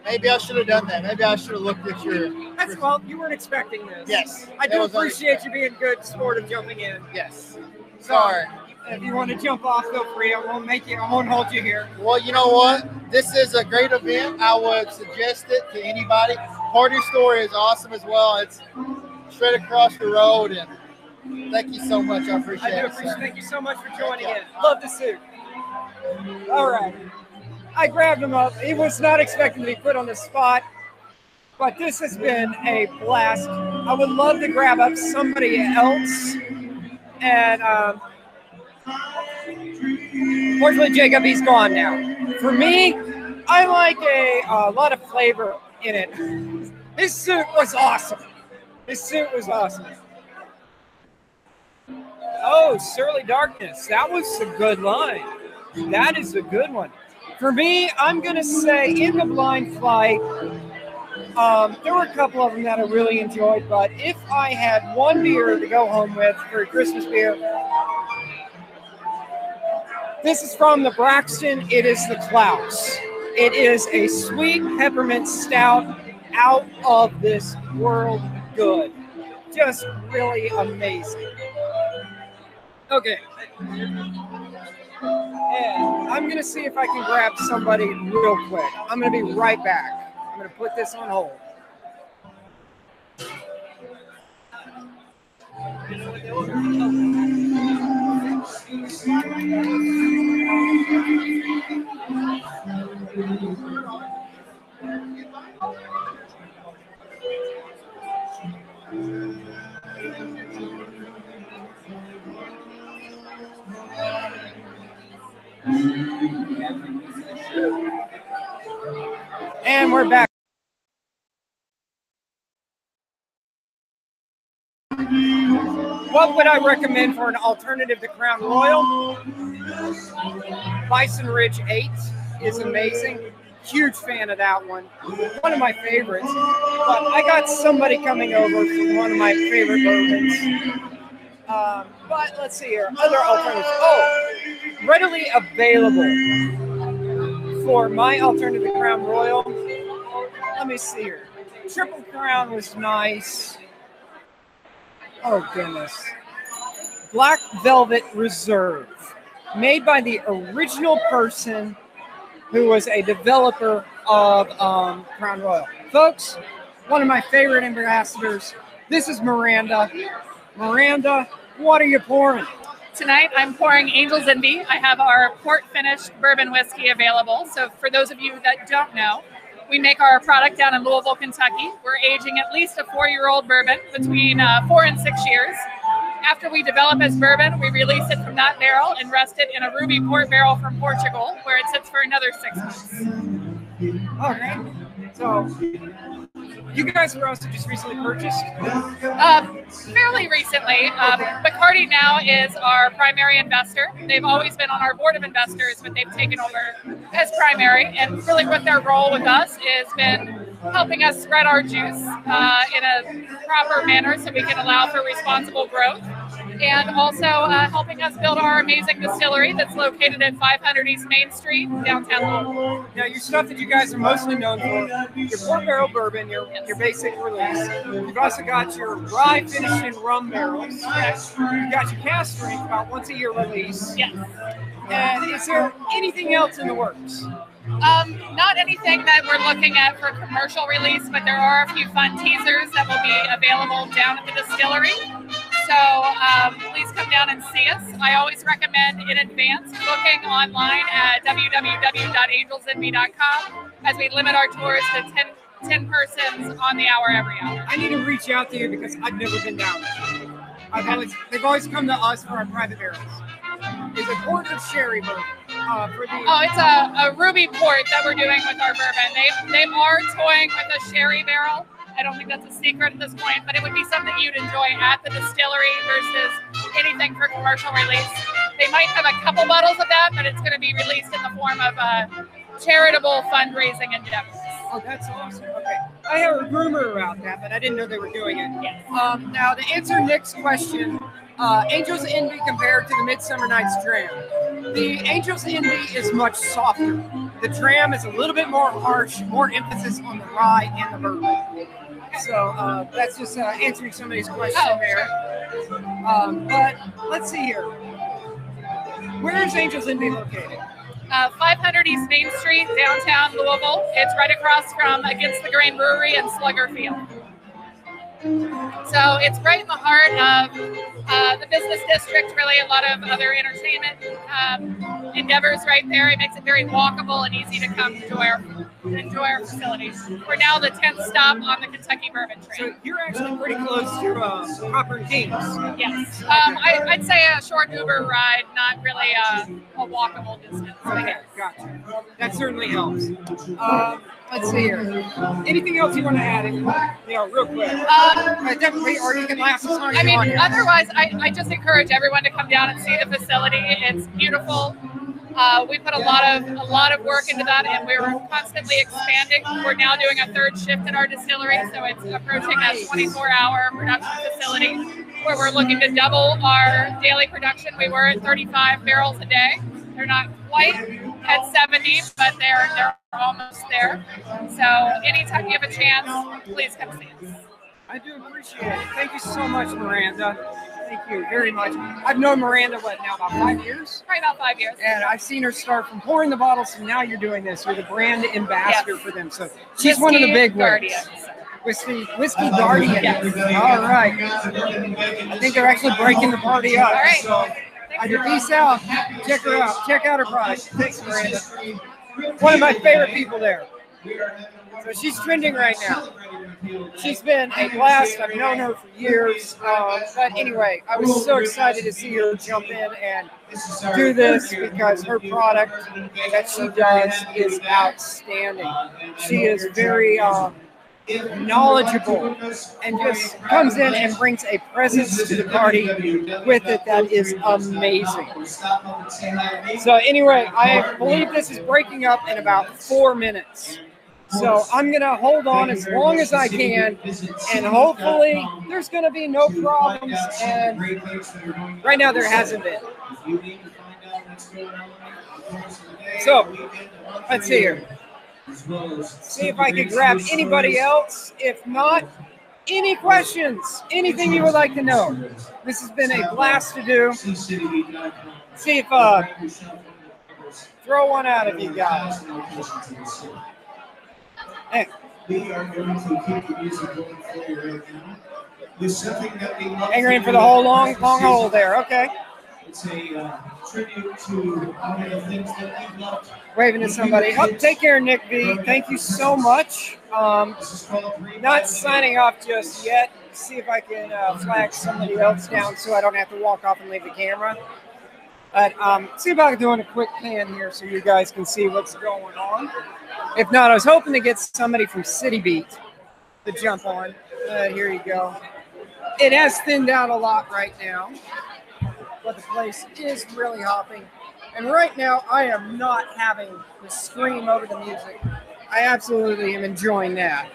Maybe I should have done that. Maybe I should have looked at your. That's well, you weren't expecting this. Yes. I do appreciate you being good sport of jumping in. Yes. Sorry. If you want to jump off, feel free. I won't hold you here. Well, you know what? This is a great event. I would suggest it to anybody. Party Store is awesome as well. It's straight across the road, and thank you so much. I appreciate it. Thank you so much for joining in. Love the suit. All right. I grabbed him up. He was not expecting to be put on the spot, but this has been a blast. I would love to grab up somebody else. And fortunately, Jacob, he's gone now. For me, I like a lot of flavor in it. His suit was awesome. His suit was awesome. Oh, Surly Darkness. That was a good line. That is a good one. For me, I'm going to say in the blind flight, there were a couple of them that I really enjoyed, but if I had one beer to go home with for a Christmas beer, this is from the Braxton. It is the Klaus. It is a sweet peppermint stout, out of this world good. Just really amazing. Okay. And I'm going to see if I can grab somebody real quick. I'm going to be right back. I'm going to put this on hold. And we're back. What would I recommend for an alternative to Crown Royal? Bison Ridge 8 is amazing. Huge fan of that one. One of my favorites. But I got somebody coming over from one of my favorite bourbons. But let's see here. Other alternatives. Oh, readily available for my alternative to Crown Royal. Let me see here. Triple Crown was nice. Oh, goodness. Black Velvet Reserve. Made by the original person who was a developer of Crown Royal. Folks, one of my favorite ambassadors. This is Miranda. Miranda, what are you pouring? Tonight, I'm pouring Angel's Envy. I have our port-finished bourbon whiskey available. So for those of you that don't know, we make our product down in Louisville, Kentucky. We're aging at least a 4-year-old bourbon between 4 and 6 years. After we develop as bourbon, we release it from that barrel and rest it in a ruby port barrel from Portugal, where it sits for another 6 months. Okay. So, you guys were also just recently purchased? Fairly recently. Bacardi now is our primary investor. They've always been on our board of investors, but they've taken over as primary. And really what their role with us has been helping us spread our juice in a proper manner so we can allow for responsible growth. And also helping us build our amazing distillery that's located at 500 East Main Street, downtown Louisville. Now, your stuff that you guys are mostly known for, your port barrel bourbon, your basic release. You've also got your rye finished in rum barrels. You've got your cask strength, about once a year release. Yes. And is there anything else in the works? Not anything that we're looking at for commercial release, but there are a few fun teasers that will be available down at the distillery. So please come down and see us. I always recommend in advance booking online at www.angelsenvy.com as we limit our tours to 10 persons on the hour every hour. I need to reach out to you because I've never been down there. They've always come to us for our private barrels. Is a quart of sherry bourbon for the... Oh, it's a ruby port that we're doing with our bourbon. They are toying with a sherry barrel. I don't think that's a secret at this point, but it would be something you'd enjoy at the distillery versus anything for commercial release. They might have a couple bottles of that, but it's going to be released in the form of charitable fundraising endeavors. Oh, that's awesome. Okay. I have a rumor about that, but I didn't know they were doing it. Yes. Now, to answer Nick's question, Angel's Envy compared to the Midsummer Night's Dram. The Angel's Envy is much softer. The Dram is a little bit more harsh, more emphasis on the rye and the bourbon. So that's just answering somebody's question there. But let's see here. Where is Angel's Envy located? 500 East Main Street, downtown Louisville. It's right across from Against the Grain Brewery and Slugger Field. So it's right in the heart of the business district, really a lot of other entertainment endeavors right there. It makes it very walkable and easy to come enjoy our facilities. We're now the 10th stop on the Kentucky Bourbon Train. So you're actually pretty close to Copper and Kings. Yes. I'd say a short Uber ride, not really a walkable distance. Okay, gotcha. That certainly helps. Let's see here. Anything else you want to add? Real quick. Definitely, or you can last as long as you want. Otherwise, I just encourage everyone to come down and see the facility. It's beautiful. We put a lot of work into that, and we're constantly expanding. We're now doing a third shift at our distillery, so it's approaching a 24-hour production facility where we're looking to double our daily production. We were at 35 barrels a day. They're not quite at 70, but they're almost there. So anytime you have a chance, please come see us. I do appreciate it. Thank you so much, Miranda. Thank you very much. I've known Miranda, about 5 years? Probably about 5 years. And I've seen her start from pouring the bottles, and now you're doing this. You're the brand ambassador for them. So she's one of the big ones. Whiskey Guardian. Yes. All right. I think they're actually breaking the party up. All right. So, peace out. Check her out. Check out her product. Thanks, Miranda. One of my favorite people there. So she's trending right now. She's been a blast. I've known her for years. But anyway, I was so excited to see her jump in and do this because her product that she does is outstanding. She is very knowledgeable and just comes in and brings a presence to the party with it that is amazing. So anyway, I believe this is breaking up in about 4 minutes. So I'm going to hold on as long as I can, and hopefully there's going to be no problems, and right now there hasn't been. So let's see here. See if I can grab anybody else. If not, any questions, anything you would like to know. This has been a blast to do. See if, throw one out if you got it. Hey. Hang in for the whole long hole there. Okay. It's a tribute to all the things that we've loved. Waving to somebody. Oh, take care, Nick V. Thank you so much. Not signing off just yet. See if I can flag somebody else down so I don't have to walk off and leave the camera. But see if I can do a quick pan here so you guys can see what's going on. If not, I was hoping to get somebody from City Beat to jump on. Here you go. It has thinned out a lot right now, but the place is really hopping. And right now, I am not having to scream over the music. I absolutely am enjoying that.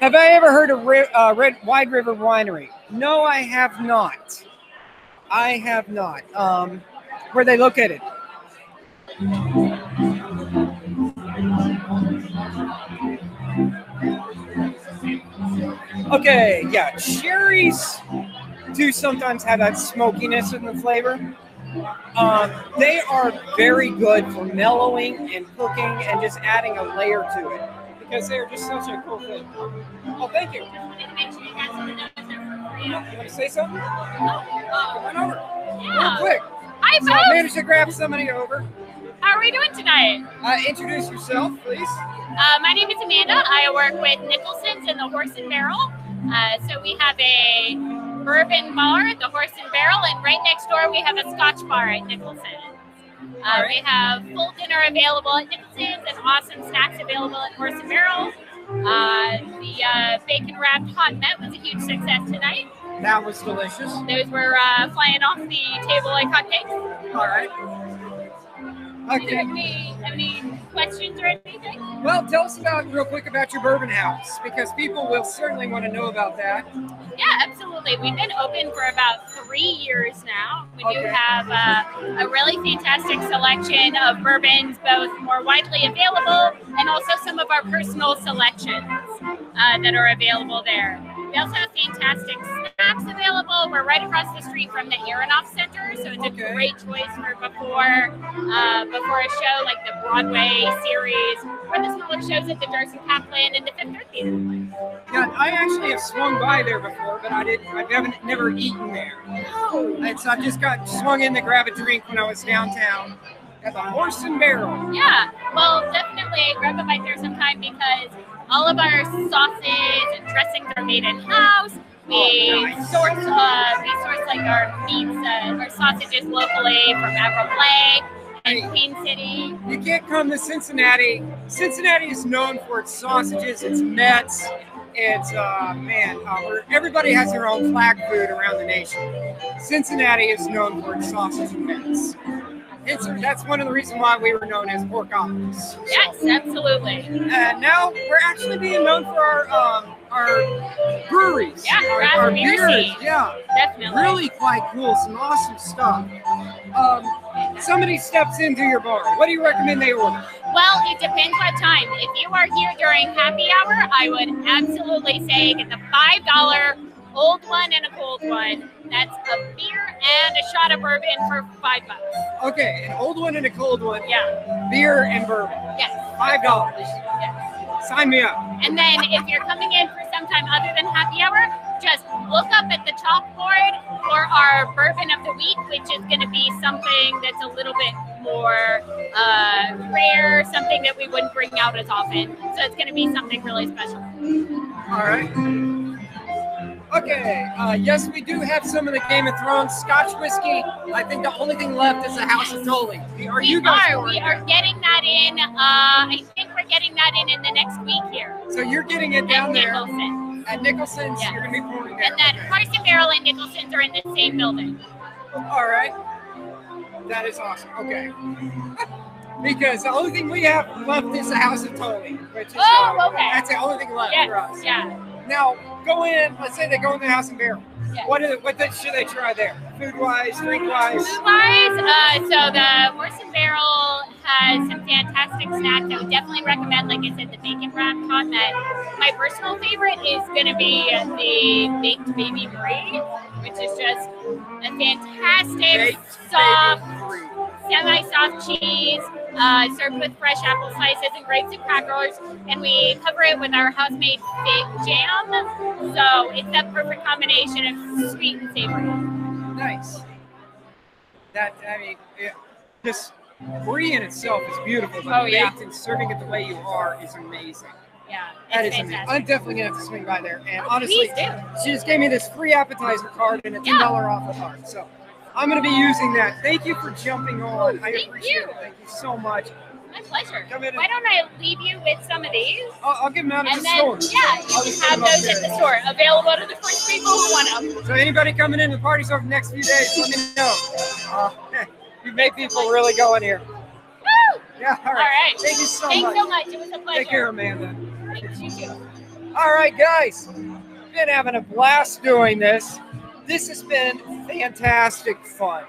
Have I ever heard of Wide River Winery? No, I have not. I have not. Where are they located? Okay, yeah, cherries do sometimes have that smokiness in the flavor. They are very good for mellowing and cooking and just adding a layer to it because they're just such a cool thing. Oh, thank you. You want to say something? Come on over. Real quick. Hi, So I managed to grab somebody over. How are we doing tonight? Introduce yourself, please. My name is Amanda. I work with Nicholson's in the Horse and Barrel. So we have a bourbon bar, the Horse and Barrel, and right next door we have a Scotch bar at Nicholson's. We have full dinner available at Nicholson's and awesome snacks available at Horse and Barrel. The bacon wrapped hot met was a huge success tonight. That was delicious. Those were flying off the table like hotcakes. All right. Okay. Do you have any questions or anything? Well, tell us real quick about your bourbon house because people will certainly want to know about that. Yeah, absolutely. We've been open for about 3 years now. We do have a really fantastic selection of bourbons, both more widely available and also some of our personal selections that are available there. We also have fantastic snacks available. We're right across the street from the Aronoff Center, so it's a great choice for before a show like the Broadway series or the smaller shows at the Darcy Kaplan and the Fifth Third Theater. Yeah, I actually have swung by there before, but I never eaten there. And so I just got swung in to grab a drink when I was downtown at the Horse and Barrel. Yeah, well, definitely grab a bite there sometime because all of our sauces and dressings are made in house. We source like our meats, our sausages locally from Avroplay and Queen City. You can't come to Cincinnati. Cincinnati is known for its sausages, its Mets. It's where everybody has their own flag food around the nation. Cincinnati is known for its sausage and Mets. That's one of the reasons why we were known as Porkopolis. Yes, absolutely. And now we're actually being known for our breweries. Yeah, our beers. Yeah, definitely. Really quite cool. Some awesome stuff. Somebody steps into your bar. What do you recommend they order? Well, it depends what time. If you are here during happy hour, I would absolutely say get the $5 old one and a cold one. That's a beer and a shot of bourbon for $5. Okay, an old one and a cold one. Yeah. Beer and bourbon. Yes. $5. Yes. Sign me up. And then if you're coming in for some time other than happy hour, just look up at the chalkboard for our bourbon of the week, which is going to be something that's a little bit more rare, something that we wouldn't bring out as often. So it's going to be something really special. All right. Okay, yes, we do have some of the Game of Thrones Scotch whiskey. I think the only thing left is the House of Tully. We are getting that in. I think we're getting that in the next week here. So you're getting it down there. Nicholson. At Nicholson's, yeah. You're going to be pouring there. And that Horse and Barrel and Nicholson's are in the same building. All right. That is awesome. Okay. Because the only thing we have left is the House of Tully, which is okay. That's the only thing left for us. Yeah. Now, go in. Let's say they go in the House and Barrel. Yeah. What should they try there? Food-wise, drink-wise? Food-wise, so the Horse and Barrel has some fantastic snacks. I would definitely recommend, like I said, the bacon wrapped hot met. My personal favorite is going to be the baked baby brie, which is just a fantastic, soft, semi-soft cheese served with fresh apple slices and grapes and crackers, and we cover it with our house-made fig jam. So it's that perfect combination of sweet and savory. Nice. This brie in itself is beautiful, but baked and serving it the way you are is amazing. Yeah, that is amazing. I'm definitely gonna have to swing by there. And honestly, she just gave me this free appetizer card and a $10 off a card. So I'm gonna be using that. Thank you for jumping on. I appreciate it. Thank you so much. My pleasure. Why don't I leave you with some of these? I'll give them out at the store. Yeah, you can have those at the store. Available to the first people who want them. So anybody coming in the parties over the next few days, let me know. You make people really go in here. Woo! Yeah, all right. Thank you so much. Thanks so much. It was a pleasure. Take care, Amanda. Thank you too. All right, guys. Been having a blast doing this. This has been fantastic fun.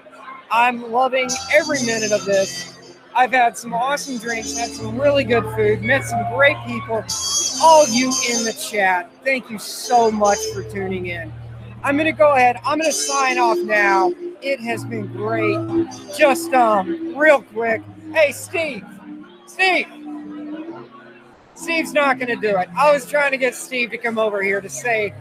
I'm loving every minute of this. I've had some awesome drinks, had some really good food, met some great people. All of you in the chat, thank you so much for tuning in. I'm going to go ahead. I'm going to sign off now. It has been great. Just real quick. Hey, Steve. Steve's not going to do it. I was trying to get Steve to come over here to say,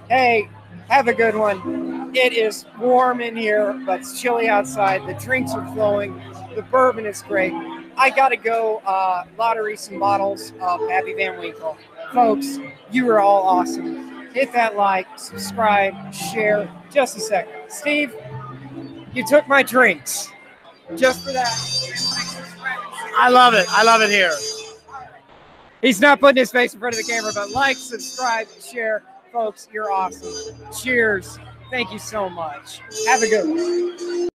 hey, have a good one. It is warm in here, but it's chilly outside. The drinks are flowing. The bourbon is great. I got to go lottery some bottles of Pappy Van Winkle. Folks, you are all awesome. Hit that like, subscribe, share. Just a second. Steve, you took my drinks. Just for that. I love it. I love it here. He's not putting his face in front of the camera, but like, subscribe, share. Folks, you're awesome. Cheers. Thank you so much. Have a good one.